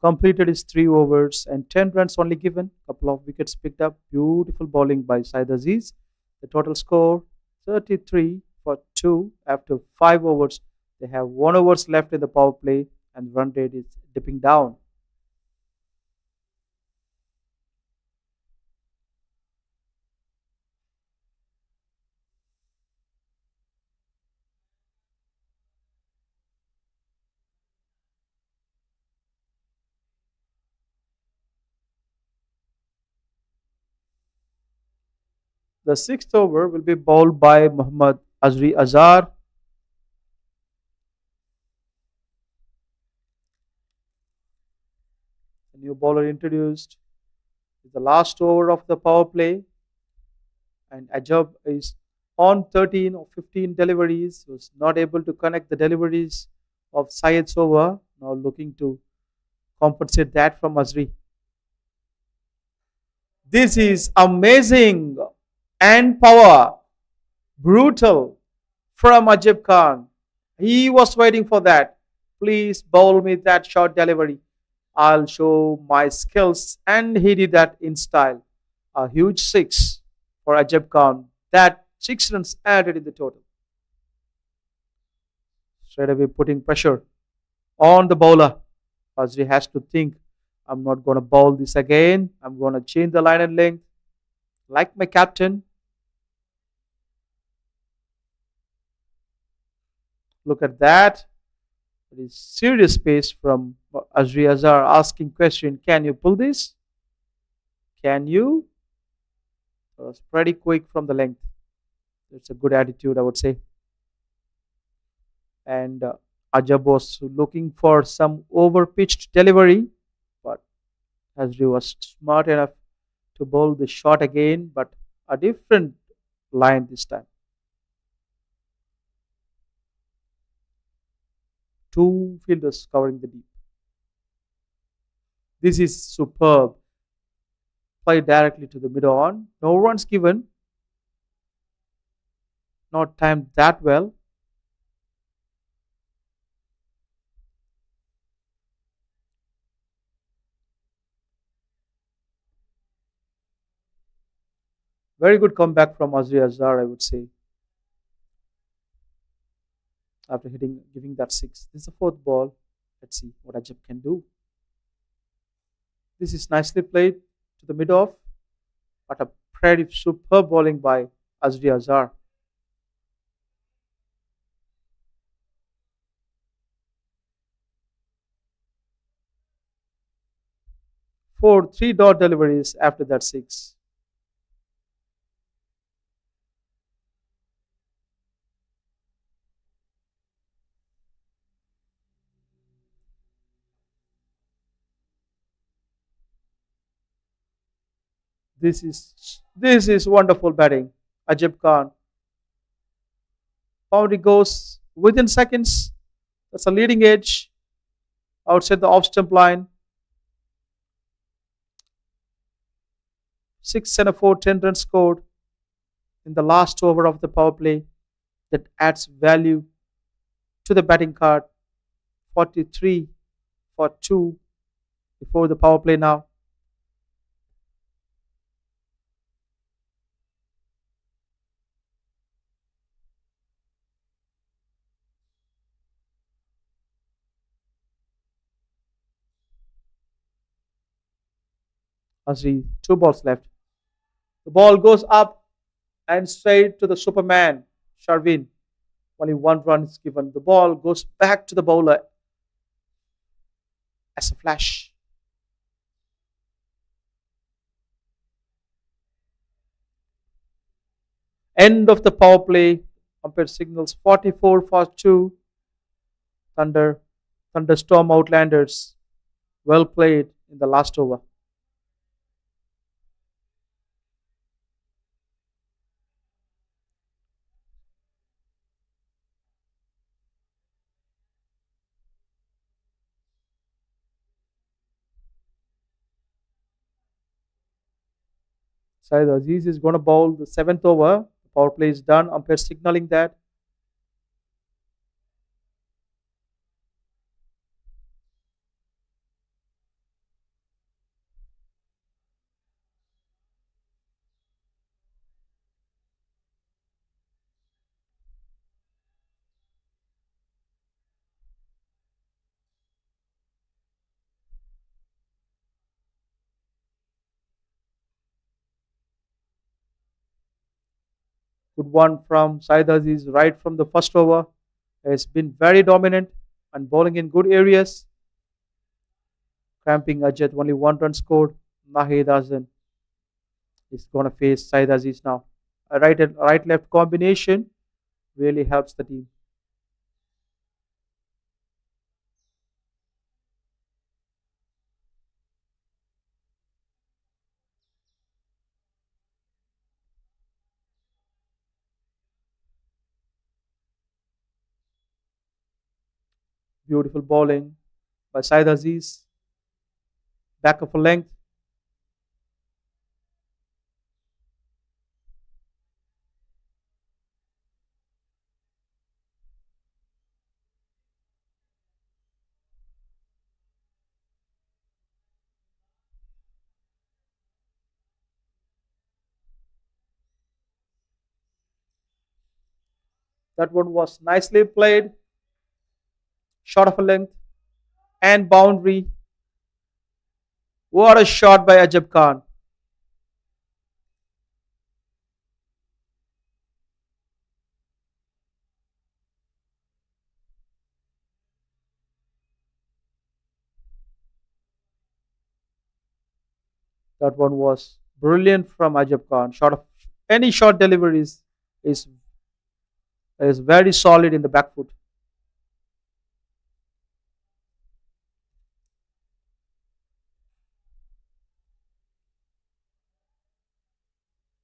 completed his 3 overs and 10 runs only given. Couple of wickets picked up. Beautiful bowling by Said Aziz. The total score 33 for 2 after 5 overs. They have 1 overs left in the power play and run rate is dipping down. The sixth over will be bowled by Muhammad Azri Azhar. The new bowler introduced. It's the last over of the power play, and Ajab is on 13 or 15 deliveries. Was not able to connect the deliveries of Syed's over. Now looking to compensate that from Azri. This is amazing and power. Brutal from Ajib Khan. He was waiting for that. Please bowl me that short delivery. I'll show my skills. And he did that in style. A huge six for Ajib Khan. That 6 runs added in the total. Straight away putting pressure on the bowler. Fazri has to think, I'm not going to bowl this again. I'm going to change the line and length. Like my captain, Look at that. It is serious pace from Azri Azhar asking question. Can you pull this? Can you? It was pretty quick from the length. It's a good attitude, I would say. And Ajab was looking for some over-pitched delivery, but Azri was smart enough to bowl the shot again, but a different line this time. Two fielders covering the deep. This is superb. Play directly to the middle on. No runs given. Not timed that well. Very good comeback from Azri Azhar, I would say, after giving that six. This is the fourth ball. Let's see what Ajab can do. This is nicely played to the mid off, but a pretty superb bowling by Azri Azhar. Four three dot deliveries after that six. This is wonderful batting. Ajib Khan. Boundary goes within seconds. That's a leading edge outside the off stump line. 6 and a 4, 10 runs scored in the last over of the power play. That adds value to the batting card. 43 for 2 before the power play now. Azri, 2 balls left. The ball goes up and straight to the Superman, Sharvin. Only 1 run is given. The ball goes back to the bowler as a flash. End of the power play. Umpire signals 44 for 2. Thunder, Thunderstorm Outlanders. Well played in the last over. Saeed Aziz is going to bowl the 7th over. The power play is done. Umpire signaling that. Good one from Saeed Aziz right from the first over. Has been very dominant and bowling in good areas. Cramping Ajit, only 1 run scored. Nahid Azan is going to face Saeed Aziz now. A right left combination really helps the team. Beautiful bowling by Saeed Aziz. Back of a length. That one was nicely played. Short of a length and boundary. What a shot by Ajab Khan. That one was brilliant from Ajab Khan. Shot of any shot deliveries is is very solid in the back foot.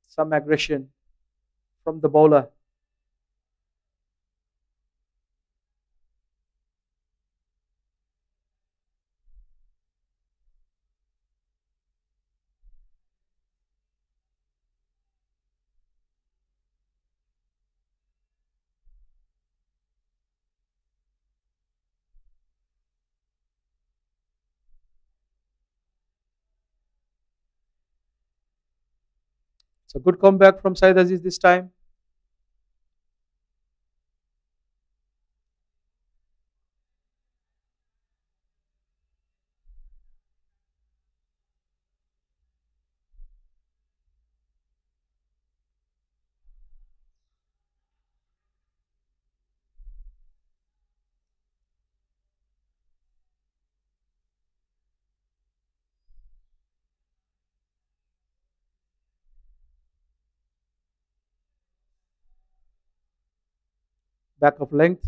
Some aggression from the bowler. It's a good comeback from Said Aziz this time. Back of length.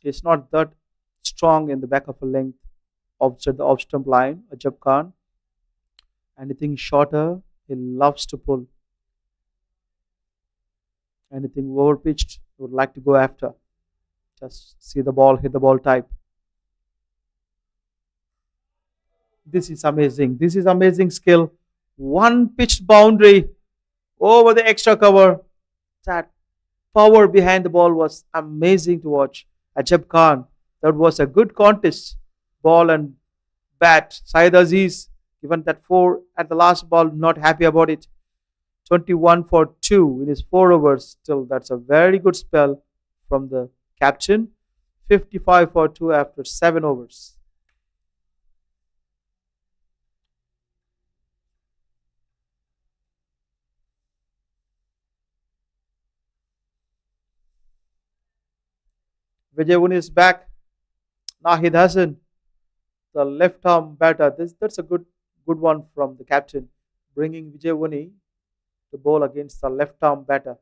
It's not that strong in the back of a length outside the off stump line. Ajab Khan. Anything shorter, he loves to pull. Anything over pitched, he would like to go after. Just see the ball, hit the ball type. This is amazing. This is amazing skill. One pitched boundary over the extra cover. That power behind the ball was amazing to watch. Ajab Khan, that was a good contest. Ball and bat. Syed Aziz, given that four at the last ball, not happy about it. 21 for 2 in his 4 overs. Still, that's a very good spell from the captain. 55 for 2 after 7 overs. Vijay is back. Nahid Hassan, the left arm batter. That's a good one from the captain, bringing Vijay the ball against the left arm batter.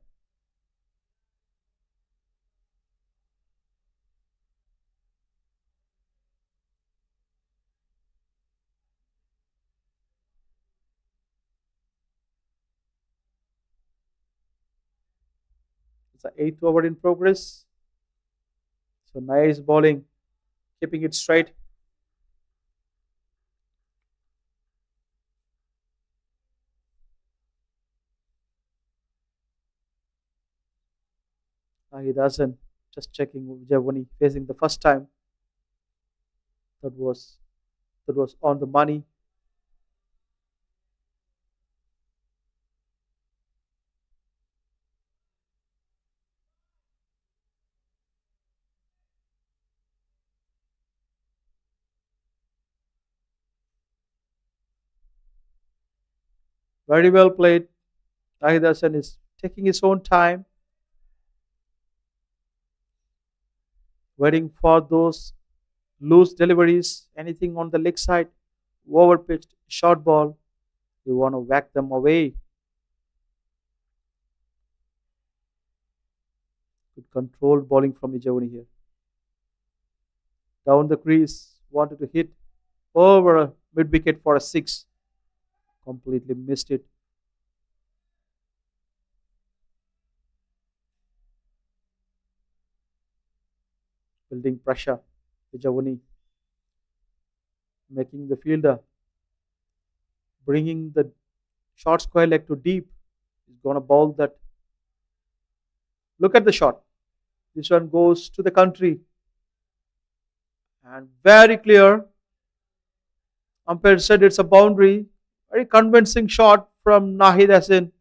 It's the eighth over in progress. So nice bowling, keeping it straight. Nahid Hassan just checking Vijay facing the first time. That was that was on the money. Very well played. Nahid Hassan is taking his own time, waiting for those loose deliveries, anything on the leg side, over pitched, short ball. You want to whack them away. Good controlled bowling from Ijawani here. Down the crease, wanted to hit over a mid wicket for a six. Completely missed it. Building pressure. Ijawani making the fielder, bringing the short square leg to deep. He's going to bowl that. Look at the shot. This one goes to the country. And very clear. Umpire said it's a boundary. Very convincing shot from Nahid Hassan.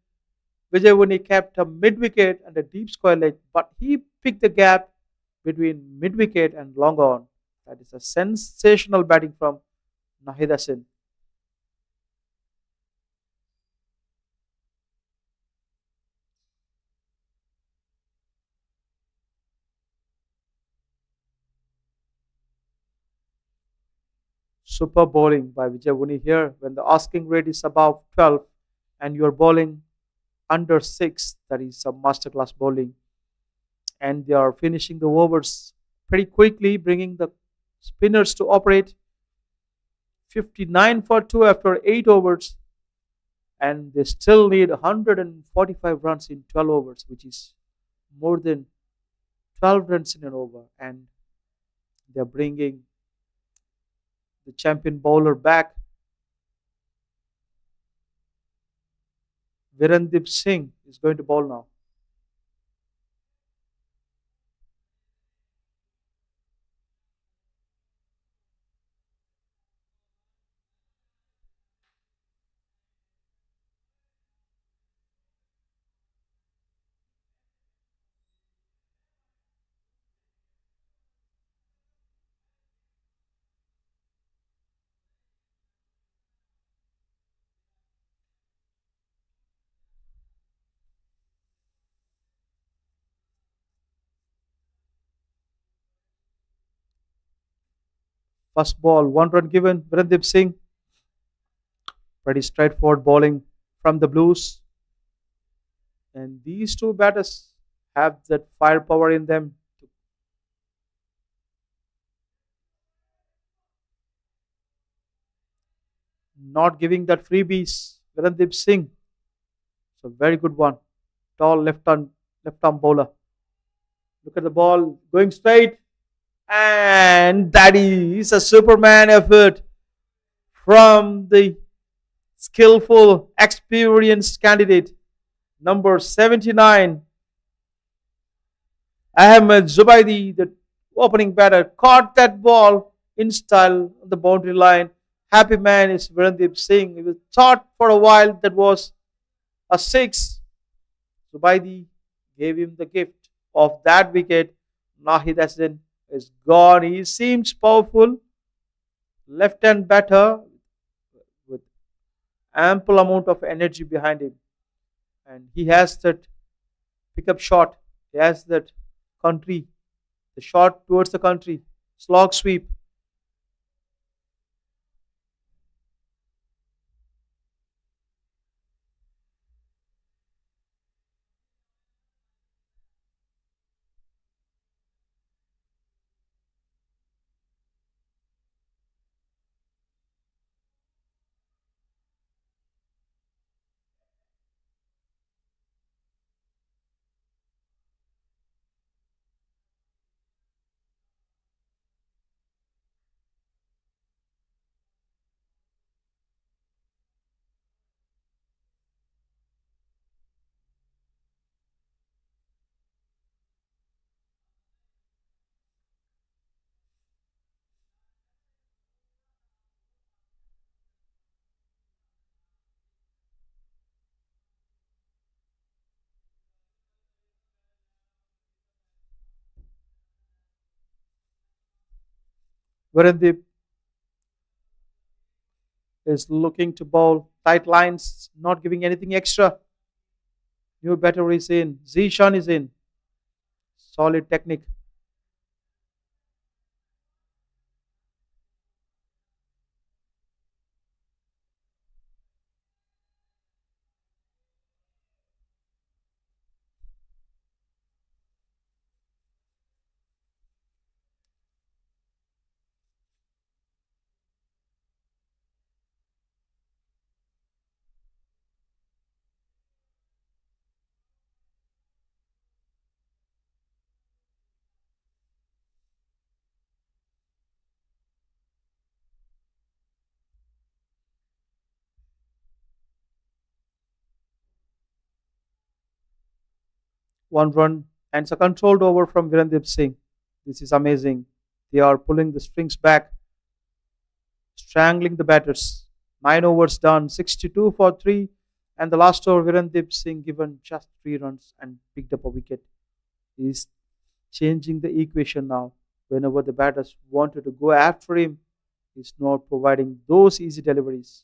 Vijay kept a mid wicket and a deep square leg, but he picked the gap between mid wicket and long on. That is a sensational batting from Nahid Hassan. Super bowling by Vijay Vuni here. When the asking rate is above 12 and you're bowling under 6, that is some masterclass bowling. And they are finishing the overs pretty quickly, bringing the spinners to operate 59 for 2 after 8 overs. And they still need 145 runs in 12 overs, which is more than 12 runs in an over. And they're bringing the champion bowler back. Virendip Singh is going to bowl now. First ball, 1 run given. Virendip Singh, pretty straightforward bowling from the Blues. And these two batters have that firepower in them, not giving that freebies. Virendip Singh, it's a very good one. Tall left arm bowler. Look at the ball going straight. And that is a Superman effort from the skillful, experienced candidate, number 79, Ahmed Zubaidi, the opening batter, caught that ball in style on the boundary line. Happy man is Virendip Singh. It was thought for a while that was a six. Zubaidi gave him the gift of that wicket. Nahid Hassan is gone. He seems powerful. Left hand batter with ample amount of energy behind him. And he has that pickup shot. He has that country, the shot towards the country, slog sweep. Virendip is looking to bowl tight lines, not giving anything extra. New batter is in. Zishan is in. Solid technique. 1 run, and it's a controlled over from Virendip Singh. This is amazing. They are pulling the strings back, strangling the batters. 9 overs done, 62 for 3. And the last over, Virendip Singh given just 3 runs and picked up a wicket. He's changing the equation now. Whenever the batters wanted to go after him, he's not providing those easy deliveries.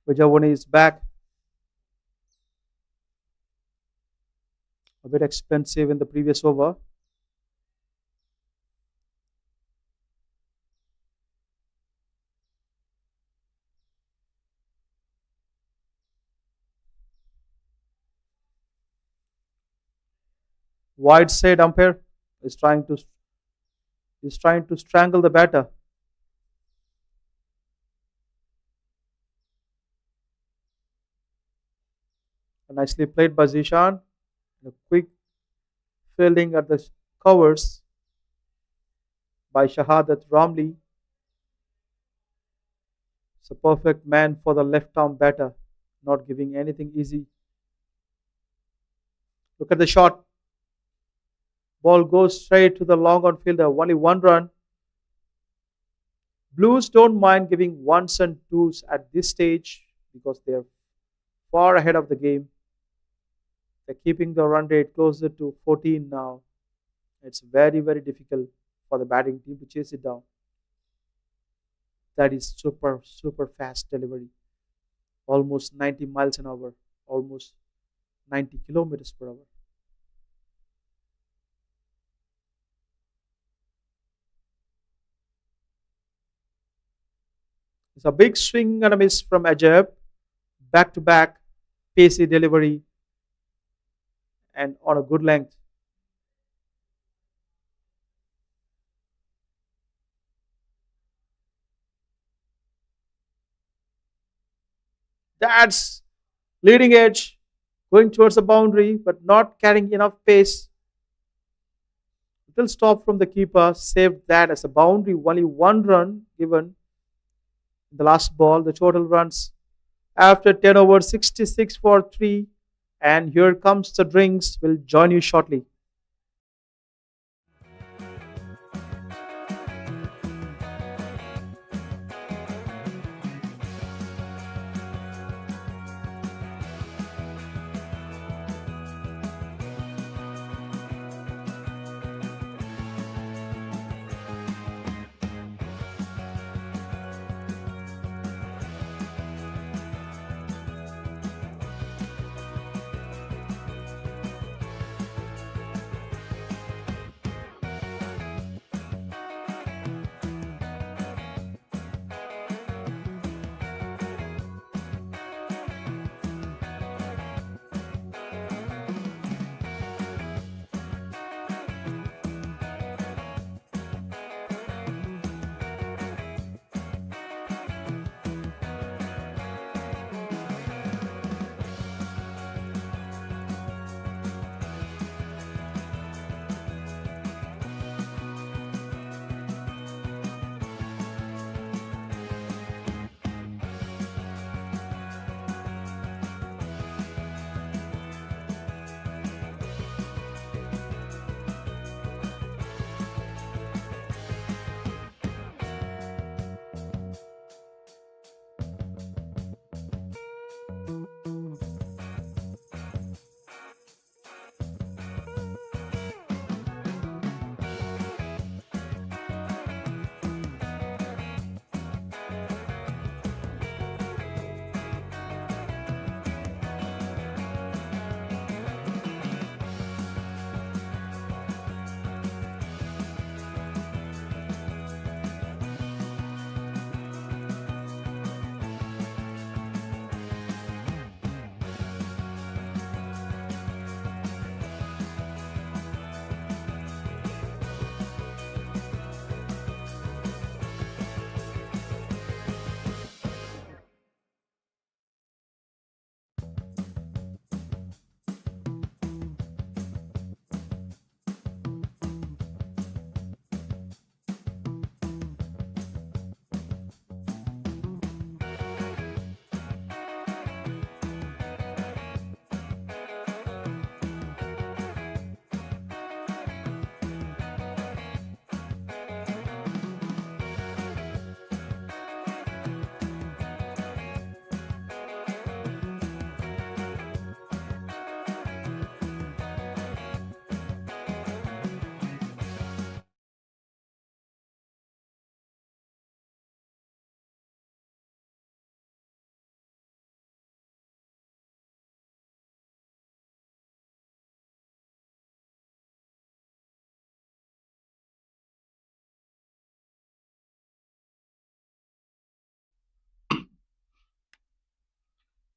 Vijayawani is back. A bit expensive in the previous over. Wide side umpire is trying to strangle the batter. Nicely played by Zishan. A quick fielding at the covers by Shahadat Ramli. It's a perfect man for the left arm batter, not giving anything easy. Look at the shot. Ball goes straight to the long on fielder. Only one run. Blues don't mind giving ones and twos at this stage because they are far ahead of the game. They're keeping the run rate closer to 14 now. It's very, very difficult for the batting team to chase it down. That is super, super fast delivery. Almost 90 miles an hour, almost 90 kilometers per hour. It's a big swing and a miss from Ajab. Back to back, pacey delivery, and on a good length. That's leading edge, going towards the boundary, but not carrying enough pace. Little stop from the keeper saved that as a boundary. Only one run given in the last ball. The total runs after 10 overs 66 for 3. And here comes the drinks. We'll join you shortly.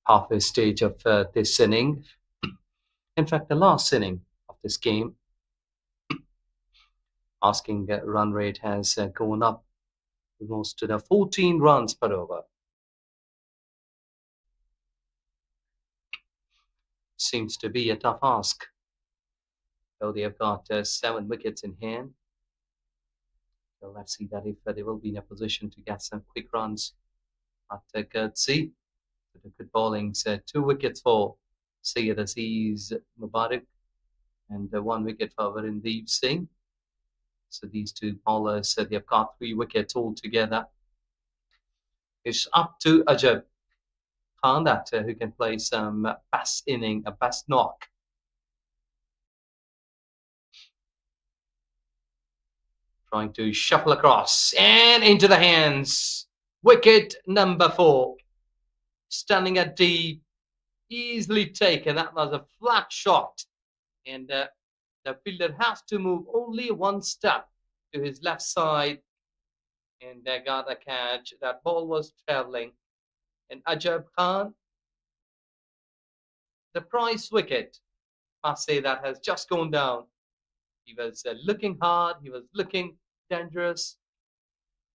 halfway stage of this inning. In fact, the last inning of this game, asking run rate has gone up almost to the 14 runs per over. Seems to be a tough ask. Though they have got 7 wickets in hand. So let's see that if they will be in a position to get some quick runs at Courtesy. The good bowling's 2 wickets for Syed Aziz Mubarak and 1 wicket for Virendeep Singh. So these 2 bowlers, they've got 3 wickets altogether. It's up to Ajab Khan that who can play some best inning, a best knock. Trying to shuffle across and into the hands. Wicket number 4. Standing at deep, easily taken. That was a flat shot. And the fielder has to move only 1 step to his left side. And they got a catch. That ball was traveling. And Ajab Khan, the prize wicket, must say that has just gone down. He was looking hard. He was looking dangerous.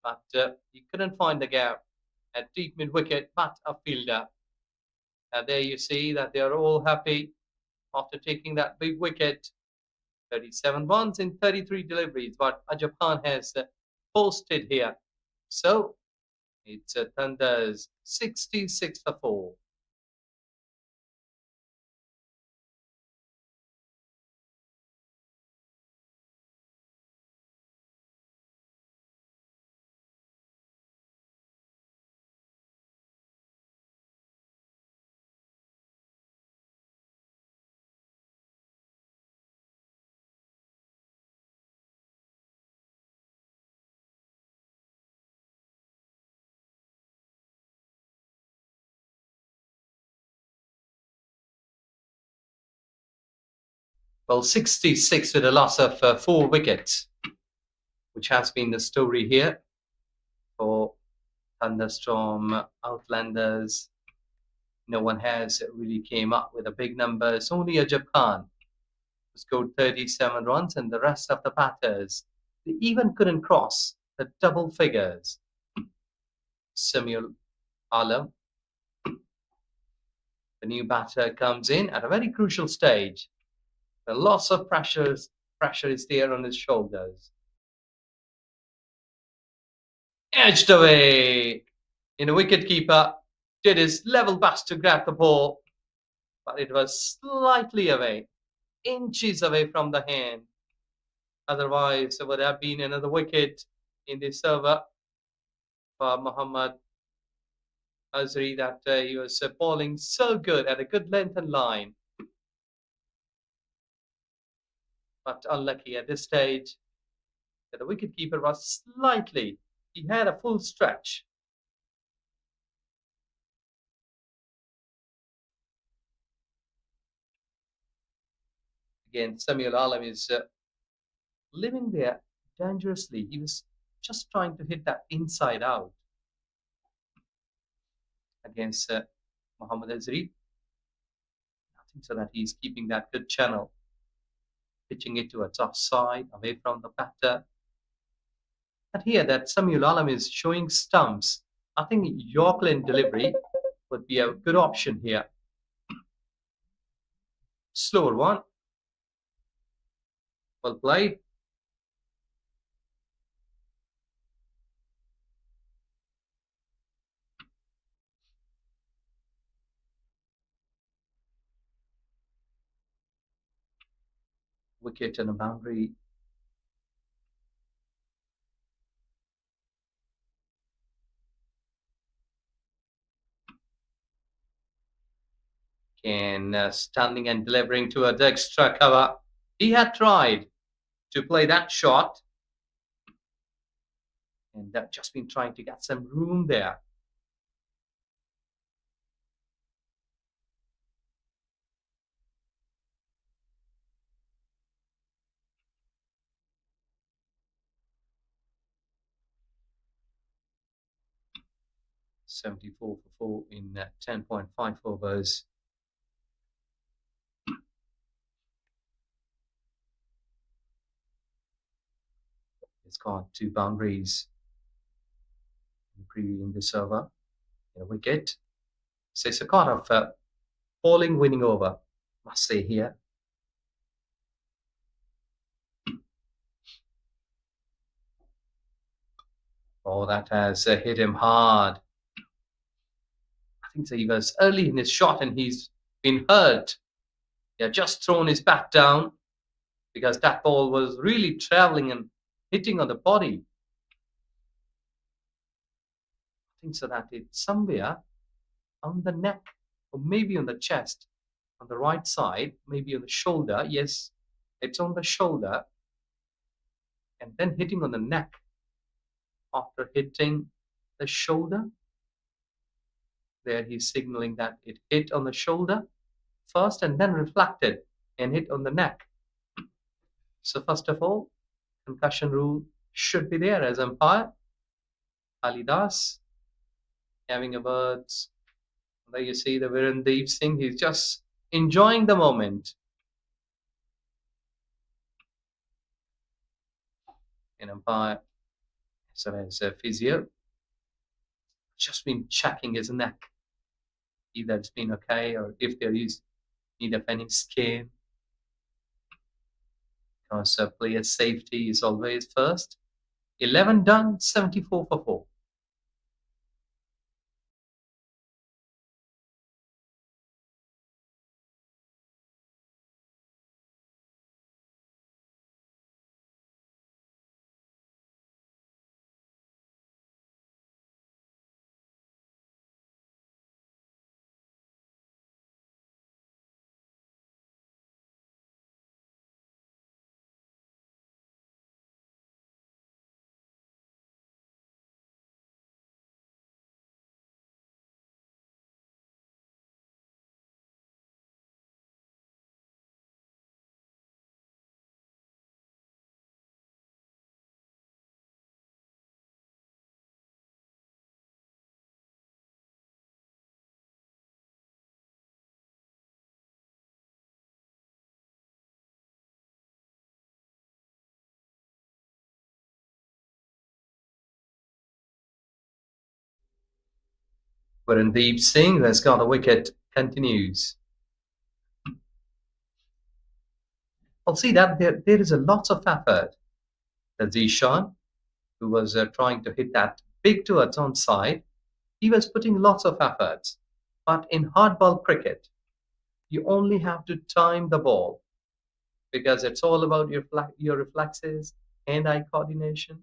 But he couldn't find the gap at deep mid wicket, but a fielder. There you see that they are all happy after taking that big wicket. 37 runs in 33 deliveries, but Ajab Khan has posted here. So it's Thunder's 66 for 4. Well, 66 with a loss of 4 wickets, which has been the story here for Thunderstorm Outlanders. No one has really came up with a big number. It's only Ajab Khan who scored 37 runs, and the rest of the batters, they even couldn't cross the double figures. Samuel Alam, the new batter, comes in at a very crucial stage. The loss of pressure is there on his shoulders. Edged away. In a wicketkeeper did his level best to grab the ball, but it was slightly away, inches away from the hand. Otherwise, it would have been another wicket in the server for Muhammad Azri that he was bowling so good at a good length and line. But unlucky at this stage that the wicketkeeper was slightly, he had a full stretch. Again, Samuel Alam is living there dangerously. He was just trying to hit that inside out against Muhammad Azri. I think so that he's keeping that good channel, pitching it to a tough side away from the batter. But here that Samuel Alam is showing stumps. I think Yorkland delivery would be a good option here. Slower one. Well played. Wicket and a boundary. And standing and delivering to a extra cover. He had tried to play that shot, and just been trying to get some room there. 74 for 4 in 10.5 overs. It's got 2 boundaries in this over in a wicket. So it's a kind of falling winning over, must say here. Oh, that has hit him hard. I think so he was early in his shot and he's been hurt. He had just thrown his bat down because that ball was really traveling and hitting on the body. I think so that it's somewhere on the neck or maybe on the chest, on the right side, maybe on the shoulder. Yes, it's on the shoulder and then hitting on the neck after hitting the shoulder. There he's signaling that it hit on the shoulder first and then reflected and hit on the neck. So first of all, concussion rule should be there as umpire. Alidas having a words. There you see the Virendeep Singh. He's just enjoying the moment. An umpire, as well as a physio, just been checking his neck. Either it's been okay or if there is need of any skin. Because player safety is always first. 11 done, 74 for 4. Virendeep Singh, who has got a wicket, continues. I'll see that there is a lot of effort. The Zishan, who was trying to hit that big towards onside, he was putting lots of efforts. But in hardball cricket, you only have to time the ball because it's all about your reflexes, hand-eye coordination.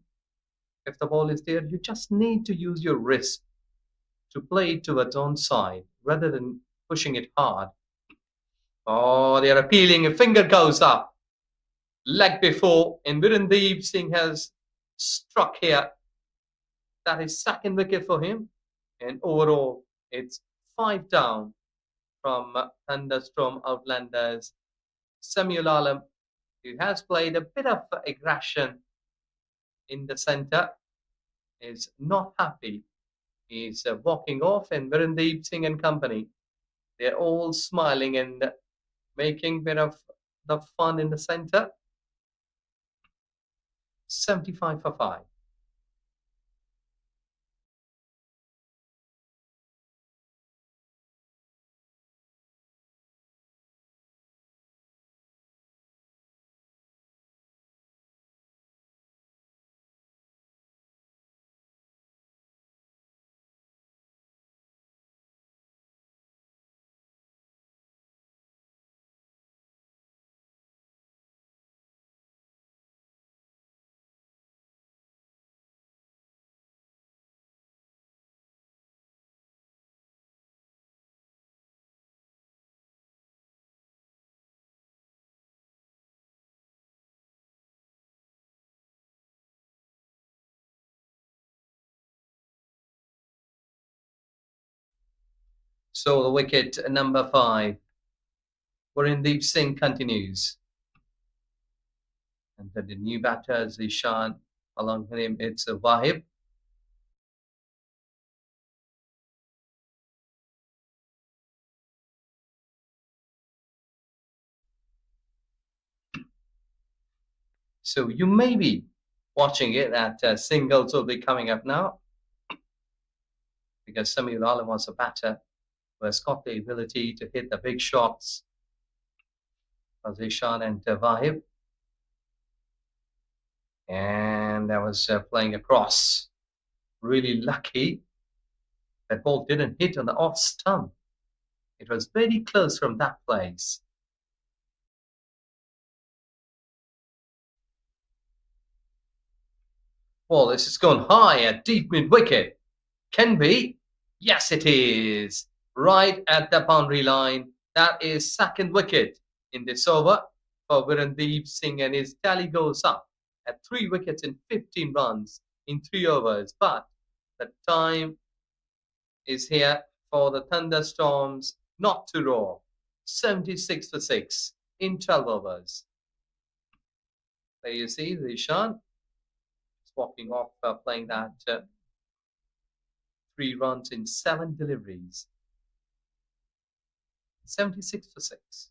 If the ball is there, you just need to use your wrist to play it towards onside rather than pushing it hard. Oh, they are appealing. A finger goes up. Leg before, and Virendeep Singh has struck here. That is second wicket for him. And overall, it's 5 down from Thunderstorm Outlanders. Samuel Alam, who has played a bit of aggression in the centre, is not happy. He's walking off, and Virendeep Singh and company, they're all smiling and making a bit of the fun in the centre. 75 for 5. So the wicket number 5. Virendeep Singh continues. And then the new batter, Zishan. Along with him, it's Wahib. So you may be watching it that singles will be coming up now because Samuel Alam was a batter who has got the ability to hit the big shots. Zishan and Wahib. And that was playing across. Really lucky that ball didn't hit on the off stump. It was very close from that place. Well, this is gone high at deep mid wicket. Can be. Yes, it is. Right at the boundary line. That is second wicket in this over for Virendeep Singh, and his tally goes up at 3 wickets in 15 runs in 3 overs. But the time is here for the Thunderstorms not to roar. 76 for 6 in 12 overs. There you see Rishan walking off, playing that 3 runs in 7 deliveries. 76 for 6.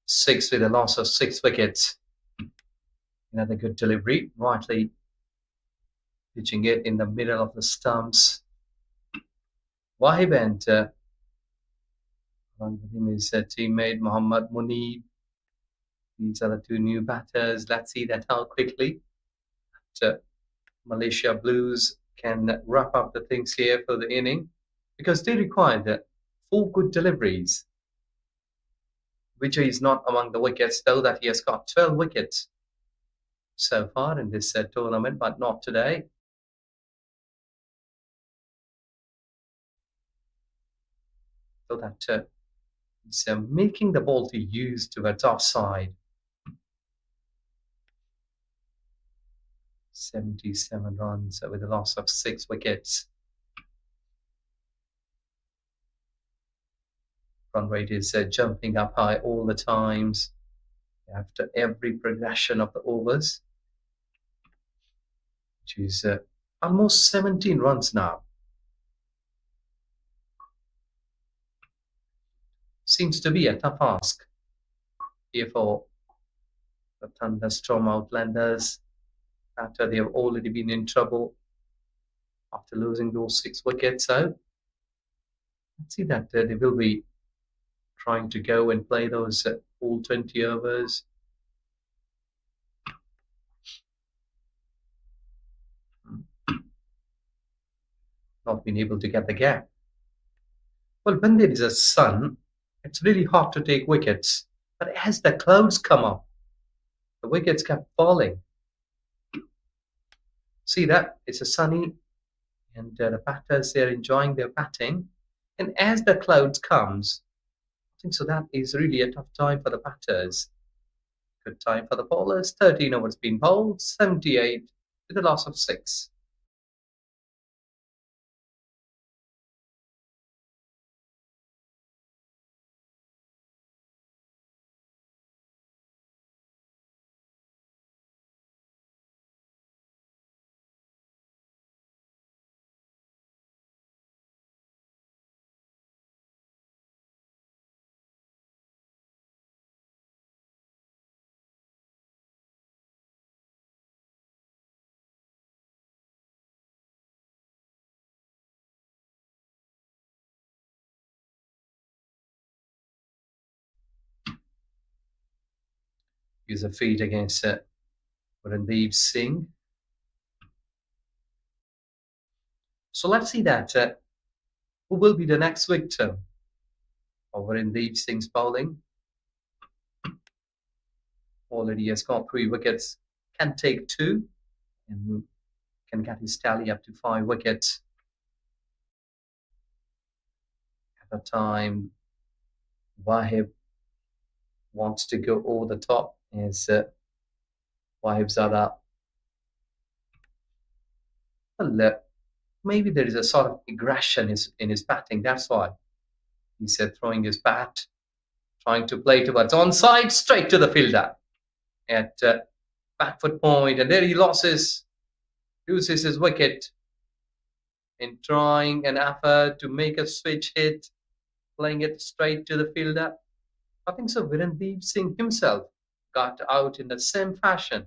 Six with a loss of 6 wickets. Another good delivery, rightly pitching it in the middle of the stumps. Wahib and along with him is teammate Muhammad Munib. These are the 2 new batters. Let's see that how quickly Malaysia Blues can wrap up the things here for the inning, because they required 4 good deliveries. Vijay is not among the wickets, though that he has got 12 wickets so far in this tournament, but not today. So that he's making the ball to use towards offside. 77 runs with a loss of 6 wickets. Run rate is jumping up high all the times after every progression of the overs, which is almost 17 runs now. Seems to be a tough ask here for the Thunderstorm Outlanders after they have already been in trouble after losing those 6 wickets out. Let's see that they will be trying to go and play those all 20 overs. Not been able to get the gap. Well, when there is a sun, it's really hard to take wickets. But as the clouds come up, the wickets kept falling. See that? It's a sunny, and the batters, they're enjoying their batting. And as the clouds comes, I think so that is really a tough time for the batters. Good time for the bowlers. 13 overs been bowled, 78 with a loss of 6. use a feed against Randeep Singh. So let's see that who will be the next victim of Randeep Singh's bowling. Already has got 3 wickets, can take 2, and can get his tally up to 5 wickets. At the time, Wahib wants to go over the top is Wahib Zada. Well, maybe there is a sort of aggression in his batting. That's why he said throwing his bat, trying to play towards onside, straight to the fielder at back foot point, and there he loses his wicket in trying an effort to make a switch hit, playing it straight to the fielder. I think so. Virendeep Singh himself got out in the same fashion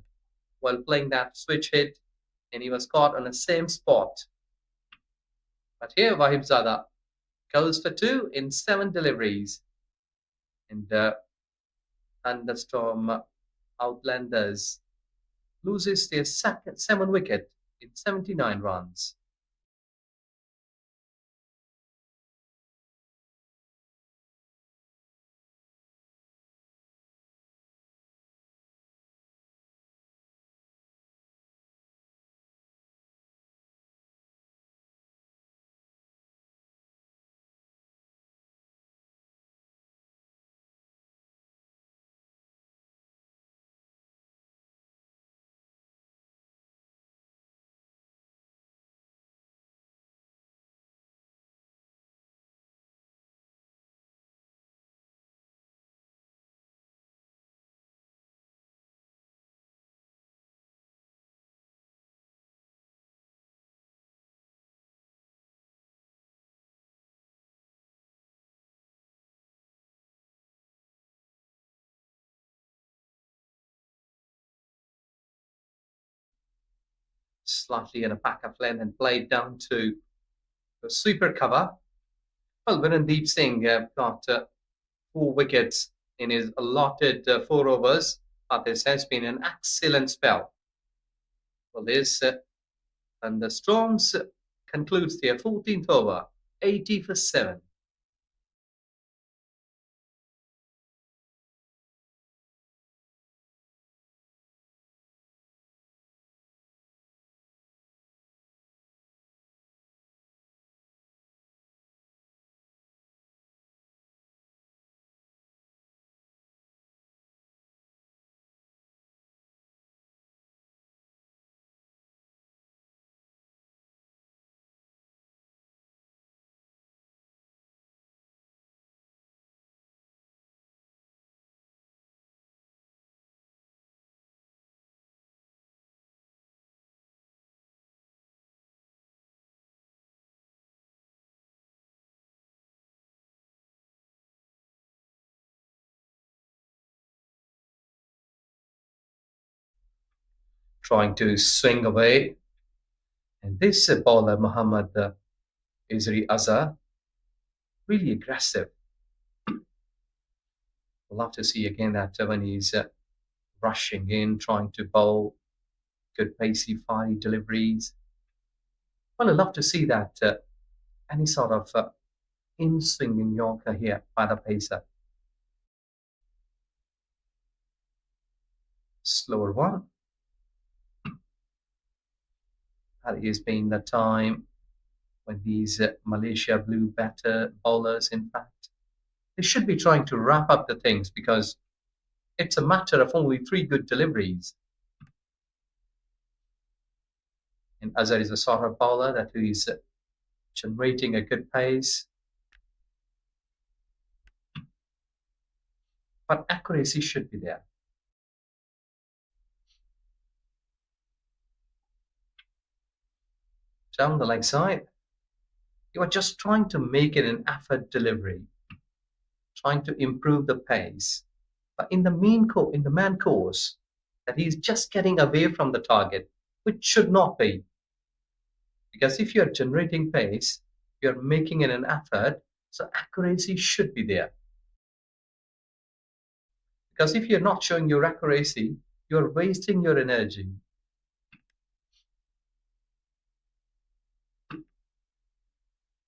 while playing that switch hit, and he was caught on the same spot. But here, Wahib Zada goes for 2 in 7 deliveries. And Thunderstorm Outlanders loses their second 7 wicket in 79 runs. Slightly in a back of length and played down to the sweeper cover. Well, Virendeep Singh got 4 wickets in his allotted 4 overs, but this has been an excellent spell. Well, this and the Storms concludes their 14th over, 80 for 7. Trying to swing away. And this bowler, Muhammad Izri Azhar, really aggressive. We'll love to see again that when he's rushing in, trying to bowl good pacey, fiery deliveries. Well, I'd love to see that any sort of in-swinging Yorker here by the pacer. Slower one. That has been the time when these Malaysia blue batter bowlers, in fact, they should be trying to wrap up the things because it's a matter of only 3 good deliveries. And Azhar is a sort of bowler that is generating a good pace. But accuracy should be there. Down the leg side, you are just trying to make it an effort delivery, trying to improve the pace. But in the man course, that he's just getting away from the target, which should not be. Because if you're generating pace, you're making it an effort, so accuracy should be there. Because if you're not showing your accuracy, you're wasting your energy.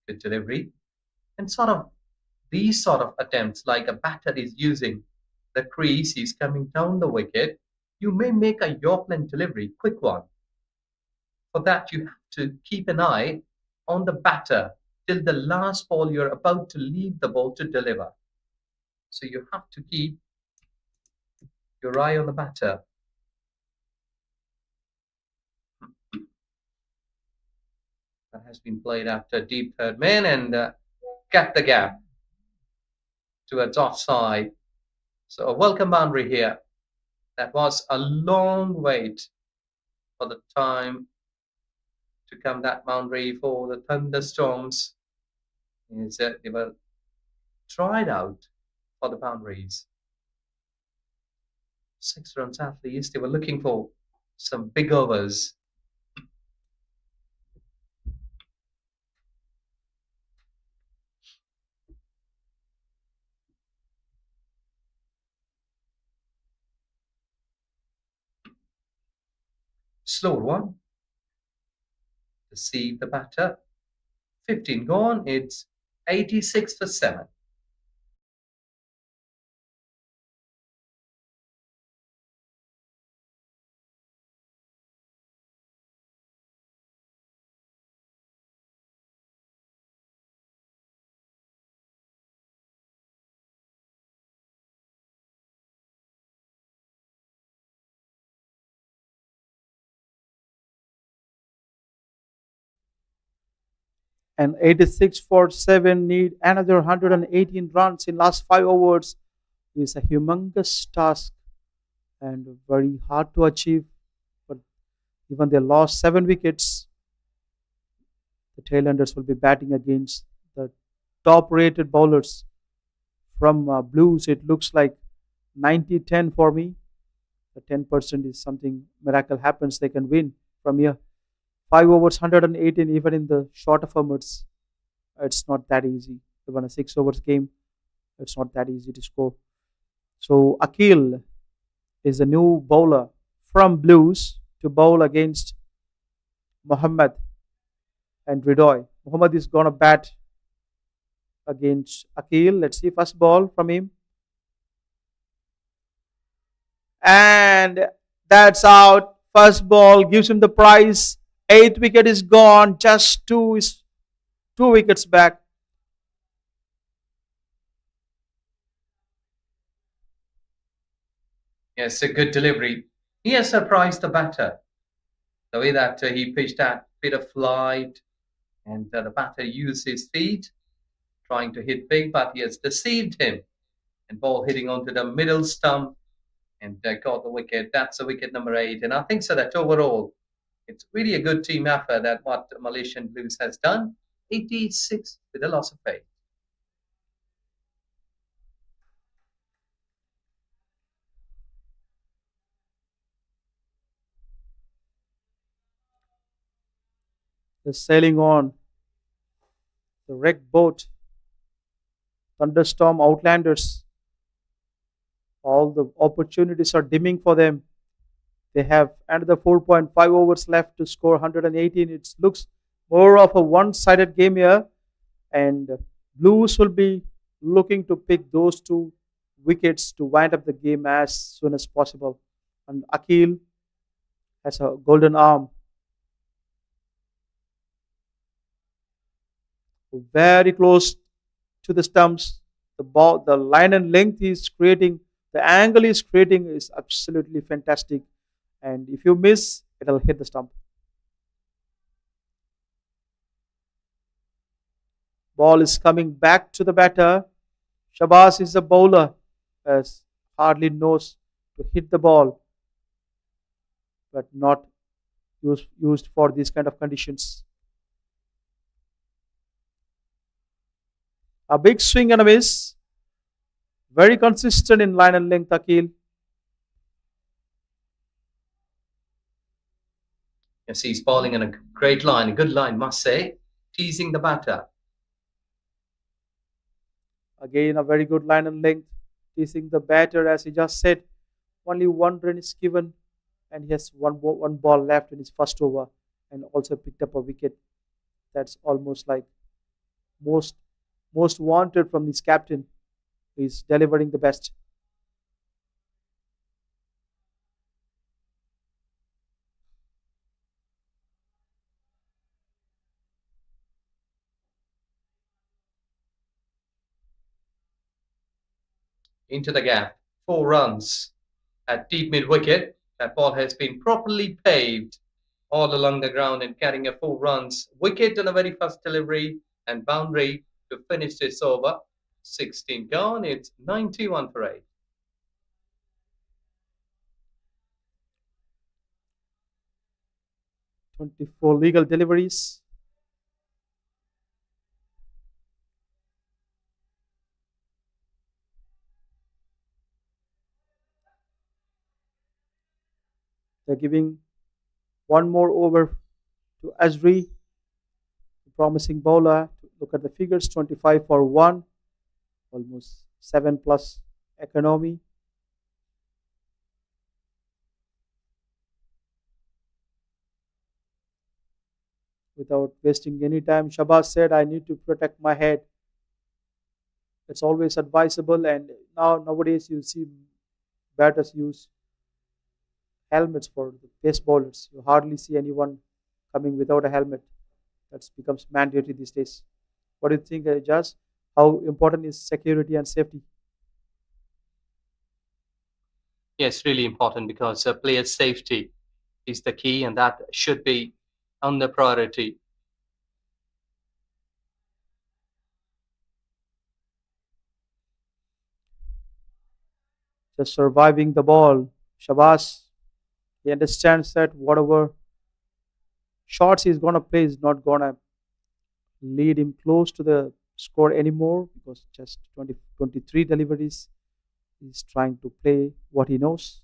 Good delivery. And sort of these sort of attempts, like a batter is using the crease, he's coming down the wicket, you may make a Yorkland delivery, quick one. For that, you have to keep an eye on the batter till the last ball you're about to leave the ball to deliver. So you have to keep your eye on the batter. That has been played after deep third man and cut the gap towards offside. So a welcome boundary here. That was a long wait for the time to come that boundary for the Thunderstorms. Is that they were tried out for the boundaries. 6 runs at least. They were looking for some big overs. Slower one. Deceive the batter. 15 gone. It's 86 for 7. And 86 for 7 need another 118 runs in last 5 overs is a humongous task and very hard to achieve. But even they lost 7 wickets, the tailenders will be batting against the top rated bowlers from Blues. It looks like 90-10 for me. The 10% is something miracle happens. They can win from here. 5 overs, 118, even in the shorter formats, it's not that easy. Even a 6 overs game, it's not that easy to score. So Akil is a new bowler from Blues to bowl against Mohammad and Ridoy. Mohammad is gonna bat against Akil. Let's see first ball from him. And that's out. First ball gives him the prize. Eighth wicket is gone. Just two wickets back. Yes, a good delivery. He has surprised the batter. The way that he pitched that bit of flight and the batter used his feet trying to hit big, but he has deceived him. And ball hitting onto the middle stump and got the wicket. That's the wicket number 8. And I think so that overall, it's really a good team effort that what Malaysian Blues has done. 86 with a loss of 8. They're sailing on. The wrecked boat. Thunderstorm Outlanders. All the opportunities are dimming for them. They have another 4.5 overs left to score 118. It looks more of a one-sided game here, and Blues will be looking to pick those 2 wickets to wind up the game as soon as possible. And Akil has a golden arm, very close to the stumps. The ball, the line and length is creating, the angle is creating is absolutely fantastic. And if you miss, it'll hit the stump. Ball is coming back to the batter. Shabazz is the bowler, as hardly knows to hit the ball, but not used for these kind of conditions. A big swing and a miss. Very consistent in line and length, Akil. Yes, he's bowling in a great line, a good line, must say, teasing the batter. Again, a very good line and length. teasing the batter as he just said. Only one run is given, and he has one ball left in his first over, and also picked up a wicket. That's almost like most most wanted from this captain. He's delivering the best. Into the gap. 4 runs at deep mid wicket. That ball has been properly paved all along the ground and carrying a 4 runs. Wicket on a very fast delivery and boundary to finish this over. 16 gone. It's 91 for 8. 24 legal deliveries. They're giving one more over to Azri, promising bowler. Look at the figures: 25 for one, almost 7 plus economy. Without wasting any time, Shabazz said, "I need to protect my head." It's always advisable, and nowadays you see batters use helmets for the pace bowlers. You hardly see anyone coming without a helmet. That becomes mandatory these days. What do you think, Jazz? How important is security and safety? Yes, really important because player safety is the key and that should be on the priority. Just surviving the ball. Shabazz, he understands that whatever shots he's gonna play is not gonna lead him close to the score anymore because just 23 deliveries. He's trying to play what he knows.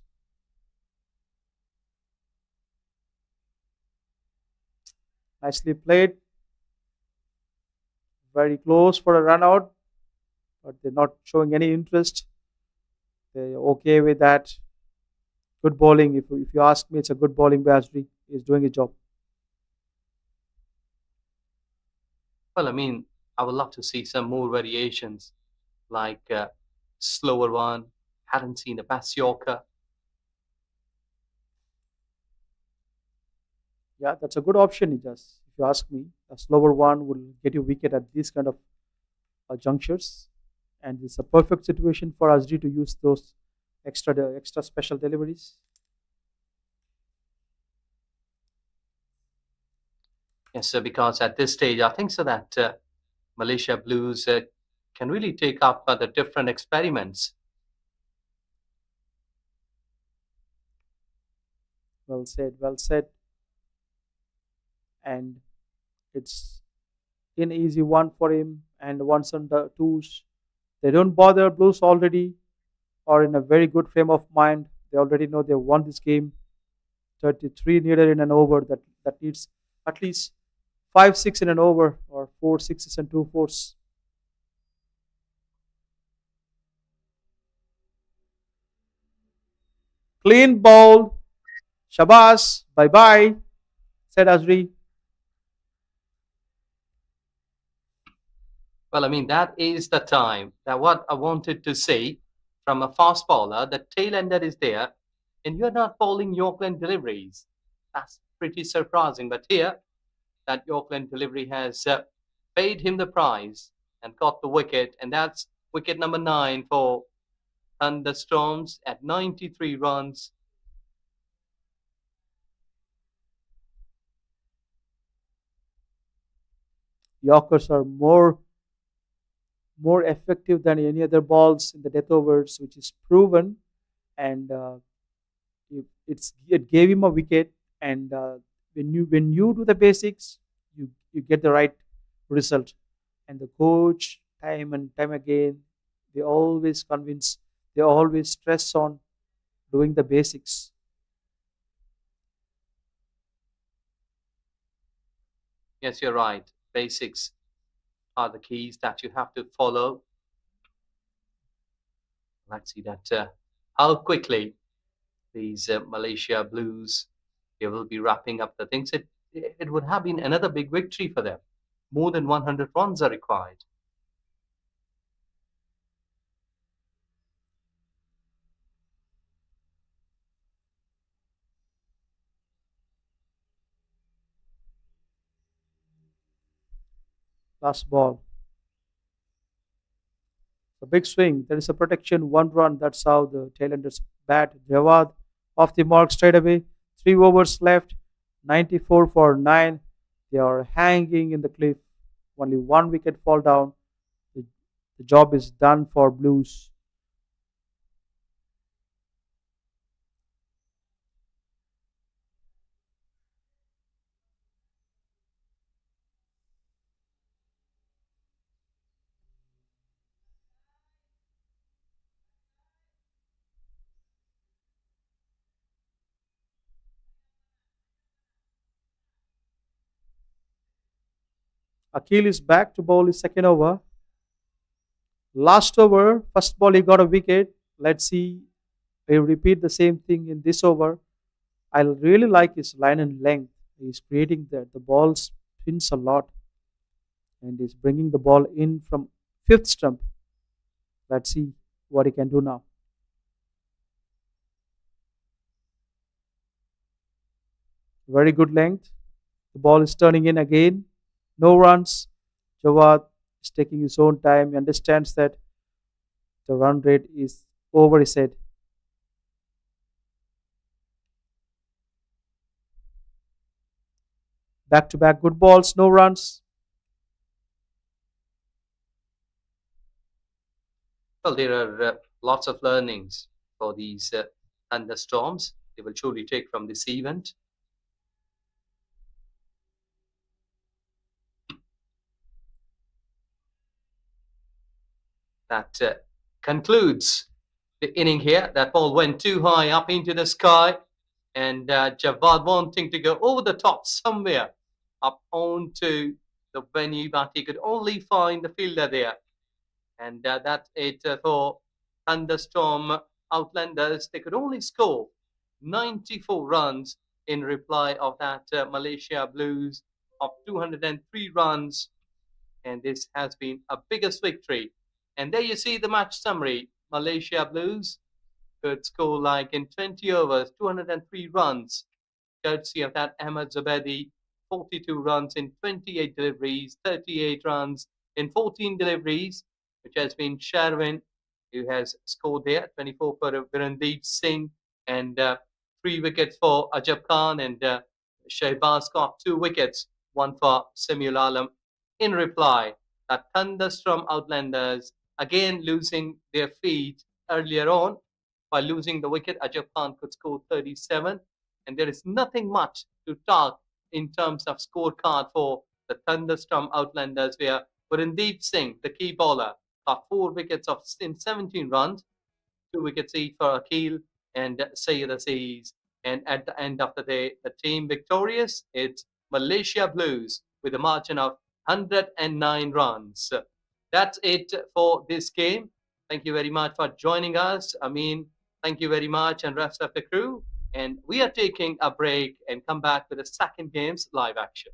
Nicely played. Very close for a run out, but they're not showing any interest. They're okay with that. Good bowling. If you ask me, it's a good bowling by Azri. He's doing his job. Well, I mean, I would love to see some more variations like slower one. Hadn't seen a Bass Yorker. Yeah, that's a good option. He does. If you ask me, a slower one will get you wicket at these kind of junctures, and it's a perfect situation for Azri to use those extra special deliveries. Yes, sir, because at this stage, I think so that Malaysia Blues can really take up the different experiments. Well said, well said. And it's an easy one for him. And once on the twos, they don't bother. Blues already are in a very good frame of mind. They already know they won this game. 33 needed in an over that needs at least 5 6 in an over or 4 6s and 2 4s. Clean bowl. Shabazz. Bye bye, said Azri. Well, I mean, that is the time that what I wanted to say from a fast bowler, the tail ender is there, and you're not bowling Yorkland deliveries. That's pretty surprising. But here, that Yorkland delivery has paid him the prize and got the wicket, and that's wicket number 9 for Thunderstorms at 93 runs. Yorkers are more effective than any other balls in the death overs, which is proven. And it gave him a wicket. And when you do the basics, you get the right result. And the coach, time and time again, they always convince, they always stress on doing the basics. Yes, you're right. Basics are the keys that you have to follow. Let's see that how quickly these Malaysia Blues they will be wrapping up the things. It would have been another big victory for them. More than 100 runs are required. Last ball. A big swing. There is a protection, 1 run. That's how the tailenders bat. Jawad off the mark straight away. 3 overs left. 94 for 9. They are hanging in the cliff. Only 1 wicket fall down. The, the job is done for Blues. Akil is back to bowl his second over. Last over, first ball he got a wicket. Let's see. He repeat the same thing in this over. I really like his line and length. He's creating the ball spins a lot and he's bringing the ball in from fifth stump. Let's see what he can do now. Very good length. The ball is turning in again. No runs. Jawad is taking his own time. He understands that the run rate is over his head. Back to back good balls, no runs. Well, there are lots of learnings for these thunderstorms. They will surely take from this event. That concludes the inning here. That ball went too high up into the sky, and Javad wanting to go over the top somewhere up onto the venue, but he could only find the fielder there. And that's it for Thunderstorm Outlanders. They could only score 94 runs in reply of that Malaysia Blues of 203 runs. And this has been a biggest victory. And there you see the match summary. Malaysia Blues could score like in 20 overs, 203 runs, courtesy of that Ahmed Zabedi, 42 runs in 28 deliveries, 38 runs in 14 deliveries, which has been Sherwin, who has scored there, 24 for Virendeep Singh, and 3 wickets for Ajab Khan, and Shehbaz got 2 wickets, one for Samuel Alam. In reply, the Thunderstorm Outlanders again losing their feet earlier on. By losing the wicket, Ajab Khan could score 37, and there is nothing much to talk in terms of scorecard for the Thunderstorm Outlanders, where Virendeep Singh, the key bowler, got 4 wickets in 17 runs, 2 wickets each for Akil and Sayyid Aziz. And at the end of the day, the team victorious, it's Malaysia Blues with a margin of 109 runs. That's it for this game. Thank you very much for joining us. I mean, thank you very much and rest of the crew. And we are taking a break and come back with the second game's live action.